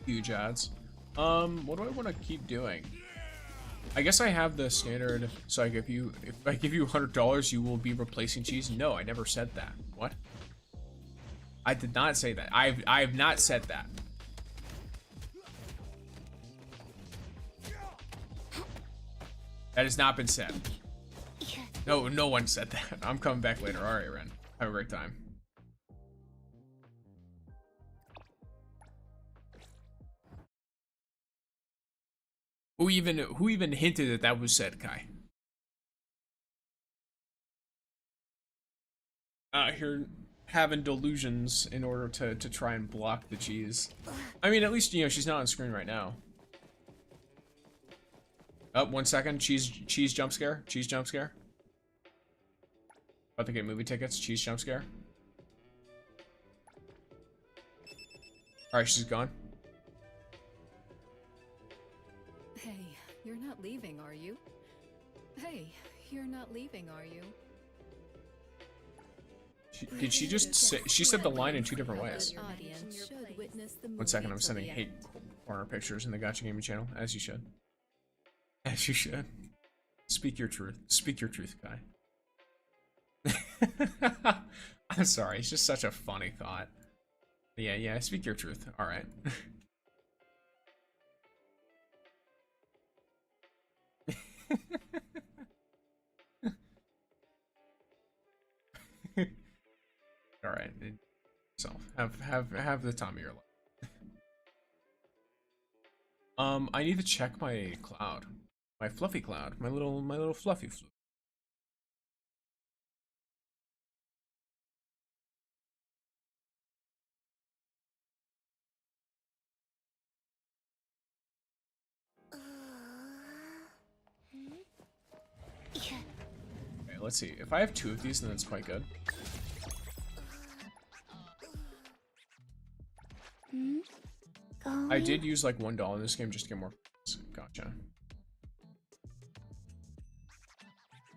Huge ads. What do I want to keep doing? I guess I have the standard, so if I give you $100, you will be replacing cheese. No, I never said that. What? I did not say that. I have not said that. That has not been said. No, no one said that. I'm coming back later. All right, Ren. Have a great time. Who even hinted that that was said, Kai? Out here having delusions in order to try and block the cheese. I mean, at least, you know, she's not on screen right now. Oh, 1 second. Cheese jump scare. Cheese jump scare. About to get movie tickets. Cheese jump scare. Alright, she's gone. Hey, you're not leaving, are you? Hey, you're not leaving, are you? Did she just say? She said the line in 2 different ways. 1 second, I'm sending hate corner pictures in the Gacha Gaming channel, as you should. As you should. Speak your truth. Speak your truth, Kai. I'm sorry, it's just such a funny thought. Yeah, speak your truth. Alright. Alright. So have the time of your life. I need to check my cloud. My fluffy cloud. My little fluffy flu. Okay, let's see. If I have 2 of these, then it's quite good. I did use like $1 in this game just to get more. Gotcha.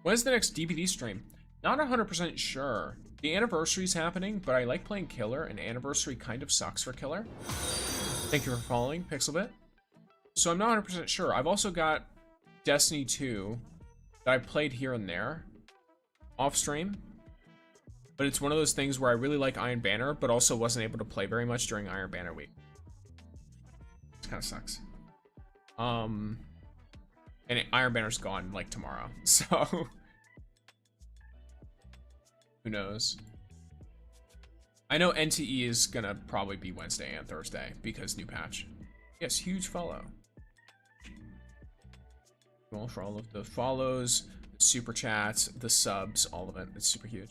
When is the next DBD stream? Not 100% sure. The anniversary's happening, but I like playing Killer, and Anniversary kind of sucks for Killer. Thank you for following, Pixelbit. So I'm not 100% sure. I've also got Destiny 2 that I played here and there off stream. But it's one of those things where I really like Iron Banner, but also wasn't able to play very much during Iron Banner week. It kind of sucks. And Iron Banner's gone like tomorrow, so who knows? I know NTE is gonna probably be Wednesday and Thursday because new patch. Yes, huge follow. Well, for all of the follows, the super chats, the subs, all of it. It's super huge.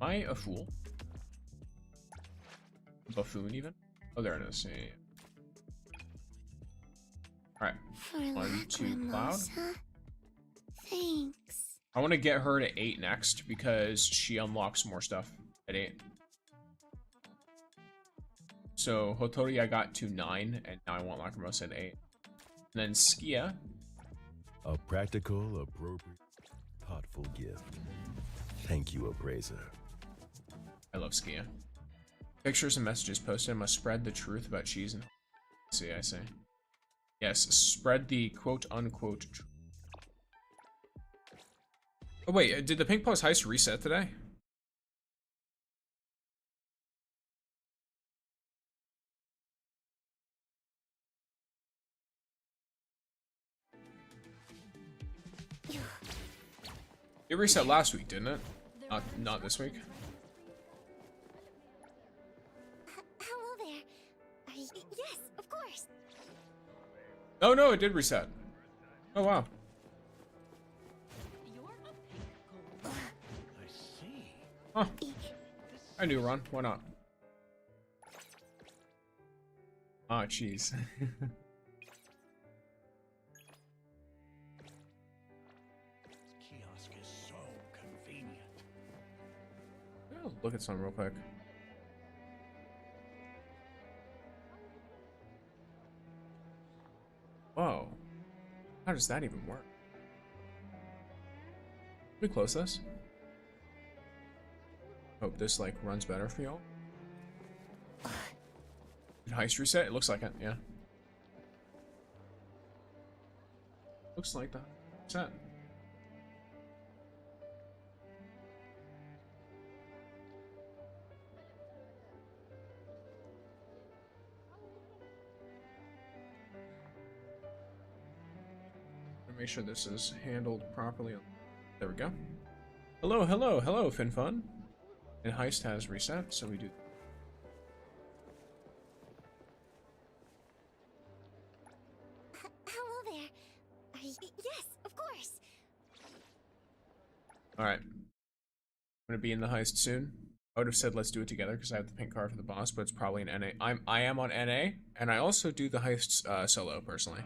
Am I a fool? A buffoon, even? Oh, there it is. Yeah, yeah. Alright. For 1, 2, Cloud. Lacrimosa. Thanks. I want to get her to 8 next because she unlocks more stuff at 8. So Hotori I got to 9, and now I want Lacrimosa at 8. And then Skia. A practical, appropriate, thoughtful gift. Thank you, Appraiser. I love Skia. Pictures and messages posted. I must spread the truth about cheese and... I see. Yes, spread the quote-unquote truth. Oh wait, did the Pink Paws heist reset today? It reset last week, didn't it? Not this week. Hello there. Yes, of course. Oh no, it did reset. Oh wow. I see. Huh. I knew, Ron. Why not? Ah, jeez. Kiosk is so convenient. I'll look at some real quick. Whoa. How does that even work? Can we close this? Hope this like runs better for y'all. Did heist reset? It looks like it, yeah. Looks like that. Set. Make sure this is handled properly. There we go. Hello, hello, hello, FinFun. And heist has reset, so we do. Hello there. Yes, of course. Alright. I'm gonna be in the heist soon. I would have said let's do it together because I have the pink card for the boss, but it's probably an NA. I am on NA, and I also do the heists solo, personally.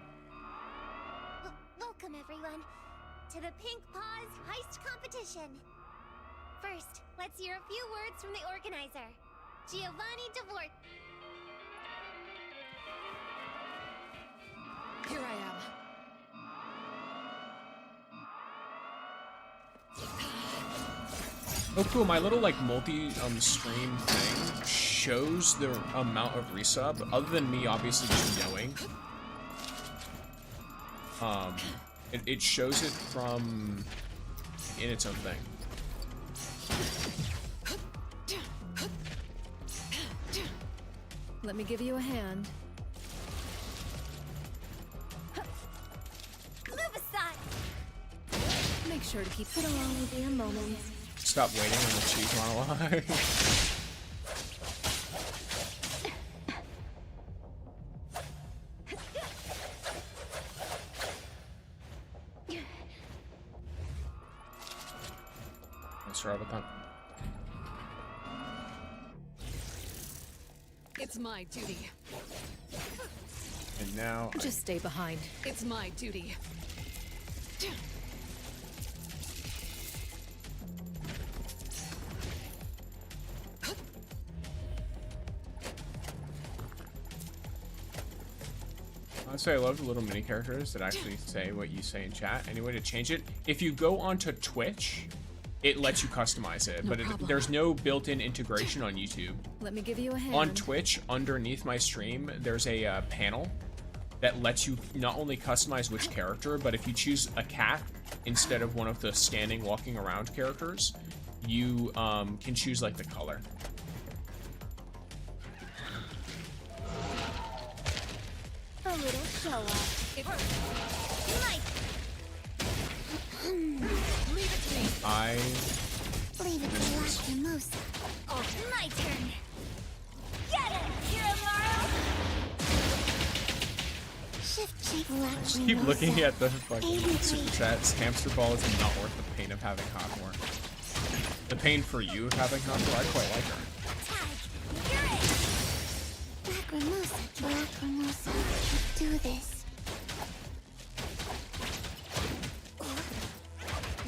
Welcome, everyone, to the Pink Paws Heist Competition. First, let's hear a few words from the organizer, Giovanni DeVort. Here I am. Oh cool, my little like multi-stream thing shows the amount of resub, other than me obviously just knowing. It shows it from in its own thing. Let me give you a hand. Move aside. Make sure to keep it along with your moments. Stop waiting on the cheese monologue. Let's try with that. It's my duty. And now Just stay behind. It's my duty. Honestly, I love the little mini characters that actually say what you say in chat. Any way to change it? If you go onto Twitch, it lets you customize it, but there's no built-in integration on YouTube. Let me give you a hand. On Twitch, underneath my stream, there's a panel that lets you not only customize which character, but if you choose a cat instead of one of the standing, walking around characters, you can choose like the color. A little show off. It hurts. Leave it to me. Leave it to Lacrimosa. Oh, my turn. Get it, Kiramaru. Shift shape Lacrimosa. Just keep looking at the fucking super chats. Hamster ball is not worth the pain of having Hawkmore. The pain for you of having Hawkmore, I quite like her. Lacrimosa, do this.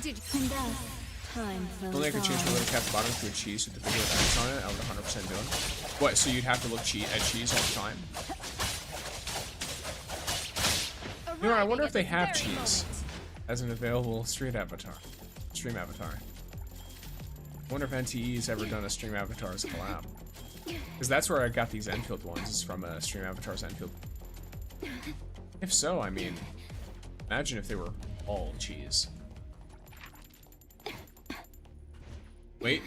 Did And time flows Only I could change my on. little cat's bottom to a cheese with the video with X on it, I would 100% do it. What, so you'd have to look at cheese all the time? You know, I wonder if they have cheese as an available stream avatar. I wonder if NTE's ever done a stream avatars collab. Because that's where I got these endfield ones, is from a stream avatars endfield. If so, I mean, imagine if they were all cheese. Wait.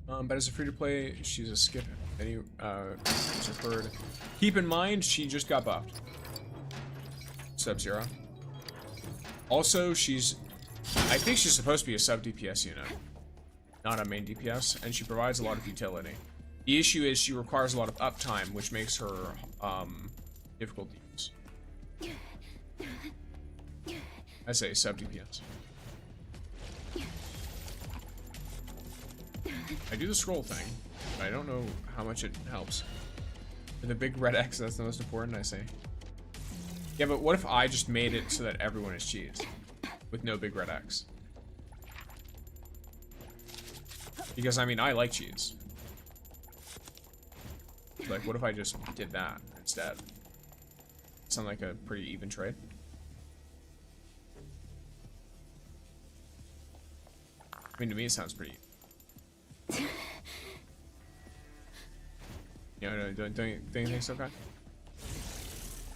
But as a free-to-play, she's a skip. Any preferred. Keep in mind, she just got buffed. Sub-Zero. Also, I think she's supposed to be a sub-DPS unit, not a main DPS, and she provides a lot of utility. The issue is she requires a lot of uptime, which makes her difficult to use. I say sub-DPS. I do the scroll thing, but I don't know how much it helps. For the big red X, that's the most important, I say. Yeah, but what if I just made it so that everyone is cheese? With no big red X? Because, I mean, I like cheese. Like, what if I just did that instead? Sound like a pretty even trade? I mean, to me, it sounds pretty. You know, don't you think so, guy?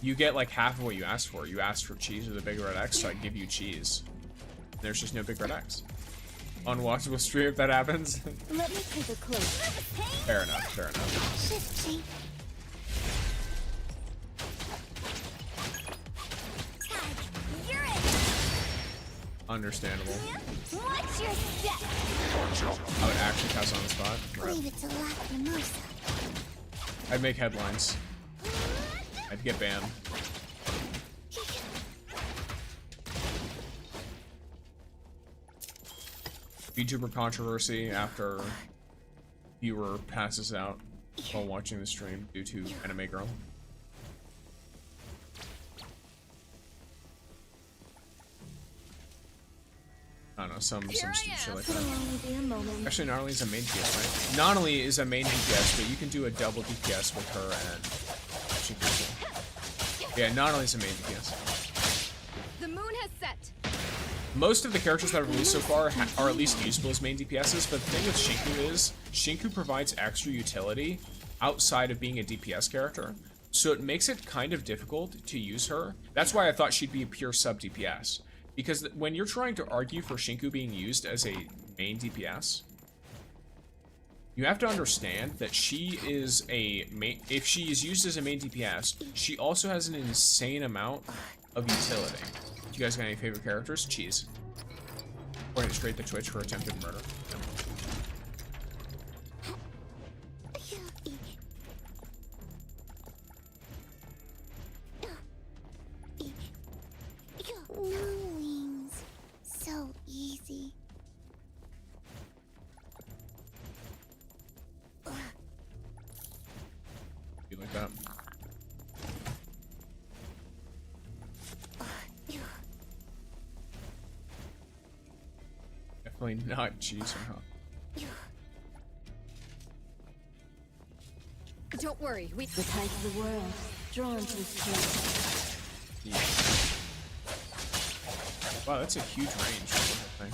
You get like half of what you asked for. You asked for cheese with a big red X, so I give you cheese. There's just no big red X. Unwatchable stream if that happens. Let me take a close. Fair enough, fair enough. Shift shape. You're it. Understandable. Watch your step. I would actually pass on the spot. Right. Leave it to Lacrimosa. I'd make headlines. I'd get banned. VTuber controversy after viewer passes out while watching the stream due to anime girl. I don't know, some stupid shit like that. Only be a moment. Actually, Gnarly is a main DPS, right? Gnarly is a main DPS, but you can do a double DPS with her and actually pretty cool. Yeah, Gnarly is a main DPS. The moon has set. Most of the characters that I've released so far are at least usable as main DPSs, but the thing with Shinku is, Shinku provides extra utility outside of being a DPS character, so it makes it kind of difficult to use her. That's why I thought she'd be a pure sub DPS. Because when you're trying to argue for Shinku being used as a main DPS, you have to understand that she is a main. If she is used as a main DPS, she also has an insane amount of utility. Do you guys got any favorite characters? Cheese. We're gonna straight to Twitch for attempted murder. No wings. So easy. You like that? Definitely not cheese or not. Don't worry, we. The tide of the world, drawn to this place. Yeah. Wow, that's a huge range for the whole thing.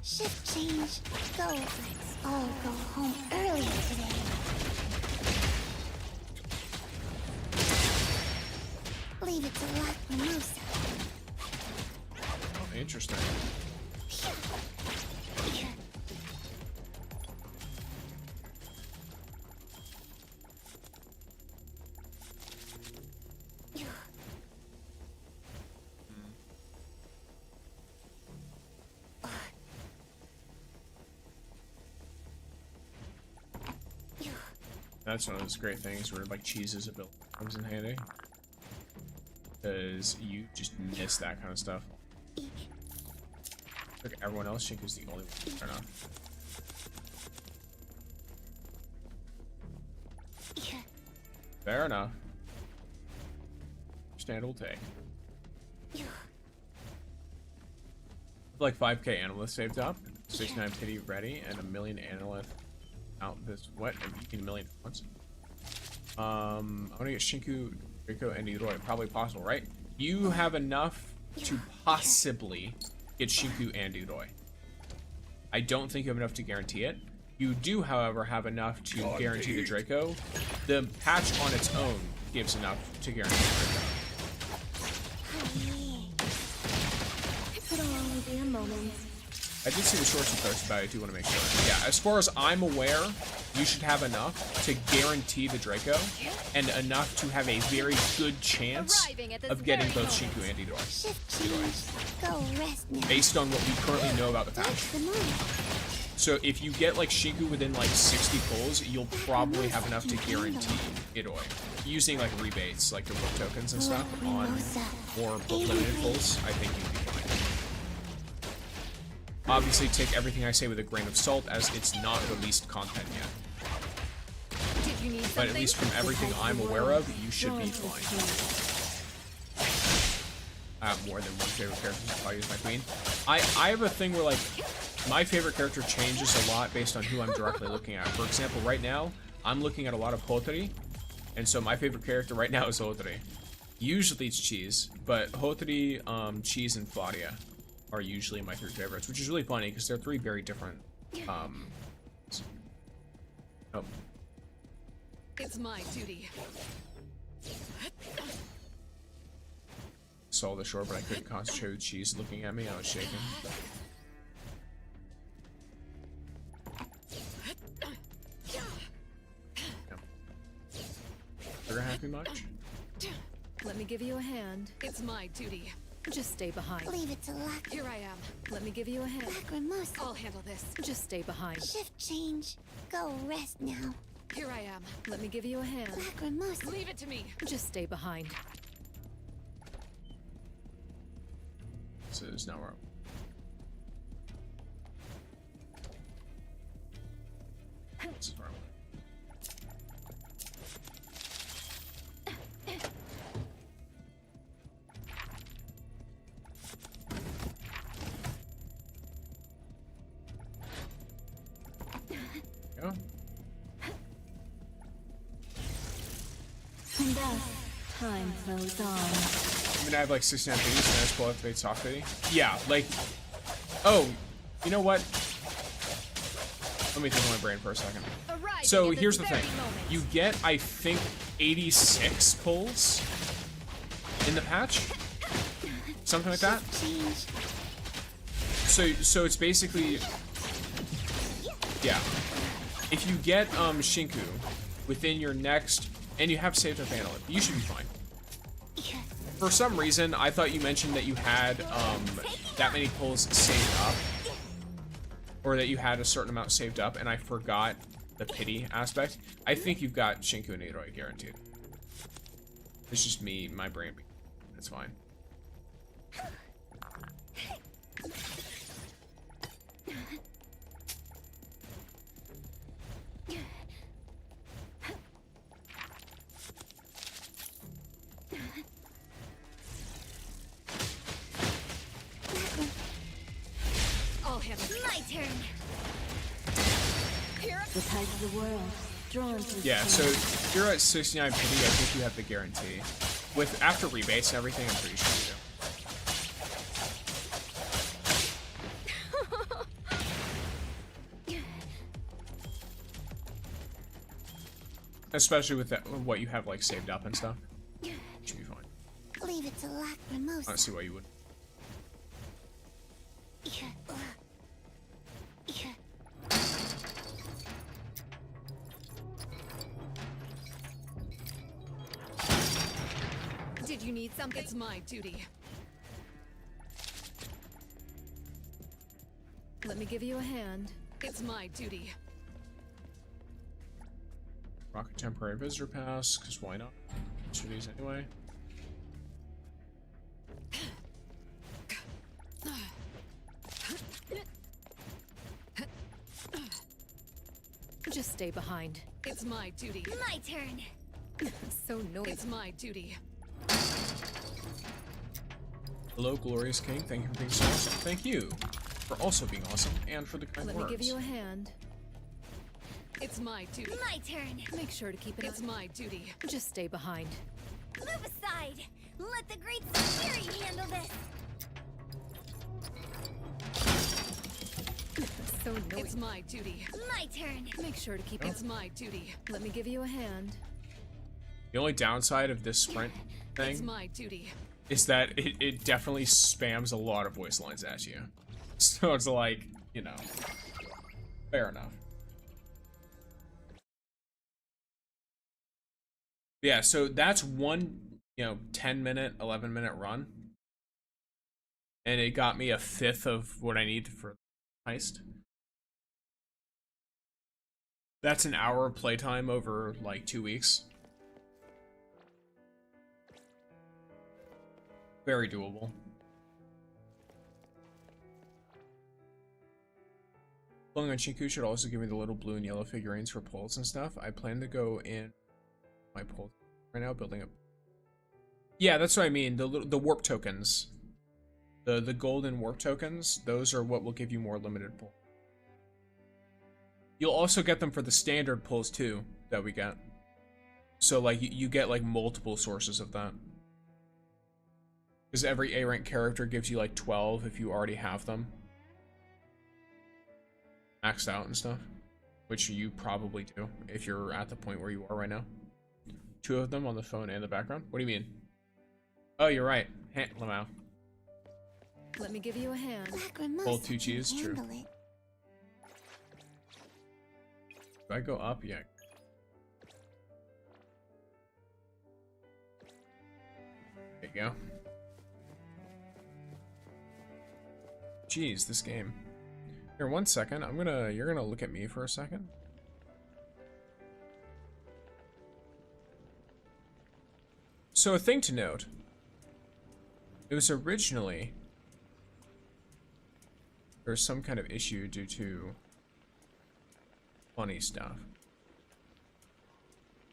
Shift change. Go. Let's all go home early today. Leave it to Lacrimosa. Oh, interesting. That's one of those great things where like cheese's ability comes in handy. Because you just miss that kind of stuff. Look, everyone else, Shinku's the only one. Fair enough. Fair enough. Understandable take. Like 5k analysts saved up, 69 pity ready, and 1 million analysts out this what? And you can 1 million at once. I want to get Shinku, Rico, and Iroi. Probably possible, right? You have enough to possibly get Shinku and Iroi. I don't think you have enough to guarantee it. You do, however, have enough to guarantee the Draco. The patch on its own gives enough to guarantee the Draco. It will only be a moment. I did see the shorts you posted about it. I do want to make sure. Yeah, as far as I'm aware, you should have enough to guarantee the Draco, and enough to have a very good chance of getting both Shinku and Iroi. Shift change. Go rest now. Based on what we currently know about the patch. The moment. So if you get like Shinku within like 60 pulls, you'll probably have enough to guarantee Iroi. Using like rebates, like the work tokens and stuff on more limited pulls, I think you'd be fine. Obviously, take everything I say with a grain of salt, as it's not released content yet. Did you need But at least from everything I'm aware of, you should be fine. I have more than one favorite character, so I'll use my queen. I have a thing where like, my favorite character changes a lot based on who I'm directly looking at. For example, right now, I'm looking at a lot of Hotori, and so my favorite character right now is Hotori. Usually it's Cheese, but Hotori, Cheese, and Claudia are usually my 3 favorites, which is really funny because they're 3 very different. Oh. It's my duty. Saw the shore, but I couldn't concentrate with Cheese looking at me. I was shaking. Trigger happy much? Let me give you a hand. It's my duty. Just stay behind. Leave it to Here I am. Let me give you a hand. Lacrimosa. I'll handle this. Just stay behind. Shift change. Go rest now. Here I am. Let me give you a hand. Lacrimosa. Leave it to me. Just stay behind. This is not where this is where I went. Go. And thus, time flows on. I mean, I have like 69 things, and I just pull activate soft pity. Yeah, like, oh, you know what? Let me think of my brain for a second. So here's the thing: you get, I think, 86 pulls in the patch, something like that. So it's basically, yeah. If you get Shinku within your next, and you have saved up Analyst, you should be fine. For some reason, I thought you mentioned that you had that many pulls saved up, or that you had a certain amount saved up, and I forgot the pity aspect. I think you've got Shinku and Iroi guaranteed. It's just me, my brain. It's fine. I'll handle it. My turn. The tide of the world, drawn to its Yeah, so channel. you're at 69 pity. I think you have the guarantee. With after rebates and everything, I'm pretty sure you do. Especially with that, what you have like saved up and stuff. Should be fine. Leave it to Lacrimosa. I don't see why you would. Did you need something? It's my duty. Let me give you a hand. It's my duty. Rock a temporary visitor pass, because why not? Two of these anyway. Just stay behind. It's my duty. My turn. So noisy. It's my duty. Hello, glorious king. Thank you for being so awesome. Thank you for also being awesome and for the kind Let words. me give you a hand. It's my duty. My turn. Make sure to keep it. It's my duty. Just stay behind. Move aside. Let the great Fury handle this. So noisy. It's my duty. My turn. Make sure to keep it. It's my duty. Let me give you a hand. The only downside of this sprint It's thing my duty. is that it definitely spams a lot of voice lines at you. So it's like, you know, fair enough. Yeah, so that's one, 10-minute, 11-minute run. And it got me a fifth of what I need for heist. That's an hour of playtime over like 2 weeks. Very doable. Pulling on Shinku should also give me the little blue and yellow figurines for pulls and stuff. I plan to go in my pull right now, building up. Yeah, that's what I mean. The warp tokens, the golden warp tokens. Those are what will give you more limited pull. You'll also get them for the standard pulls too that we get. So like you get like multiple sources of that. Because every A rank character gives you like 12 if you already have them maxed out and stuff, which you probably do if you're at the point where you are right now. 2 of them on the phone and the background. What do you mean? Oh, you're right. Lamau. Let me give you a hand. Lacrimosa Hold 2 cheese. can True. handle it. Do I go up? Yeah. There you go. Jeez, this game. Here, 1 second. You're gonna look at me for a second. So a thing to note. It was originally there was some kind of issue due to funny stuff.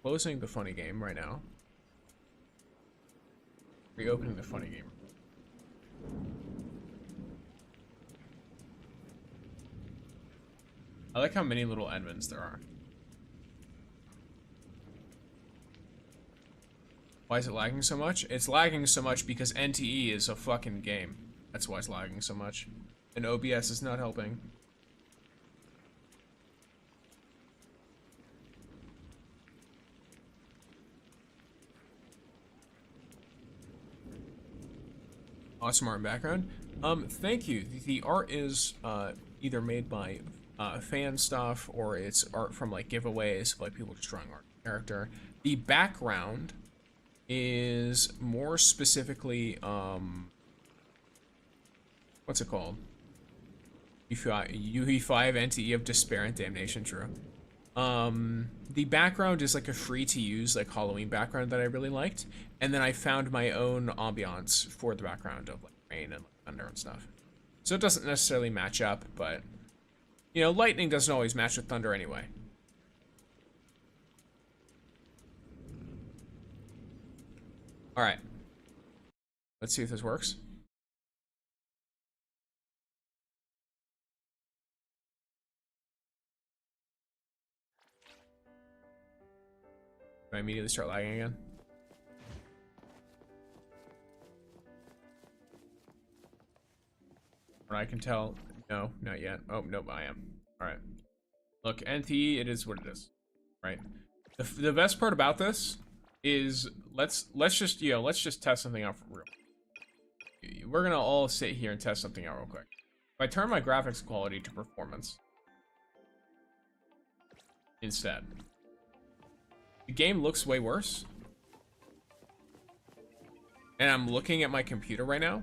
Closing the funny game right now. Reopening the funny game. I like how many little Edmonds there are. Why is it lagging so much? It's lagging so much because NTE is a fucking game. That's why it's lagging so much. And OBS is not helping. Awesome art and background. Thank you. The art is either made by fan stuff or it's art from like giveaways, like people just drawing art character. The background is more specifically what's it called? UE5 NTE of Despair and Damnation. True. The background is like a free to use like Halloween background that I really liked, and then I found my own ambiance for the background of like rain and like, thunder and stuff. So it doesn't necessarily match up, but you know, lightning doesn't always match with thunder anyway. All right, let's see if this works. Do I immediately start lagging again? Or I can tell. No, not yet. Oh, nope, I am. Alright. Look, NTE, it is what it is. Right? The best part about this is let's just, you know, let's just test something out for real. We're gonna all sit here and test something out real quick. If I turn my graphics quality to performance instead, the game looks way worse. And I'm looking at my computer right now.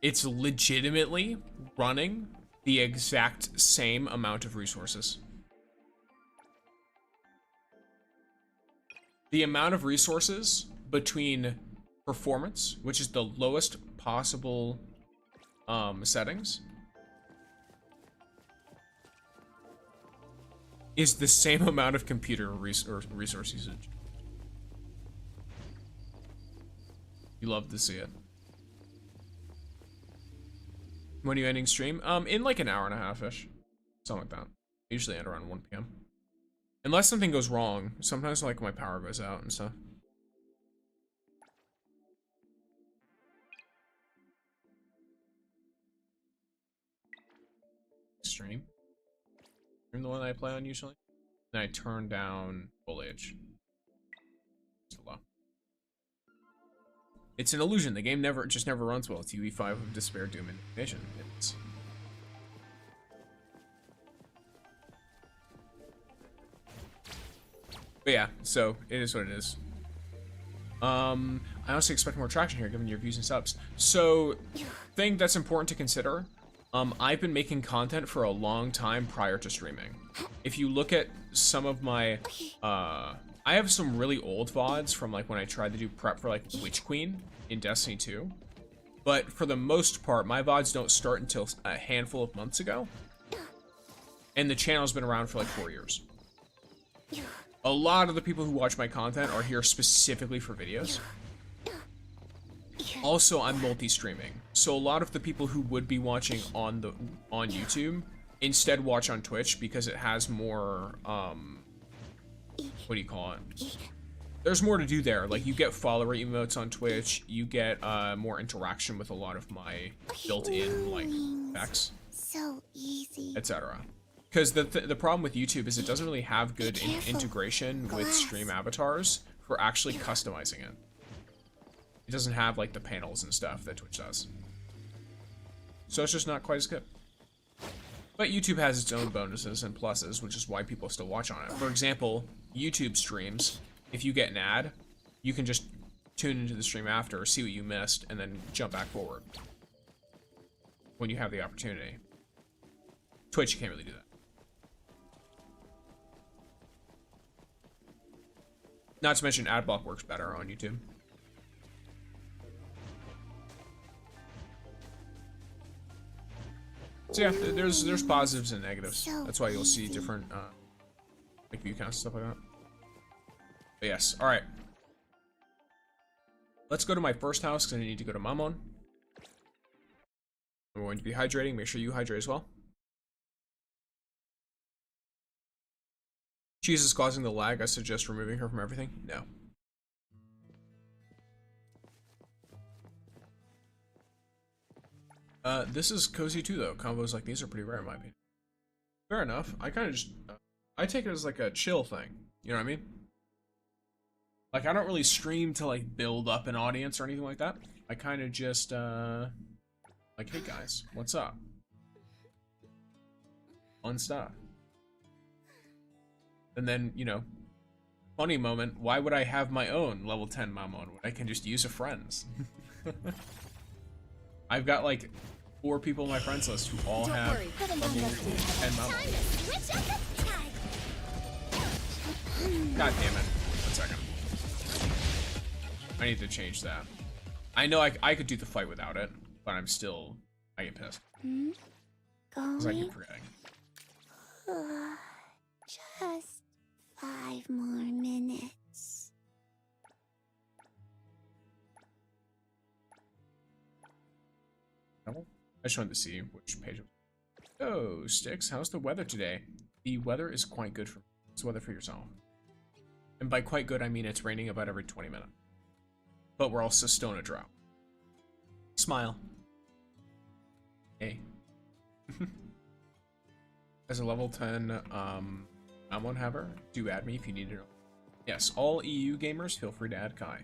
It's legitimately running the exact same amount of resources. The amount of resources between performance, which is the lowest possible settings, is the same amount of computer resource usage. You love to see it. When are you ending stream? In like an hour and a half-ish. Something like that. I usually end around 1 p.m. Unless something goes wrong. Sometimes like my power goes out and stuff. Stream the one that I play on usually. Then I turn down foliage. It's low. It's an illusion. The game just never runs well. It's UE5 of despair, doom, and indignation. But yeah, so it is what it is. I honestly expect more traction here given your views and subs. So, thing that's important to consider. I've been making content for a long time prior to streaming. If you look at some of my, I have some really old VODs from like when I tried to do prep for like Witch Queen in Destiny 2. But for the most part, my VODs don't start until a handful of months ago. And the channel's been around for like 4 years. A lot of the people who watch my content are here specifically for videos. Also, I'm multi-streaming, so a lot of the people who would be watching on YouTube instead watch on Twitch because it has more, what do you call it? There's more to do there. Like, you get follower emotes on Twitch, you get more interaction with a lot of my built-in like effects, so easy, etc. Because the problem with YouTube is it doesn't really have good integration with stream avatars for actually customizing it. It doesn't have like the panels and stuff that Twitch does. So it's just not quite as good. But YouTube has its own bonuses and pluses, which is why people still watch on it. For example, YouTube streams, if you get an ad, you can just tune into the stream after, see what you missed, and then jump back forward when you have the opportunity. Twitch, you can't really do that. Not to mention adblock works better on YouTube. So yeah, there's positives and negatives. That's why you'll see different like view counts and stuff like that. But yes, all right. Let's go to my first house because I need to go to Mamon. I'm going to be hydrating. Make sure you hydrate as well. Cheese is causing the lag. I suggest removing her from everything. No. This is cozy too, though. Combos like these are pretty rare in my opinion. Fair enough. I kind of just, I take it as like a chill thing. You know what I mean? Like, I don't really stream to like build up an audience or anything like that. I kind of just, like, hey guys, what's up? Fun stuff. And then, you know, funny moment, why would I have my own level 10 Mamon when I can just use a friend's? I've got like 4 people on my friends list who all have level 10 Mamon. God damn it. 1 second. I need to change that. I know I could do the fight without it, but I get pissed. Because I keep forgetting. Just 5 more minutes. I just wanted to see which page. Oh, Sticks, how's the weather today? The weather is quite good for me. What's the weather for yourself? And by quite good, I mean it's raining about every 20 minutes. But we're also still in a drought. Smile. Hey. As a level 10 Amon Haver, do add me if you need to know. Yes, all EU gamers, feel free to add Kai.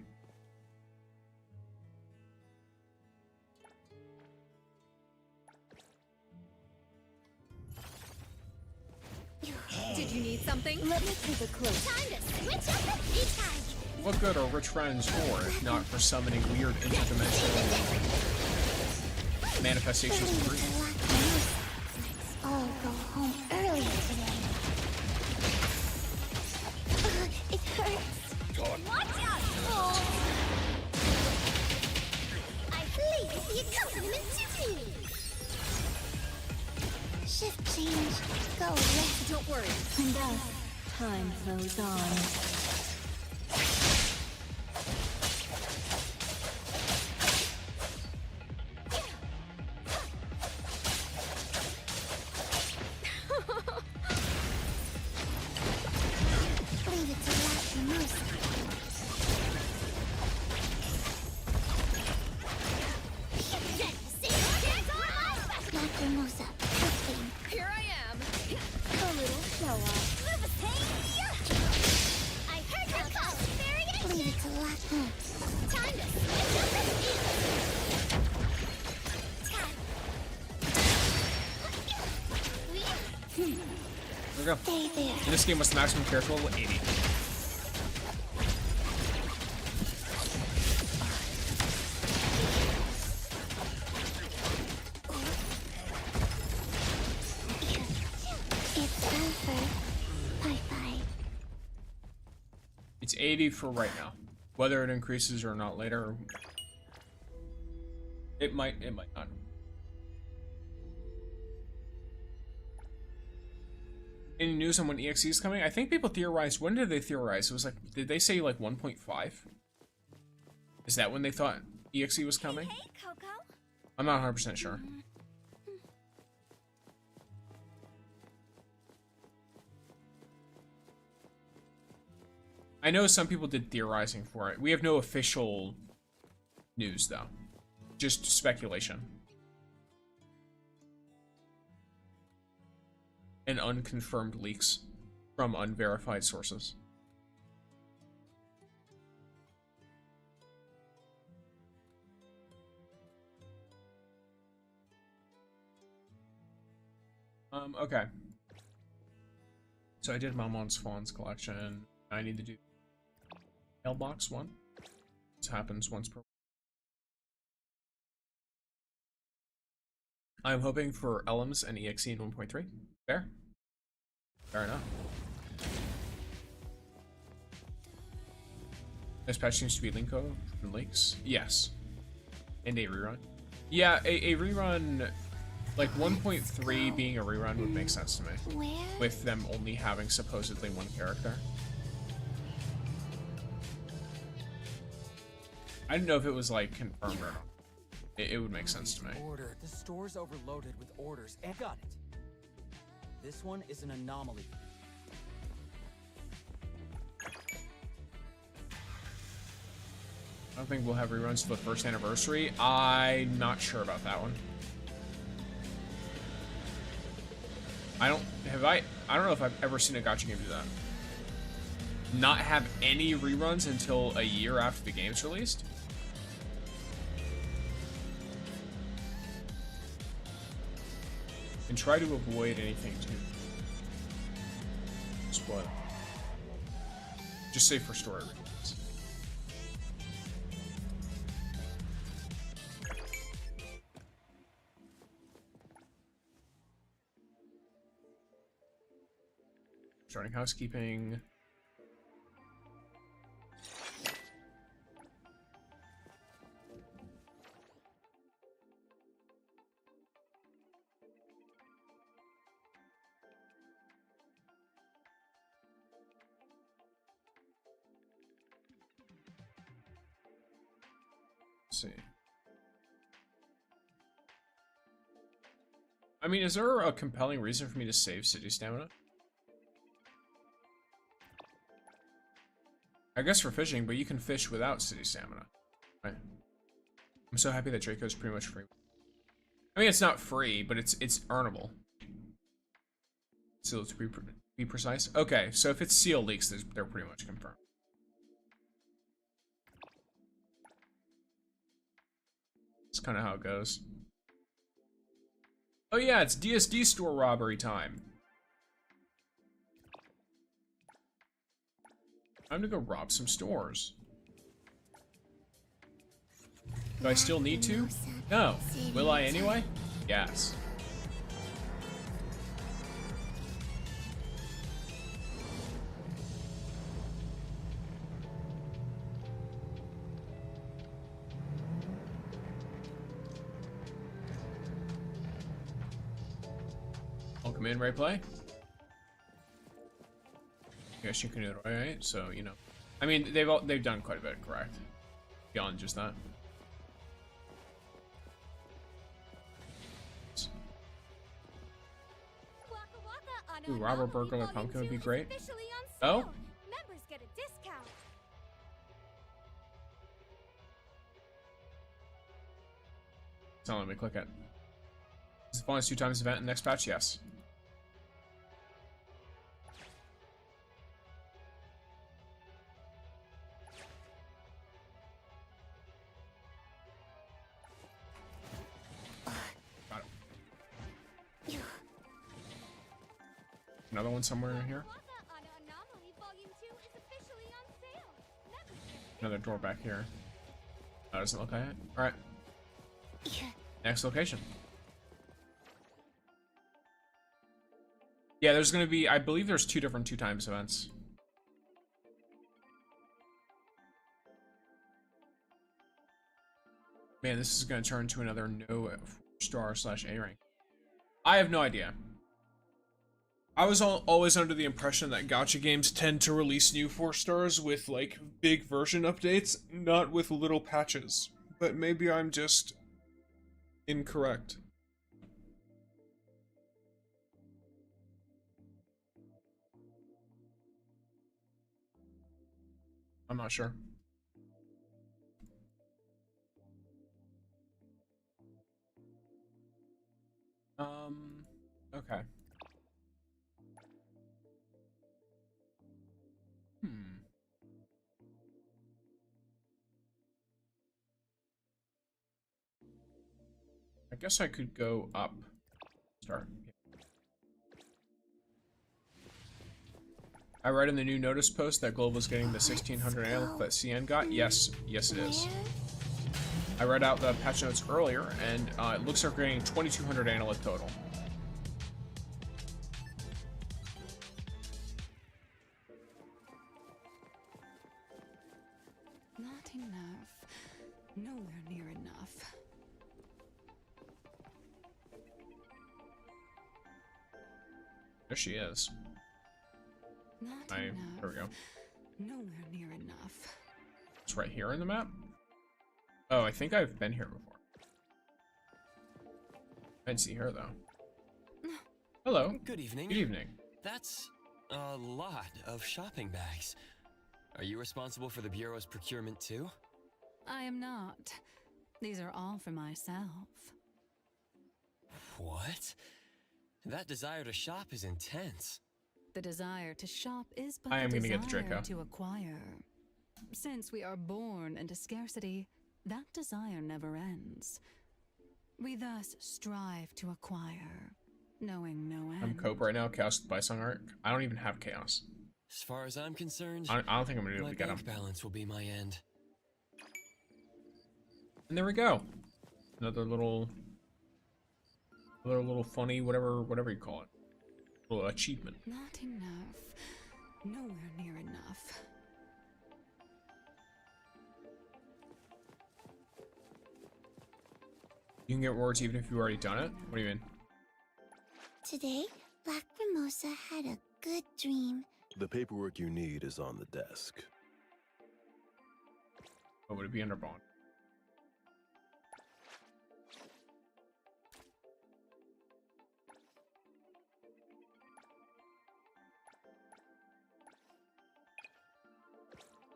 Did you need something? Let me take a close. Time to switch up the beat tag. What good are rich friends for if not for summoning weird interdimensional manifestations of greed? I'll go home early today. It hurts. Watch out, fool! I please the accompaniment to me. Shift change. Go rest. Don't worry. And thus, time flows on. Leave it to Lacrimosa. Lacrimosa, quickly. Here I am. A little show off. I heard your call. Leave it to Lacrimosa. Time to switch up the beat. There we go. Stay there. In this game, what's the maximum character level? 80. It's over. Bye-bye. It's 80 for right now. Whether it increases or not later, it might not. Any news on when EXE is coming? I think people theorized. When did they theorize? It was like, did they say like 1.5? Is that when they thought EXE was coming? Hey, Coco. I'm not 100% sure. I know some people did theorizing for it. We have no official news, though. Just speculation. And unconfirmed leaks from unverified sources. Okay. So I did Mamon's Fons collection. I need to do Mailbox 1. This happens once per week. I'm hoping for Elms and EXE in 1.3. Fair? Fair enough. This patch seems to be Linko and Leaks. Yes. And a rerun. Yeah, a rerun, like 1.3 being a rerun would make sense to me. Where? With them only having supposedly one character. I didn't know if it was like confirmed or not. It would make sense to me. Order. The store's overloaded with orders. And got it. This one is an anomaly. I don't think we'll have reruns for the first anniversary. I'm not sure about that one. I don't know if I've ever seen a gacha game do that. Not have any reruns until a year after the game's released. And try to avoid anything too spoil. Just say for story reasons. Starting housekeeping. See. I mean, is there a compelling reason for me to save city stamina? I guess for fishing, but you can fish without city stamina. Right. I'm so happy that Draco's pretty much free. I mean, it's not free, but it's earnable. So to be precise. Okay, so if it's seal leaks, they're pretty much confirmed. That's kind of how it goes. Oh yeah, it's DSD store robbery time. Time to go rob some stores. Do I still need to? No. Will I anyway? Yes. Welcome in, Rayplay. Guess you can do it right, so you know. I mean, they've done quite a bit correct. Beyond just that. Ooh, Robber Burglar Pumpkin would be great. Oh? Members get a discount. It's not letting me click it. Is the bonus 2 times event in next patch? Yes. Got it. Another one somewhere in here. Another door back here. That doesn't look like it. Alright. Next location. Yeah, there's gonna be, I believe there's 2 different 2 times events. Man, this is gonna turn into another no 4-star/A rank. I have no idea. I was always under the impression that gacha games tend to release new 4 stars with like big version updates, not with little patches. But maybe I'm just incorrect. I'm not sure. Okay. I guess I could go up. Start. I read in the new notice post that Global's getting the 1600 anal that CN got. Yes, yes it is. I read out the patch notes earlier, and it looks like we're getting 2200 analyth total. Not enough. Nowhere near enough. There she is. Not enough. There we go. Nowhere near enough. It's right here in the map. Oh, I think I've been here before. I didn't see her though. Hello. Good evening. Good evening. That's a lot of shopping bags. Are you responsible for the Bureau's procurement too? I am not. These are all for myself. What? That desire to shop is intense. The desire to shop is but I am the gonna get the desire Draco. to acquire. Since we are born into scarcity, that desire never ends. We thus strive to acquire, knowing no end. I'm Cope right now, Chaos with Bysong Arc. I don't even have Chaos. As far as I'm concerned, I don't think I'm gonna be able my to get him. bank balance will be my end. And there we go. Another little funny, whatever you call it. Little achievement. Not enough. Nowhere near enough. You can get rewards even if you've already done it? What do you mean? Today, Black Mimosa had a good dream. The paperwork you need is on the desk. What would it be under bond?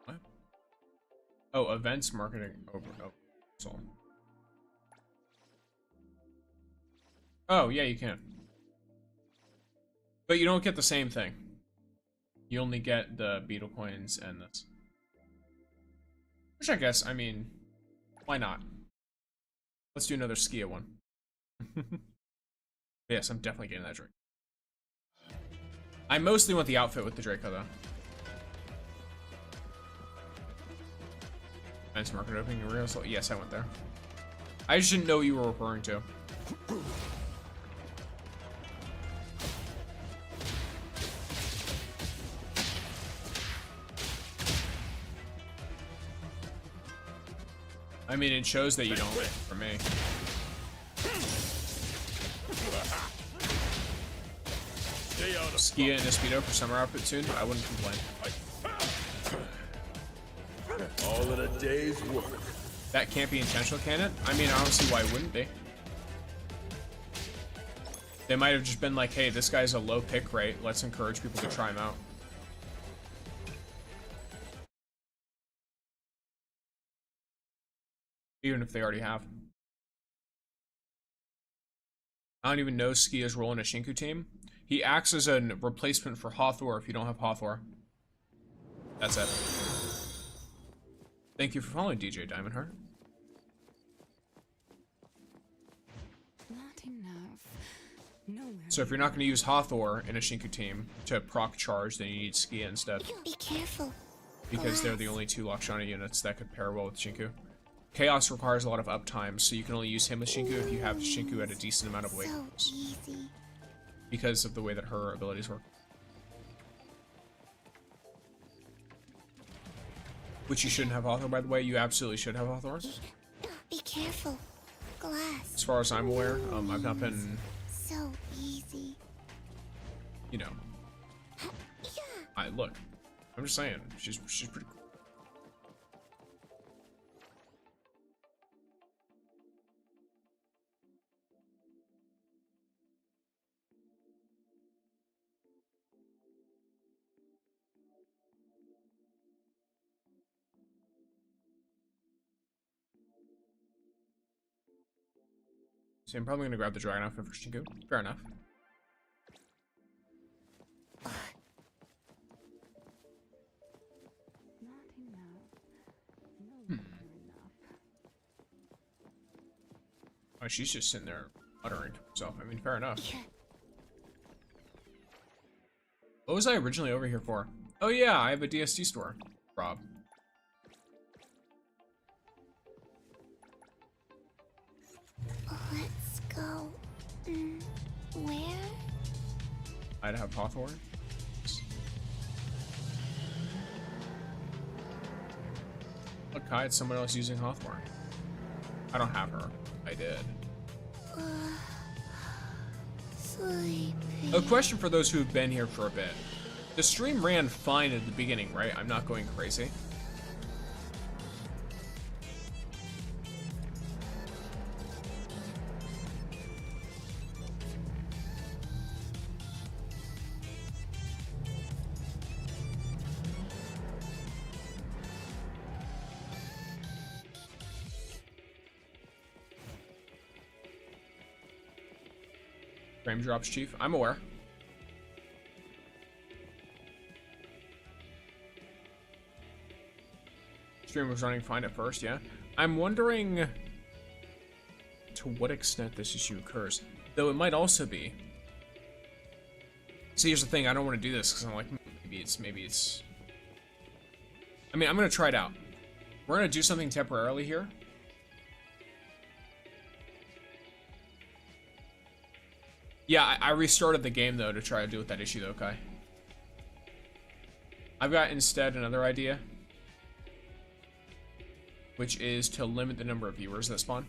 What? Oh, events marketing over. Oh, so. Oh, yeah, you can. But you don't get the same thing. You only get the beetle coins and this. Which I guess, I mean, why not? Let's do another Skia one. Yes, I'm definitely getting that Drake. I mostly want the outfit with the Draco, though. Events market opening real. So yes, I went there. I just didn't know what you were referring to. I mean, it shows that you don't, for me. Skia and a Speedo for summer outfit soon? I wouldn't complain. All in a day's work. That can't be intentional, can it? I mean, I don't see why it wouldn't be. They might have just been like, hey, this guy's a low pick rate. Let's encourage people to try him out. Even if they already have. I don't even know Skia's role in a Shinku team. He acts as a replacement for Hathor if you don't have Hathor. That's it. Thank you for following DJ Diamond Heart. Not enough. Nowhere. So if you're not going to use Hathor in a Shinku team to proc charge, then you need Skia instead. Be careful. Because they're the only two Lakshana units that could pair well with Shinku. Chaos requires a lot of uptime, so you can only use him with Shinku if you have Shinku at a decent amount of weight. So easy. Because of the way that her abilities work. Which you shouldn't have Hathor, by the way. You absolutely should have Hathor. Be careful. Glass. As far as I'm aware, I've not been, So easy. you know. Look, I'm just saying, she's pretty cool. So I'm probably gonna grab the dragon outfit for Shinku. Fair enough. Not enough. Nowhere enough. Oh, she's just sitting there muttering to herself. I mean, fair enough. What was I originally over here for? Oh yeah, I have a DST store. Rob. Let's go. Where? I'd have Hawthorne. Look, Kai, it's someone else using Hawthorne. I don't have her. I did. Sleepy. A question for those who've been here for a bit. The stream ran fine at the beginning, right? I'm not going crazy. Frame drops, Chief. I'm aware. Stream was running fine at first, yeah. I'm wondering to what extent this issue occurs. Though it might also be. See, here's the thing. I don't want to do this because I'm like, maybe it's... I mean, I'm going to try it out. We're going to do something temporarily here. Yeah, I restarted the game, though, to try to deal with that issue, though, Kai. I've got instead another idea, which is to limit the number of viewers that spawn.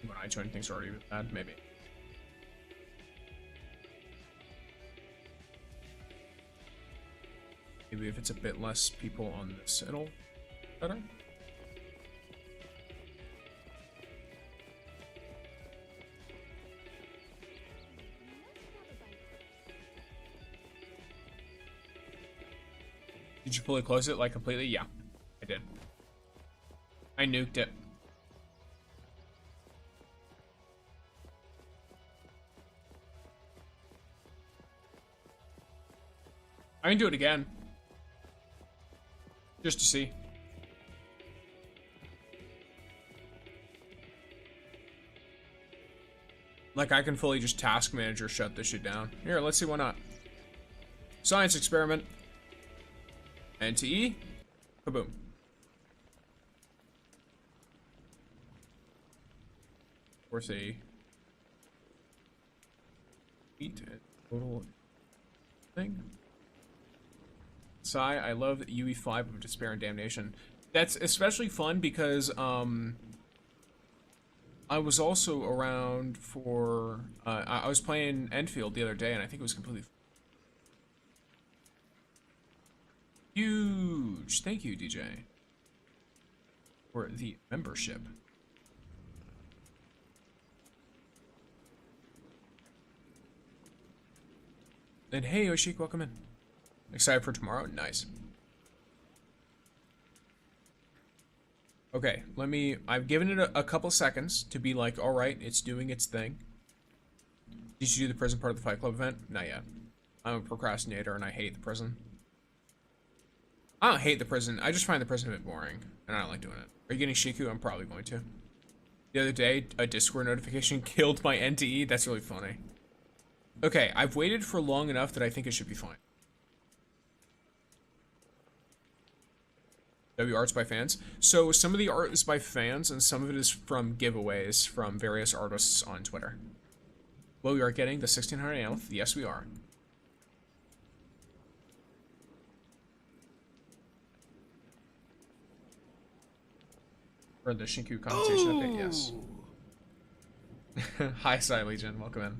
When I join, things are already bad, maybe. Maybe if it's a bit less people on this, it'll better. Did you fully close it, like, completely? Yeah, I did. I nuked it. I can do it again. Just to see. Like, I can fully just task manager shut this shit down. Here, let's see why not. Science experiment. NTE. Kaboom. Force a eat total thing. Sigh, I love UE5 of Despair and Damnation. That's especially fun because I was also around for I was playing Enfield the other day and I think it was completely huge. Thank you, DJ, for the membership. And hey, Yoshik, welcome in. Excited for tomorrow? Nice. Okay, I've given it a couple seconds to be like, alright, it's doing its thing. Did you do the prison part of the Fight Club event? Not yet. I'm a procrastinator and I hate the prison. I don't hate the prison, I just find the prison a bit boring, and I don't like doing it. Are you getting Shiku? I'm probably going to. The other day, a Discord notification killed my NTE. That's really funny. Okay, I've waited for long enough that I think it should be fine. W art's by fans. So some of the art is by fans and some of it is from giveaways from various artists on Twitter. Well, we are getting the 1600 Aleph. Yes, we are. For the Shinku compensation update, yes. Hi, Psy Legion. Welcome in.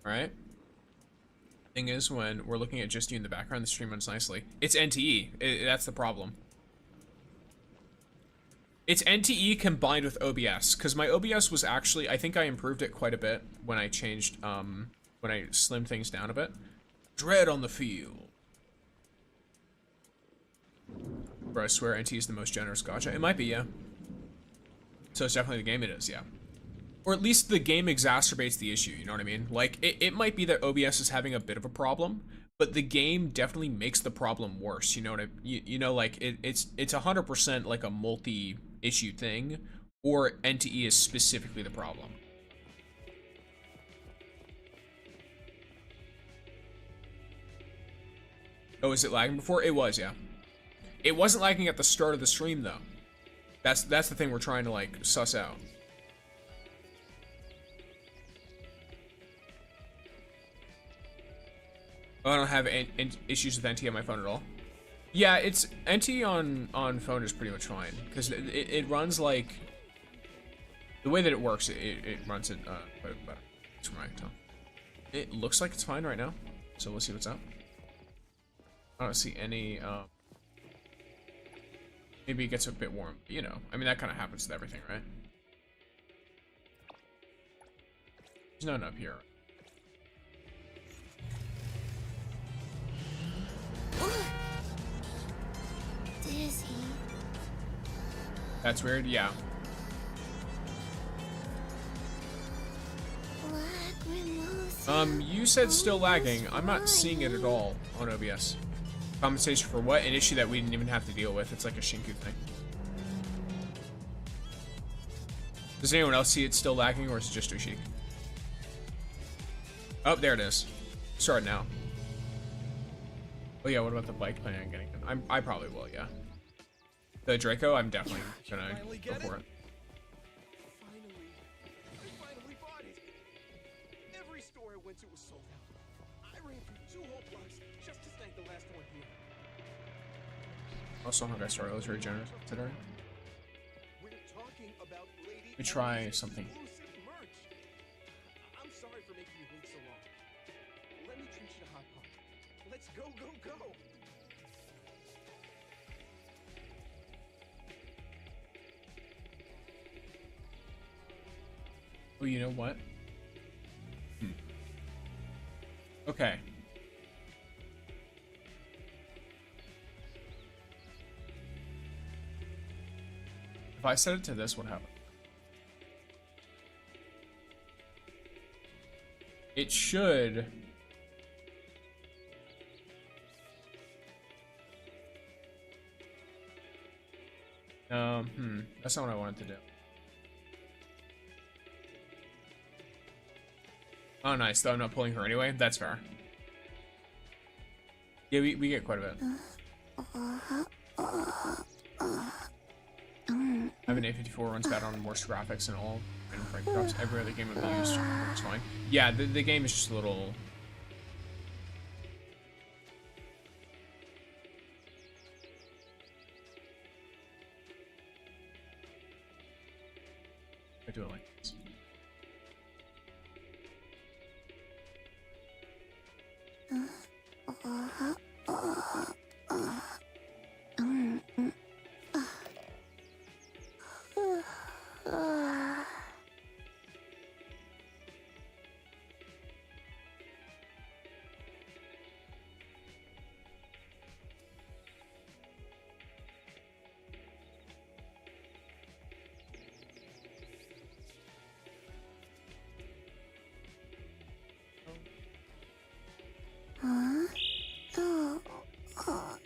Alright. Thing is, when we're looking at just you in the background, the stream runs nicely. It's NTE. That's the problem. It's NTE combined with OBS, because my OBS was actually, I think I improved it quite a bit when I changed, when I slimmed things down a bit. Dread on the field. Bro, I swear NTE is the most generous gacha. It might be, yeah. So it's definitely the game it is, yeah. Or at least the game exacerbates the issue, you know what I mean? Like, it might be that OBS is having a bit of a problem, but the game definitely makes the problem worse, you know what you know, like, it's 100% like a multi-issue thing, or NTE is specifically the problem. Oh, is it lagging before? It was, yeah. It wasn't lagging at the start of the stream, though. That's the thing we're trying to, like, suss out. Oh, I don't have issues with NT on my phone at all. Yeah, it's NT on phone is pretty much fine because it runs like the way that it works. It runs it quite better. That's from what I can tell. It looks like it's fine right now, so we'll see what's up. I don't see any. Maybe it gets a bit warm. You know, I mean that kind of happens with everything, right? There's none up here. Dizzy. That's weird, yeah. You said still lagging. I'm not seeing it at all on OBS. Compensation for what? An issue that we didn't even have to deal with. It's like a Shinku thing. Does anyone else see it still lagging, or is it just Ushik? Oh, there it is. Start now. Oh yeah, what about the bike plan on getting it? I probably will, yeah. The Draco, I'm definitely gonna go for it. Finally bought it. Every store I went to was sold out. I ran through 2 whole blocks just to thank the last one here. Also, Honkai Star was very generous today. We're talking about lady. We try something. Exclusive merch. I'm sorry for making you wait so long. Let me treat you to hot pot. Let's go, go, go. you know what? Okay. If I set it to this, what happens? It should... That's not what I wanted to do. Oh, nice. Though I'm not pulling her anyway. That's fair. Yeah, we get quite a bit. I have an A54 runs bad on worse graphics and all random frame drops. Every other game would be used. It's fine. Yeah, the game is just a little... I do it like this.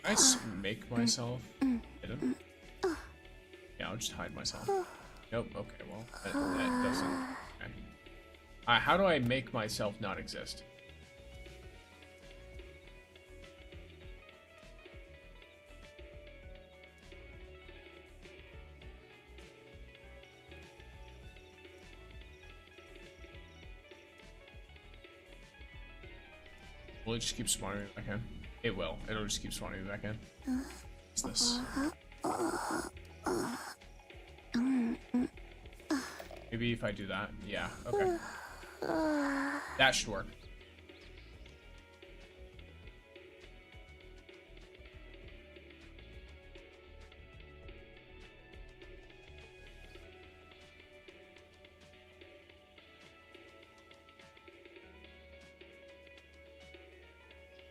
I just make myself hidden. Yeah, I'll just hide myself. Nope. Okay, well, that doesn't. Okay. How do I make myself not exist? Will it just keep spawning me back in? It will. It'll just keep spawning me back in. What's this? Maybe if I do that. Yeah, okay. That should work.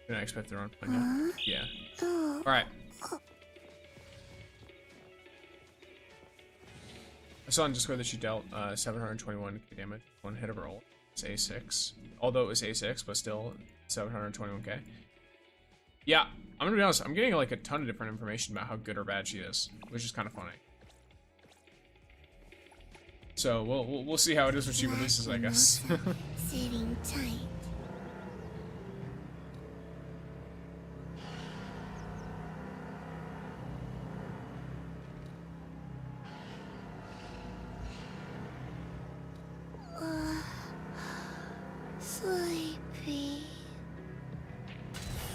Did I expect the wrong point? Yeah. Alright. I saw on Discord that she dealt 721k damage, one hit of her ult. It's A6. Although it was A6, but still 721k. Yeah, I'm gonna be honest, I'm getting like a ton of different information about how good or bad she is, which is kind of funny. So we'll see how it is when she releases, I guess. Sitting tight. Sleepy.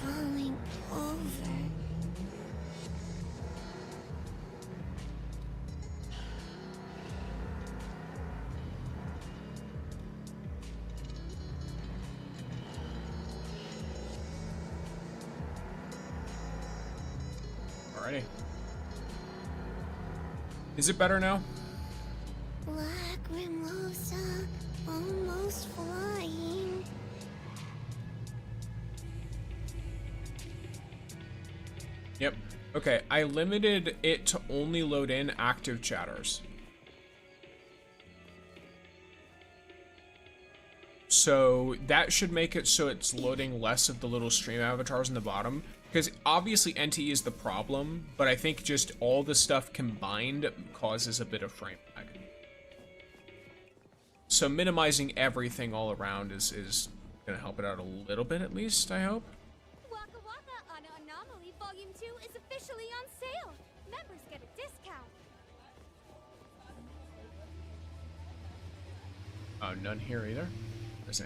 Falling over. Alrighty. Is it better now? Black Mimosa, almost flying. Yep. Okay, I limited it to only load in active chatters. So that should make it so it's loading less of the little stream avatars in the bottom. Because obviously NTE is the problem, but I think just all the stuff combined causes a bit of frame lag. So minimizing everything all around is gonna help it out a little bit at least, I hope. Waka Waka on Anomaly Volume 2 is officially on sale. Members get a discount. None here either. I see.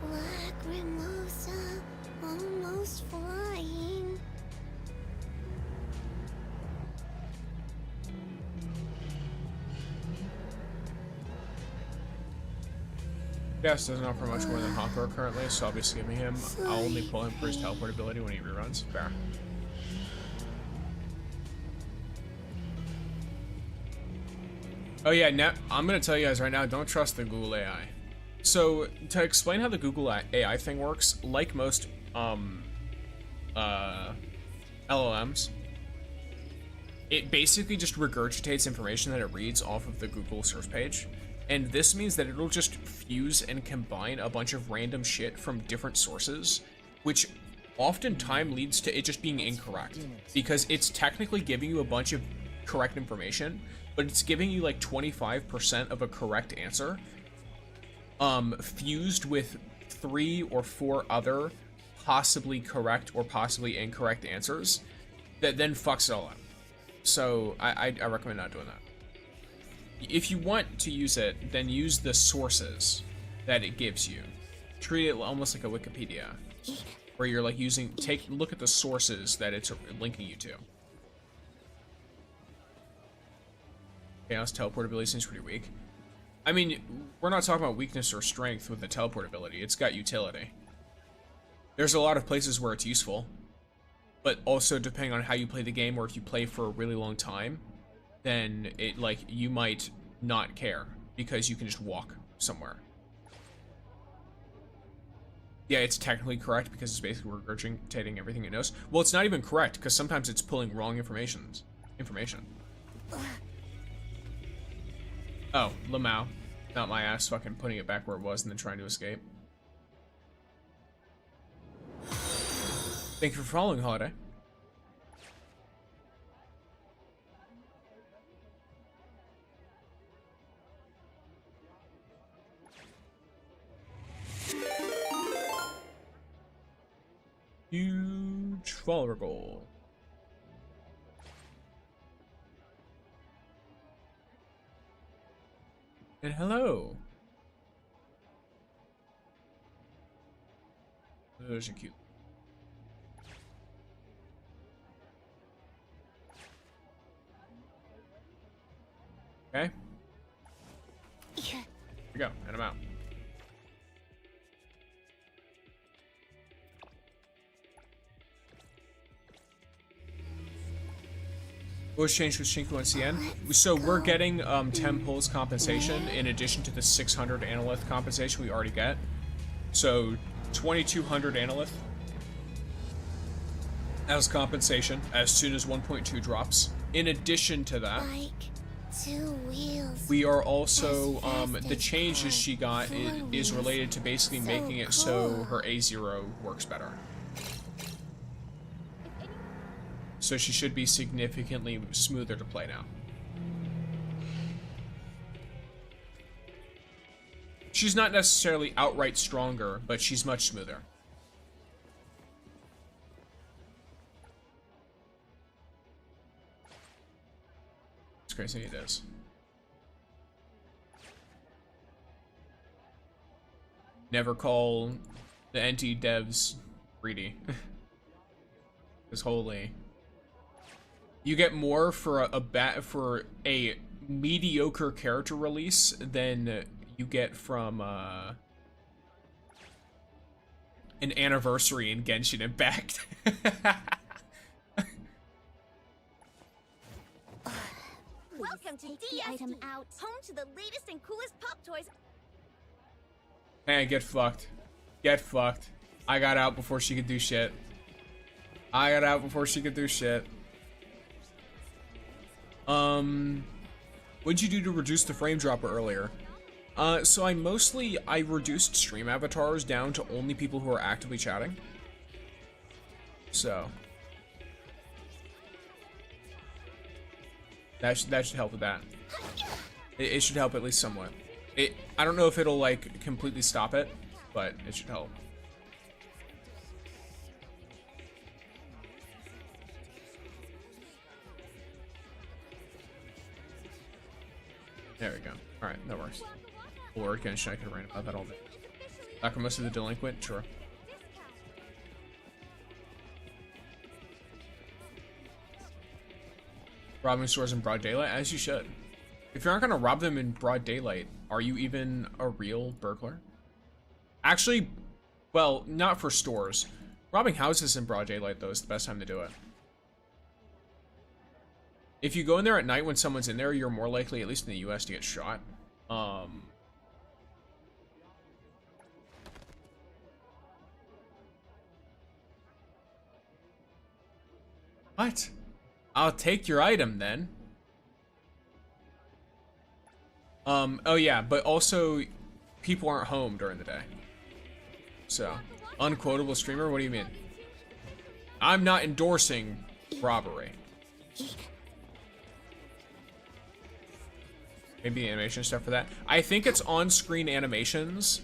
Black Mimosa, almost flying. Yes, doesn't offer much more than Hawthorne currently, so I'll be skimming him. I'll only pull him for his teleportability when he reruns. Fair. Oh yeah, now I'm gonna tell you guys right now, don't trust the Google AI. So to explain how the Google AI thing works, like most LLMs, it basically just regurgitates information that it reads off of the Google search page. And this means that it'll just fuse and combine a bunch of random shit from different sources, which oftentimes leads to it just being incorrect. Because it's technically giving you a bunch of correct information, but it's giving you like 25% of a correct answer, fused with 3 or 4 other possibly correct or possibly incorrect answers that then fucks it all up. So I recommend not doing that. If you want to use it, then use the sources that it gives you. Treat it almost like a Wikipedia, where you're like look at the sources that it's linking you to. Chaos teleportability seems pretty weak. I mean, we're not talking about weakness or strength with the teleportability. It's got utility. There's a lot of places where it's useful, but also depending on how you play the game, or if you play for a really long time, then it you might not care because you can just walk somewhere. Yeah, it's technically correct because it's basically regurgitating everything it knows. Well, it's not even correct because sometimes it's pulling wrong information. Oh, Lamau. Not my ass fucking putting it back where it was and then trying to escape. Thank you for following, Holiday. Huge follower goal. And hello. Those are cute. Okay. Here we go, and I'm out. What was changed with Shinku and CN? So we're getting 10 pulls compensation in addition to the 600 analyth compensation we already get. So 2200 analyth as compensation as soon as 1.2 drops. In addition to that, we are also the changes she got is related to basically making it so her A0 works better. So she should be significantly smoother to play now. She's not necessarily outright stronger, but she's much smoother. It's crazy it is. Never call the NTE devs greedy. Because holy. You get more for a mediocre character release than you get from an anniversary in Genshin Impact. Welcome to DST, item out. Home to the latest and coolest pop toys. Hey, get fucked. Get fucked. I got out before she could do shit. I got out before she could do shit. What'd you do to reduce the frame dropper earlier? So I reduced stream avatars down to only people who are actively chatting. So that should help with that. It should help at least somewhat. I don't know if it'll like completely stop it, but it should help. There we go. Alright, that works. Lord, Genshin, I could rant about that all day. Lacrimose of the Delinquent? Sure. Robbing stores in broad daylight? As you should. If you aren't gonna rob them in broad daylight, are you even a real burglar? Actually, well, not for stores. Robbing houses in broad daylight, though, is the best time to do it. If you go in there at night when someone's in there, you're more likely, at least in the US, to get shot. What? I'll take your item then. Oh yeah, but also people aren't home during the day. So, unquotable streamer, what do you mean? I'm not endorsing robbery. Maybe the animation stuff for that. I think it's on-screen animations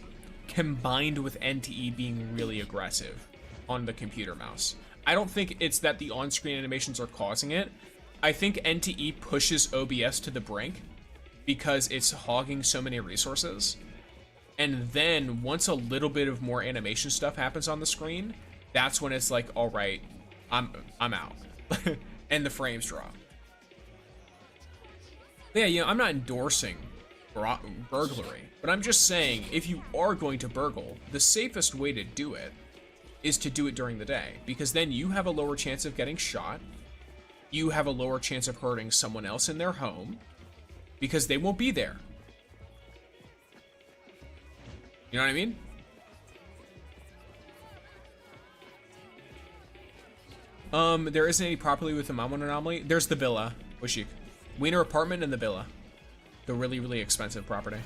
combined with NTE being really aggressive on the computer mouse. I don't think it's that the on-screen animations are causing it. I think NTE pushes OBS to the brink because it's hogging so many resources. And then once a little bit of more animation stuff happens on the screen, that's when it's like, all right, I'm out. And the frames drop. But yeah, you know, I'm not endorsing burglary, but I'm just saying if you are going to burgle, the safest way to do it is to do it during the day, because then you have a lower chance of getting shot. You have a lower chance of hurting someone else in their home because they won't be there. You know what I mean? There isn't any properly with the Mammon anomaly. There's the villa, Wishik. Wiener apartment and the villa. The really, really expensive property.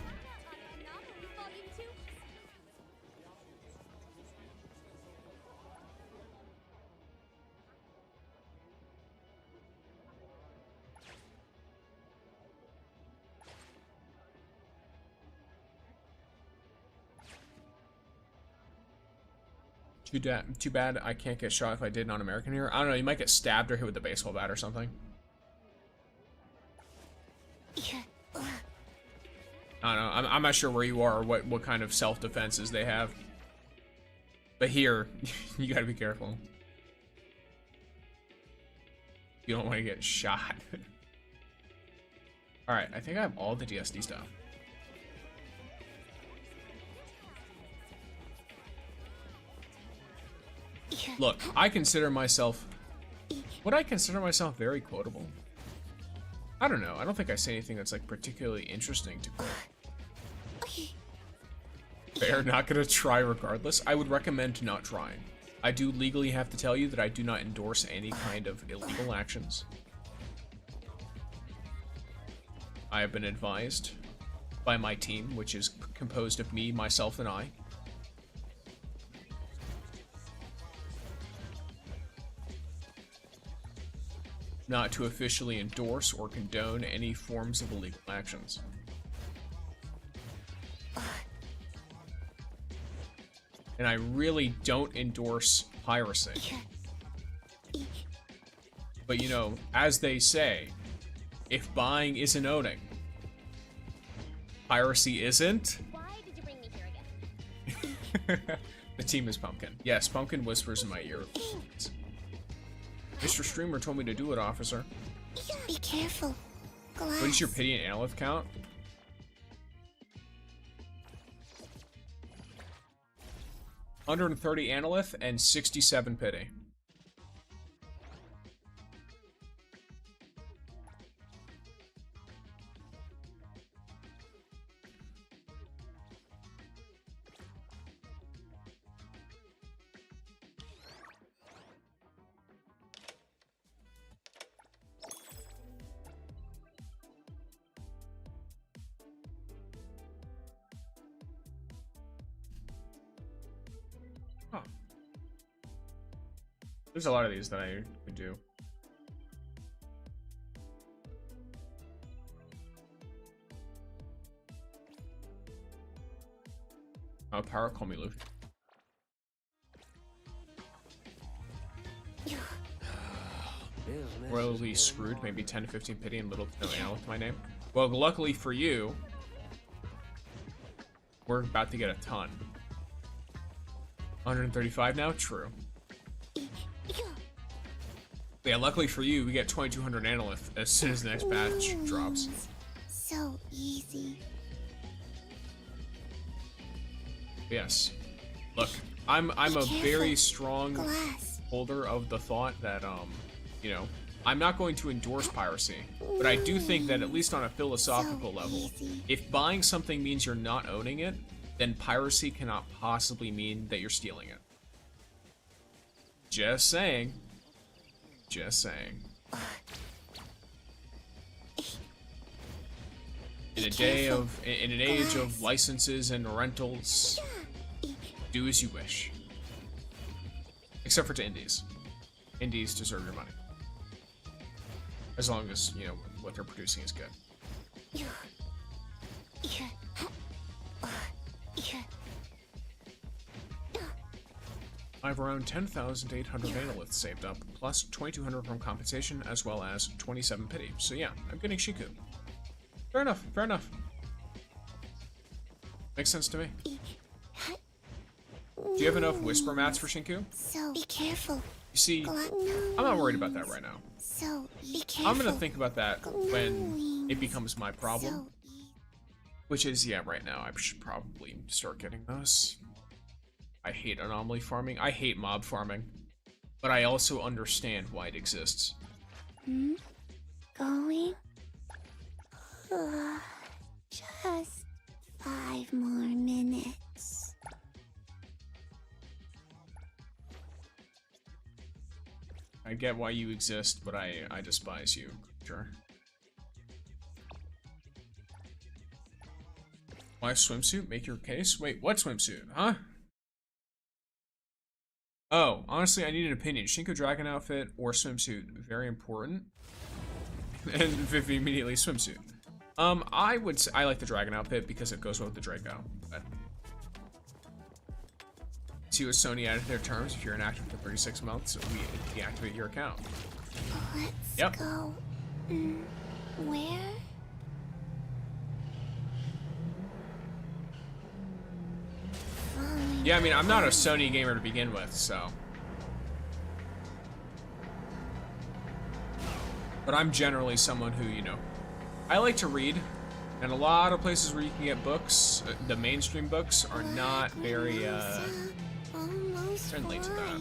Too bad I can't get shot if I did non-American here. I don't know, you might get stabbed or hit with a baseball bat or something. I don't know, I'm not sure where you are or what kind of self-defenses they have. But here, you gotta be careful. You don't want to get shot. Alright, I think I have all the DSD stuff. Look, I consider myself... Would I consider myself very quotable? I don't know. I don't think I say anything that's like particularly interesting to quote. Fair, not gonna try regardless. I would recommend not trying. I do legally have to tell you that I do not endorse any kind of illegal actions. I have been advised by my team, which is composed of me, myself, and I, not to officially endorse or condone any forms of illegal actions. And I really don't endorse piracy. But you know, as they say, if buying isn't owning, piracy isn't. Why did you bring me here again? The team is Pumpkin. Yes, Pumpkin whispers in my ear. Mr. Streamer told me to do it, officer. Be careful. Glass. What is your pity and analyth count? $130 analyth and 67 pity. Huh. There's a lot of these that I could do. Oh, power, call me Luffy. Royally screwed, maybe 10 to 15 pity and little to no analyth to my name. Well, luckily for you, we're about to get a ton. 135 now? True. Yeah, luckily for you, we get 2200 analyth as soon as the next batch drops. So easy. Yes. Look, I'm a very careful. strong Glass. holder of the thought that you know, I'm not going to endorse piracy, but I do think that at least on a philosophical So level, easy. if buying something means you're not owning it, then piracy cannot possibly mean that you're stealing it. Just saying. Just saying. In a day of, in an age of licenses and rentals, do as you wish. Except for to indies. Indies deserve your money. As long as, you know, what they're producing is good. I have around 10,800 analyths saved up, plus 2,200 from compensation, as well as 27 pity. So yeah, I'm getting Shiku. Fair enough, fair enough. Makes sense to me. Do you have enough whisper mats for Shinku? So be careful. You see, I'm not worried about that right now. So be careful. I'm gonna think about that when it becomes my problem. So Which is, yeah, right now I should probably start getting those. I hate anomaly farming. I hate mob farming. But I also understand why it exists. going. Just 5 more minutes. I get why you exist, but I despise you. Sure. Why swimsuit? Make your case? Wait, what swimsuit? Huh? Oh, honestly, I need an opinion. Shinko Dragon outfit or swimsuit? Very important. And Vivi immediately swimsuit. I would say I like the Dragon outfit because it goes well with the Draco. But see what Sony added to their terms. If you're inactive for 36 months, we deactivate your account. Let's go. Where? Yeah, I mean, I'm not a Sony gamer to begin with, so. But I'm generally someone who, you know, I like to read, and a lot of places where you can get books, the mainstream books, are not very, friendly to that.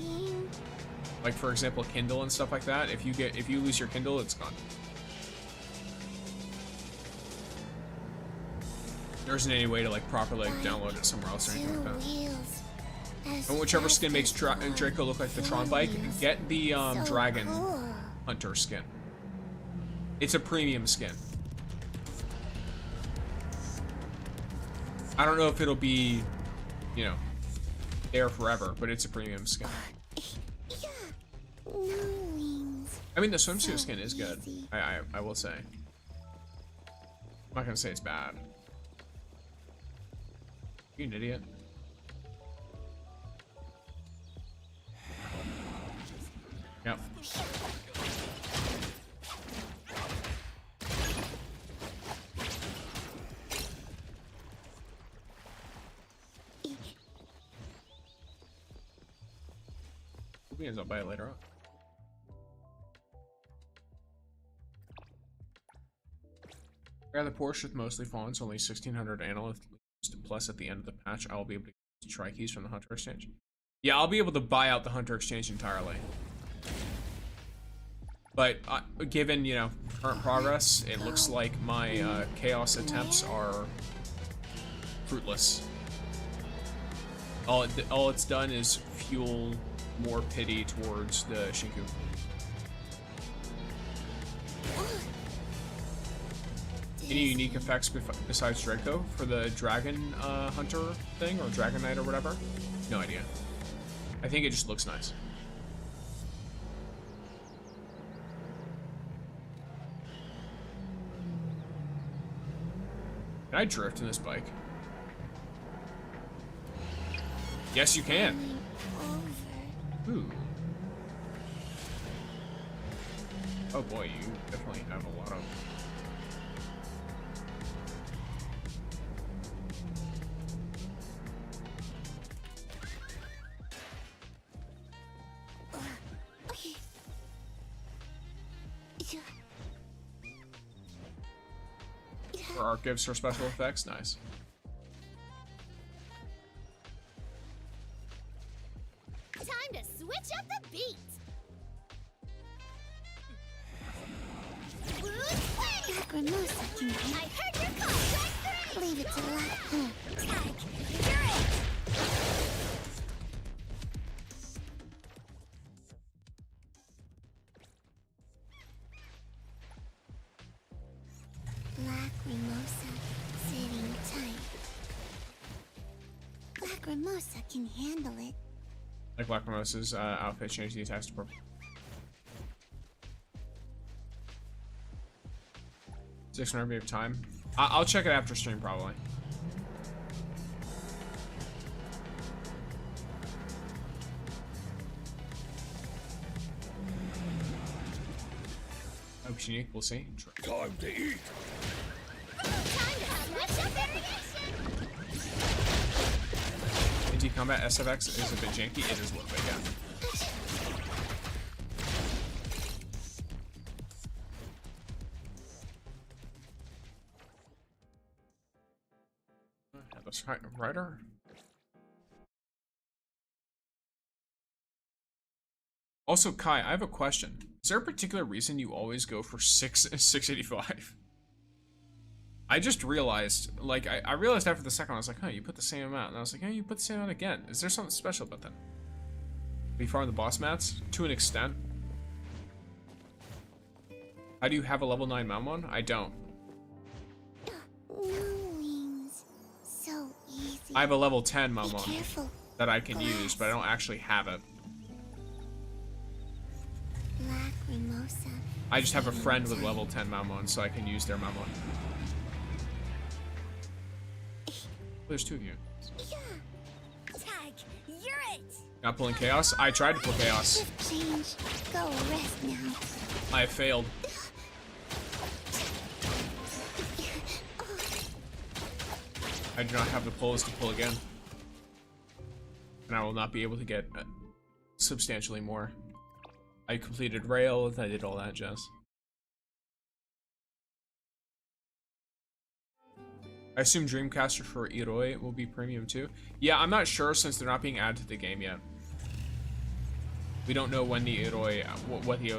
Like, for example, Kindle and stuff like that. If you lose your Kindle, it's gone. There isn't any way to, like, properly download it somewhere else or anything like that. And whichever skin makes Draco look like the Tron bike, get the Dragon Hunter skin. It's a premium skin. I don't know if it'll be, you know, there forever, but it's a premium skin. I mean, the swimsuit skin is good. I will say. I'm not gonna say it's bad. You an idiot. Yep. Beans, I'll buy it later on. Yeah, the Porsche with mostly fons, only 1,600 analysts plus at the end of the patch, I'll be able to get tri-keys from the Hunter Exchange. Yeah, I'll be able to buy out the Hunter Exchange entirely. But given, you know, current progress, it looks like my chaos attempts are fruitless. All it's done is fuel more pity towards the Shinku. Any unique effects besides Draco for the Dragon Hunter thing, or Dragon Knight or whatever? No idea. I think it just looks nice. Can I drift in this bike? Yes, you can. Ooh. Oh boy, you definitely have a lot of... For art gives for special effects? Nice. Time to switch up the beat. Lacrimosa can handle I heard your call. Strike 3. Leave it to luck. Tag, you're it. Lacrimosa sitting tight. Lacrimosa can handle it. Like Lacrimosa's outfit, change the attacks to purple. 600 RB of time. I'll check it after stream probably. Hope she's unique. We'll see. Time to eat. Time to switch up variation. NTE combat SFX is a bit janky. It is a little bit, yeah. That's right, writer. Also, Kai, I have a question. Is there a particular reason you always go for 685? I just realized, like, I realized after the second one, I was like, huh, you put the same amount. And I was like, hey, you put the same amount again. Is there something special about that? We farm the boss mats? To an extent. How do you have a level 9 Malmon? I don't. No wings. So easy. I have a level 10 Be Malmon careful. that I can use, but I don't actually have it. Lacrimosa. I just have a friend with level 10 Malmon, so I can use their Malmon. There's two of you. Yeah. Tag, you're it. Not pulling Chaos? I tried to pull Chaos. Shift change. Go rest now. I have failed. I do not have the pulls to pull again. And I will not be able to get substantially more. I completed rail, I did all that jazz. I assume Dreamcaster for Iroi will be premium too. Yeah, I'm not sure since they're not being added to the game yet. We don't know when the Iroi, what the